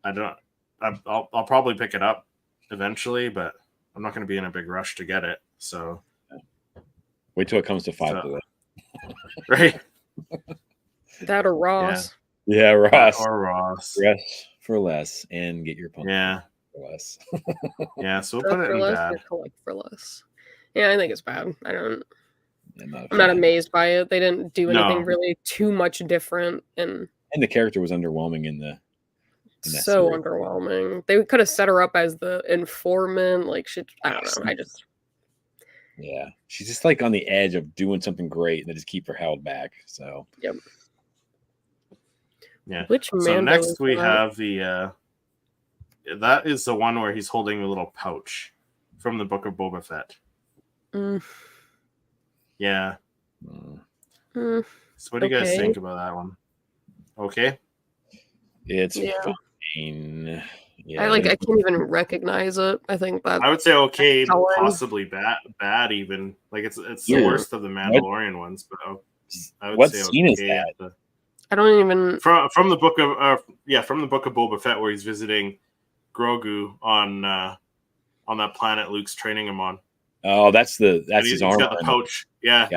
I'll probably pick it up eventually, but I'm not going to be in a big rush to get it. So wait till it comes to 5 to right? That or Ross. Yeah, Ross or Ross. Yes, for less and get your pumpkin. Yeah, for less. Yeah, so we'll put it in bad. Collect for less. Yeah, I think it's bad. I'm not amazed by it. They didn't do anything really too much different, and the character was underwhelming in that so series. Underwhelming. They could have set her up as the informant. Like I don't know. Yeah, she's just like on the edge of doing something great, and they just keep her held back. So yep. Yeah. Which so next we have the that is the one where he's holding a little pouch from the Book of Boba Fett. Yeah. So what do you guys think about that one? Okay. It's fine. Yeah, I can't even recognize it. I think that I would say okay, possibly bad even. Like it's the worst of the Mandalorian ones, but I would say scene is that? I don't even from the book of from the Book of Boba Fett where he's visiting Grogu on that planet Luke's training him on. Oh, that's his armor. He's got the pouch. Yeah.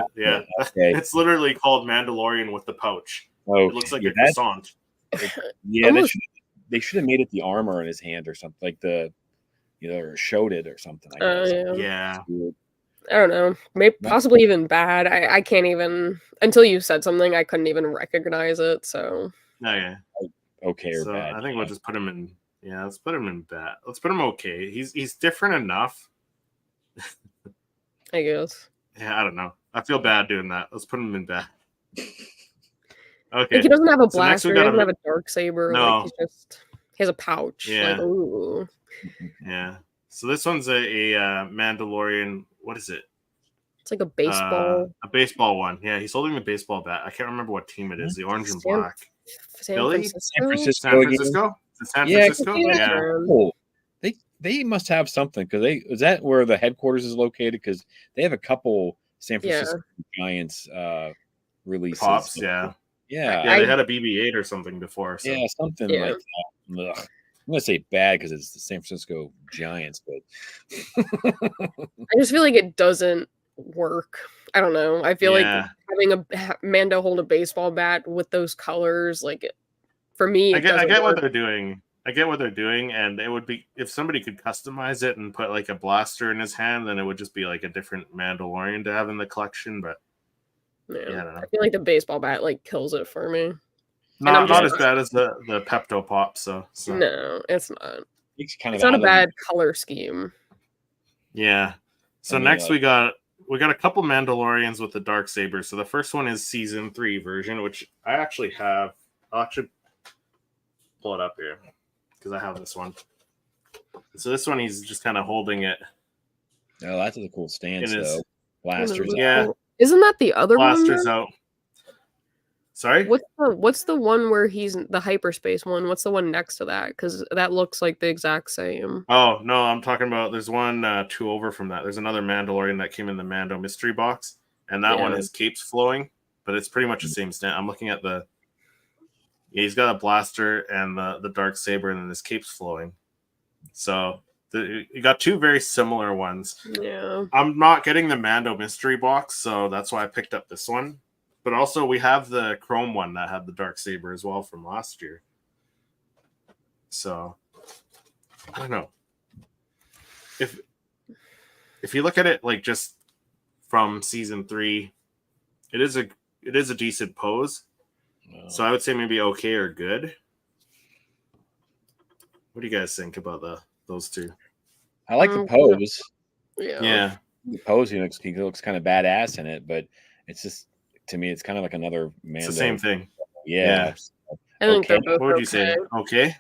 Okay. It's literally called Mandalorian with the pouch. Okay. It looks like a croissant. Yeah, they should have made it the armor in his hand or something like or showed it or something. I guess. Yeah. I don't know. Maybe possibly even bad. I can't even until you said something. I couldn't even recognize it. So. Oh yeah. Okay or bad. I think we'll just put him in. Yeah, let's put him in bad. Let's put him okay. He's different enough. I guess. Yeah, I don't know. I feel bad doing that. Let's put him in bad. Okay. Like he doesn't have a blaster. He doesn't have a Darksaber. No. Like he has a pouch. Yeah. Like, ooh. Yeah. So this one's a Mandalorian. What is it? It's like a baseball. A baseball one. Yeah, he's holding the baseball bat. I can't remember what team it is. The orange and black. San Francisco. San Francisco. Yeah. Oh, they must have something because is that where the headquarters is located? Because they have a couple San Francisco Giants releases. Pops, yeah. Yeah. Yeah, they had a BB-8 or something before. So. Yeah, something like that. Ugh. I'm gonna say bad because it's the San Francisco Giants, but I just feel like it doesn't work. I don't know. I feel like having a Mando hold a baseball bat with those colors, like for me, I get what they're doing. I get what they're doing, and it would be if somebody could customize it and put like a blaster in his hand, then it would just be like a different Mandalorian to have in the collection. But yeah I don't know. I feel like the baseball bat like kills it for me. Not as bad as the Pepto Pop. So no, it's not. It's kind of not a bad color scheme. Yeah. So next we got a couple Mandalorians with the Darksaber. So the first one is season 3 version, which I actually have. I'll actually pull it up here because I have this one. So this one he's just kind of holding it. Oh, that's a cool stance though. Blasters. Yeah. Cool. Isn't that the other Blasters one? out. Sorry? What's the one where he's the hyperspace one? What's the one next to that? Because that looks like the exact same. Oh, no, I'm talking about there's one 2 over from that. There's another Mandalorian that came in the Mando mystery box, and that one his cape's flowing, but it's pretty much the same stand. I'm looking at the he's got a blaster and the Darksaber, and then his cape's flowing. So you got 2 very similar ones. Yeah. I'm not getting the Mando mystery box, so that's why I picked up this one. But also, we have the Chrome one that had the Darksaber as well from last year. So, I don't know. If you look at it like just from season 3, it is a decent pose. So I would say maybe okay or good. What do you guys think about those 2? I like the pose. Yeah. The pose, he looks kind of badass in it, but it's just. To me, it's kind of like another Mando. It's the same thing. Yeah. I think they're both what would you say? Okay?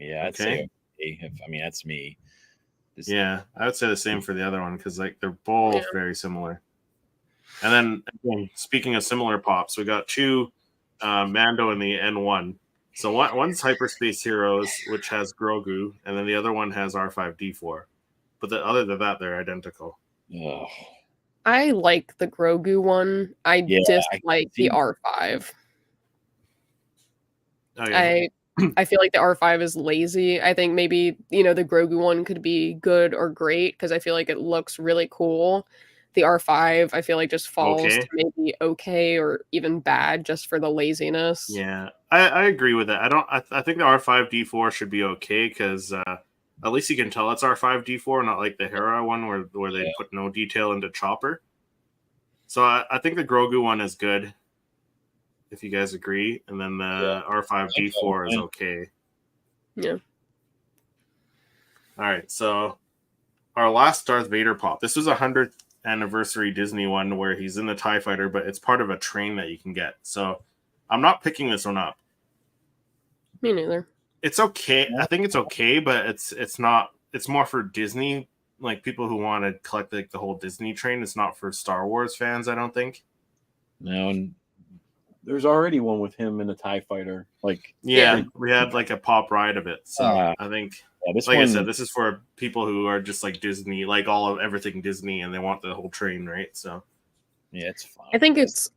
Yeah, I'd say okay. That's me. Yeah, I would say the same for the other one because like they're both very similar. And then again, speaking of similar pops, we got 2 Mando in the N1. So one's Hyperspace Heroes, which has Grogu, and then the other one has R5D4. But other than that, they're identical. Oh. I like the Grogu one. I dislike the R5. Oh, yeah. I feel like the R5 is lazy. I think maybe, the Grogu one could be good or great because I feel like it looks really cool. The R5, I feel like just falls to maybe okay or even bad just for the laziness. Yeah, I agree with that. I think the R5D4 should be okay because at least you can tell it's R5D4, not like the Hera one where they put no detail into Chopper. So I think the Grogu one is good, if you guys agree. And then the R5D4 is okay. Yeah. All right, so our last Darth Vader pop. This was a 100th anniversary Disney one where he's in the TIE Fighter, but it's part of a train that you can get. So I'm not picking this one up. Me neither. It's okay. I think it's okay, but it's not. It's more for Disney, like people who want to collect like the whole Disney train. It's not for Star Wars fans, I don't think. No, and there's already one with him in a TIE Fighter. Like we had like a pop ride of it. So I think, I said, this is for people who are just like Disney, like everything Disney, and they want the whole train, right? So yeah, it's fine. I think it's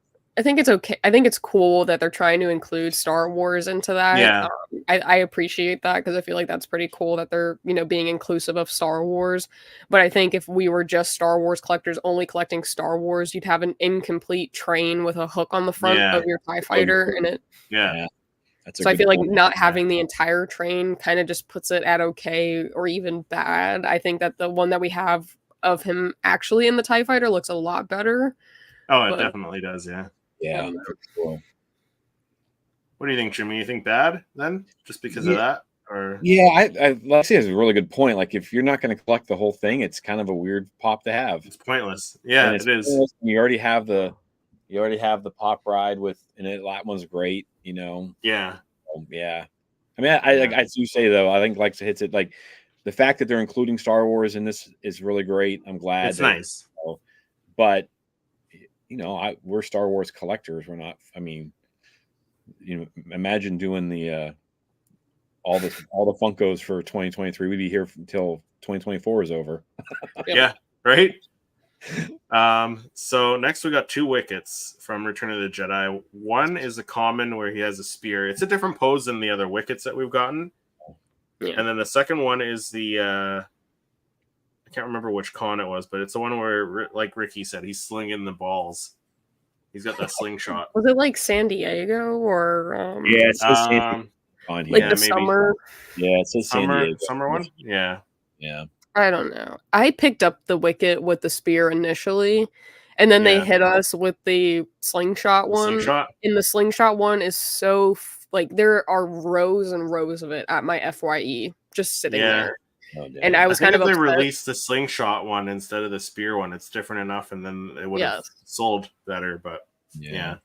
okay. I think it's cool that they're trying to include Star Wars into that. Yeah. I appreciate that because I feel like that's pretty cool that they're, being inclusive of Star Wars. But I think if we were just Star Wars collectors only collecting Star Wars, you'd have an incomplete train with a hook on the front of your TIE Fighter in it. Yeah. So I feel like not having the entire train kind of just puts it at okay or even bad. I think that the one that we have of him actually in the TIE Fighter looks a lot better. Oh, it definitely does, yeah. Yeah, cool. What do you think, Jimmy? You think bad then, just because of that, or? Yeah, I see. It's a really good point. Like, if you're not going to collect the whole thing, it's kind of a weird pop to have. It's pointless. Yeah, it is. You already have the pop ride with, and that one's great. Yeah. Yeah. I mean, I do say though, I think like hits it like the fact that they're including Star Wars in this is really great. I'm glad. It's nice. But we're Star Wars collectors. We're not. I mean, imagine doing the all the Funkos for 2023. We'd be here until 2024 is over. Yeah, right. So next we got 2 Wickets from Return of the Jedi. One is a common where he has a spear. It's a different pose than the other Wickets that we've gotten. Yeah. And then the second one is the I can't remember which con it was, but it's the one where, like Ricky said, he's slinging the balls. He's got that slingshot. Was it like San Diego or Yeah, it says San Diego on here. like the summer? Yeah, it says San Diego. Summer one? Yeah. I don't know. I picked up the Wicket with the spear initially, and then they hit us with the slingshot one. And the slingshot one is so like there are rows and rows of it at my FYE just sitting there. Oh, and I was kind of if they upset. released the slingshot one instead of the spear one, it's different enough, and then it would have sold better. But yeah,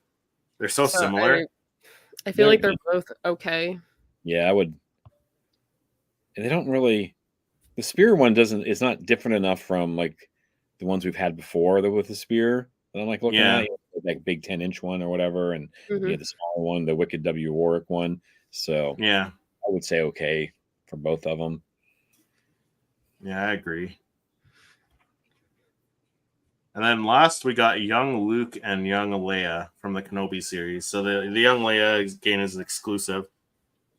they're so similar. I feel like they're both okay. Yeah, I would. And they don't really. The spear one doesn't. It's not different enough from like the ones we've had before with the spear. That I'm like looking at like big 10-inch one or whatever, and the smaller one, the Wicked W. Warwick one. So I would say okay for both of them. Yeah, I agree. And then last we got young Luke and young Leia from the Kenobi series. So the young Leia again is exclusive,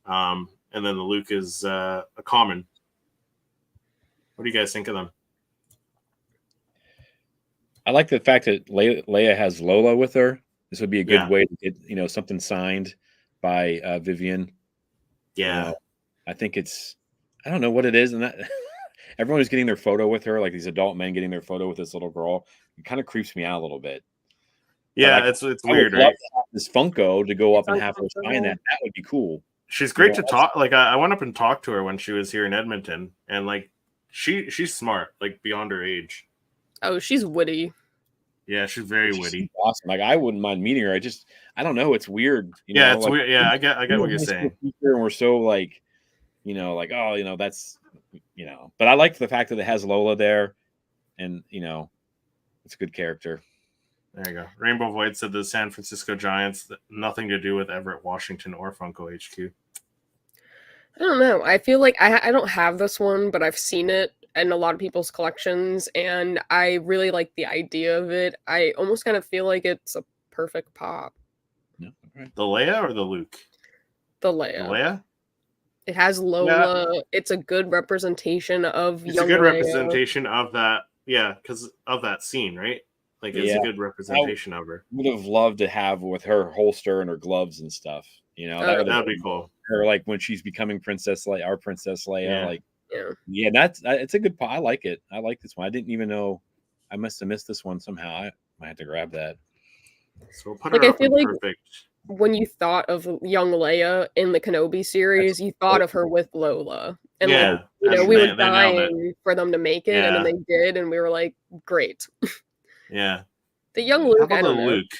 and then the Luke is a common. What do you guys think of them? I like the fact that Leia has Lola with her. This would be a good way to get something signed by Vivian. Yeah, I think it's. I don't know what it is, and that everyone who's getting their photo with her, like these adult men getting their photo with this little girl, it kind of creeps me out a little bit. Yeah, it's weird, right? This Funko to go up and have her sign that would be cool. She's great to talk. Like I went up and talked to her when she was here in Edmonton, and like she's smart, like beyond her age. Oh, she's witty. Yeah, she's very witty. Awesome. Like I wouldn't mind meeting her. I don't know. It's weird. It's weird. Yeah, I get what you're saying. And we're so like, that's, but I like the fact that it has Lola there, and it's a good character. There you go. Rainbow Void said the San Francisco Giants, nothing to do with Everett, Washington, or Funko HQ. I don't know. I feel like I don't have this one, but I've seen it in a lot of people's collections, and I really like the idea of it. I almost kind of feel like it's a perfect pop. No, right. The Leia or the Luke? The Leia. The Leia? It has Lola. Yeah. It's a good representation of young Leia. Representation of that. Yeah, because of that scene, right? Like it's a good representation of her. Would have loved to have with her holster and her gloves and stuff. That would be cool. Or like when she's becoming Princess Leia, our Princess Leia. It's a good. I like it. I like this one. I didn't even know. I must have missed this one somehow. I might have to grab that. So we'll put her up in perfect. When you thought of young Leia in the Kenobi series, you thought of her with Lola. And we were dying for them to make it, and then they did, and we were like, great. Yeah. The young Luke, I don't know. Luke?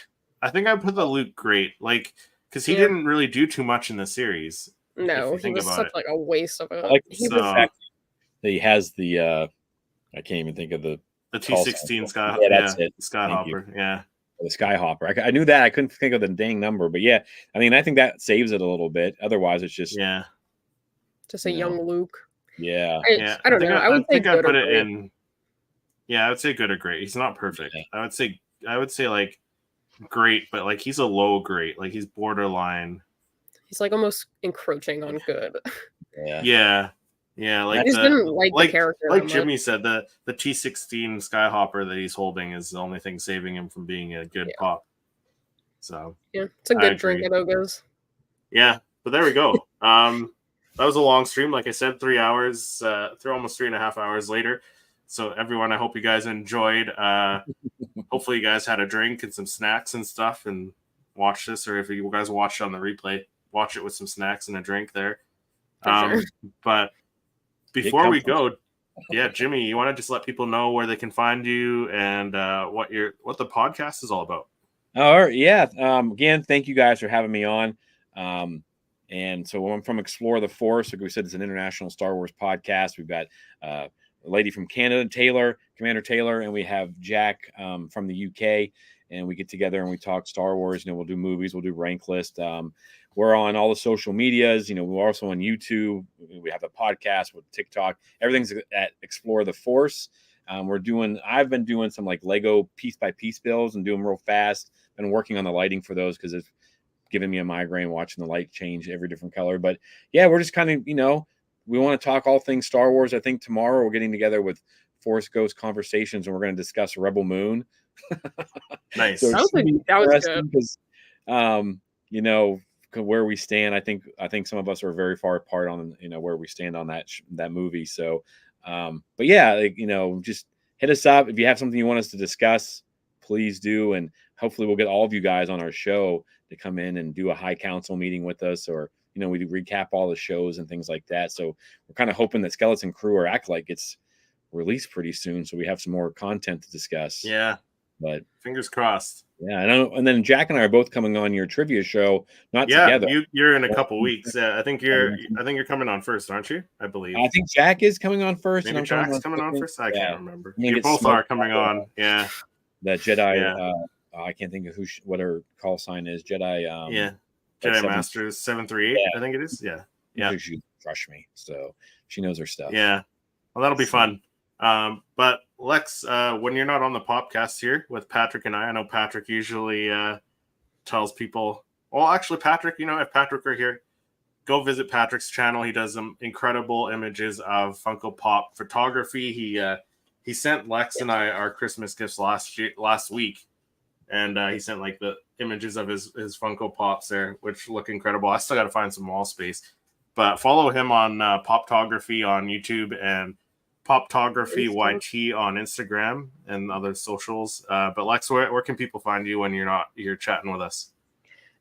I think I put the Luke great, like, because he didn't really do too much in the series. No, he was such like a waste of it. I like the fact that he has the, I can't even think of the T-16 Sky. Yeah, that's it. Skyhopper. Yeah. The Skyhopper. I knew that. I couldn't think of the dang number, but yeah, I mean, I think that saves it a little bit. Otherwise, it's just just a young Luke. Yeah, I don't know. I would think I'd put it in. Yeah, I would say good or great. He's not perfect. Yeah. I would say like great, but like he's a low great. Like he's borderline. He's like almost encroaching on good. Yeah. Like I just didn't like the character. Like Jimmy said, the T-16 Skyhopper that he's holding is the only thing saving him from being a good pop. So it's a good drink at Oga's. Yeah, but there we go. That was a long stream. Like I said, 3 hours, almost 3.5 hours later. So everyone, I hope you guys enjoyed. Hopefully you guys had a drink and some snacks and stuff and watch this. Or if you guys watched it on the replay, watch it with some snacks and a drink there. Sure. But before we go, Jimmy, you want to just let people know where they can find you and what the podcast is all about? All right. Yeah. Again, thank you guys for having me on. And so I'm from Explore the Force. Like we said, it's an international Star Wars podcast. We've got a lady from Canada, Commander Taylor, and we have Jack from the UK. And we get together and we talk Star Wars. We'll do movies, we'll do rank list. We're on all the social medias. We're also on YouTube. We have a podcast with TikTok. Everything's at Explore the Force. I've been doing some like Lego piece by piece builds and doing real fast. Been working on the lighting for those because it's giving me a migraine watching the light change every different color. But yeah, we're just kind of, we want to talk all things Star Wars. I think tomorrow we're getting together with Force Ghost Conversations and we're going to discuss Rebel Moon. Nice. So that was good. Because, where we stand, I think some of us are very far apart on, where we stand on that movie. So, but yeah, just hit us up if you have something you want us to discuss. Please do, and hopefully we'll get all of you guys on our show to come in and do a high council meeting with us, or we do recap all the shows and things like that. So we're kind of hoping that Skeleton Crew or Acolyte gets released pretty soon, so we have some more content to discuss. Yeah, but fingers crossed. Yeah, and then Jack and I are both coming on your trivia show, not together. You're in a couple weeks. I think you're coming on first, aren't you? I believe. I think Jack is coming on first. Maybe and Jack's coming on first. I can't remember. You both are coming on. Yeah. The Jedi. I can't think of what her call sign is. Jedi. Jedi Masters 738. Yeah. I think it is. Yeah. Yeah. She crushed me, so she knows her stuff. Yeah. Well, that'll be fun. But Lex, when you're not on the podcast here with Patrick and I know Patrick usually tells people. Well, actually, Patrick, if Patrick were here, go visit Patrick's channel. He does some incredible images of Funko Pop photography. He sent Lex and I our Christmas gifts last week, and he sent like the images of his Funko Pops there, which look incredible. I still got to find some wall space, but follow him on Poptography on YouTube and Poptography YT on Instagram and other socials. But Lex, where can people find you when you're chatting with us?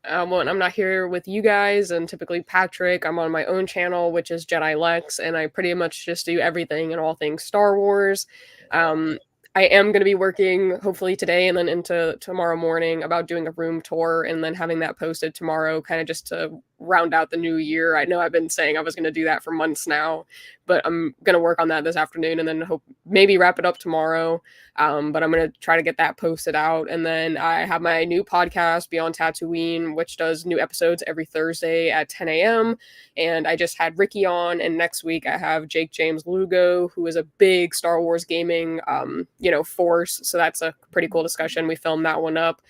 Well, I'm not here with you guys and typically Patrick. I'm on my own channel, which is Jedi Lex, and I pretty much just do everything and all things Star Wars. I am going to be working hopefully today and then into tomorrow morning about doing a room tour and then having that posted tomorrow, kind of just to round out the new year. I know I've been saying I was going to do that for months now, but I'm going to work on that this afternoon and then maybe wrap it up tomorrow. But I'm going to try to get that posted out. And then I have my new podcast, Beyond Tatooine, which does new episodes every Thursday at 10 a.m. And I just had Ricky on. And next week I have Jake James Lugo, who is a big Star Wars gaming, force. So that's a pretty cool discussion. We filmed that one up.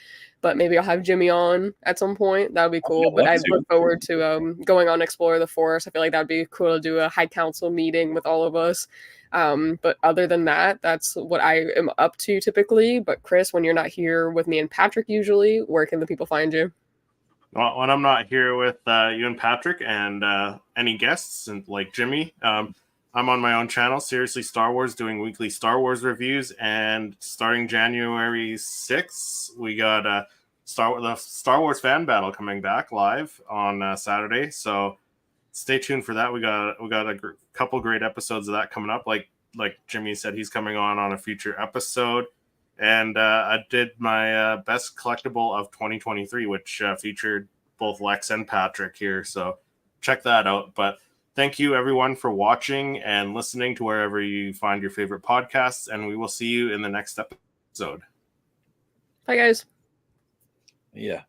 But maybe I'll have Jimmy on at some point. That would be cool. But I look forward to going on Explore the Force. I feel like that would be cool to do a high council meeting with all of us. But other than that, that's what I am up to typically. But Chris, when you're not here with me and Patrick usually, where can the people find you? Well, when I'm not here with you and Patrick and any guests and like Jimmy, I'm on my own channel, Seriously Star Wars, doing weekly Star Wars reviews. And starting January 6th, we got the Star Wars fan battle coming back live on Saturday. So stay tuned for that. We got a couple great episodes of that coming up. Like Jimmy said, he's coming on a future episode. And I did my best collectible of 2023, which featured both Lex and Patrick here. So check that out. But thank you, everyone, for watching and listening to wherever you find your favorite podcasts, and we will see you in the next episode. Bye, guys. Yeah.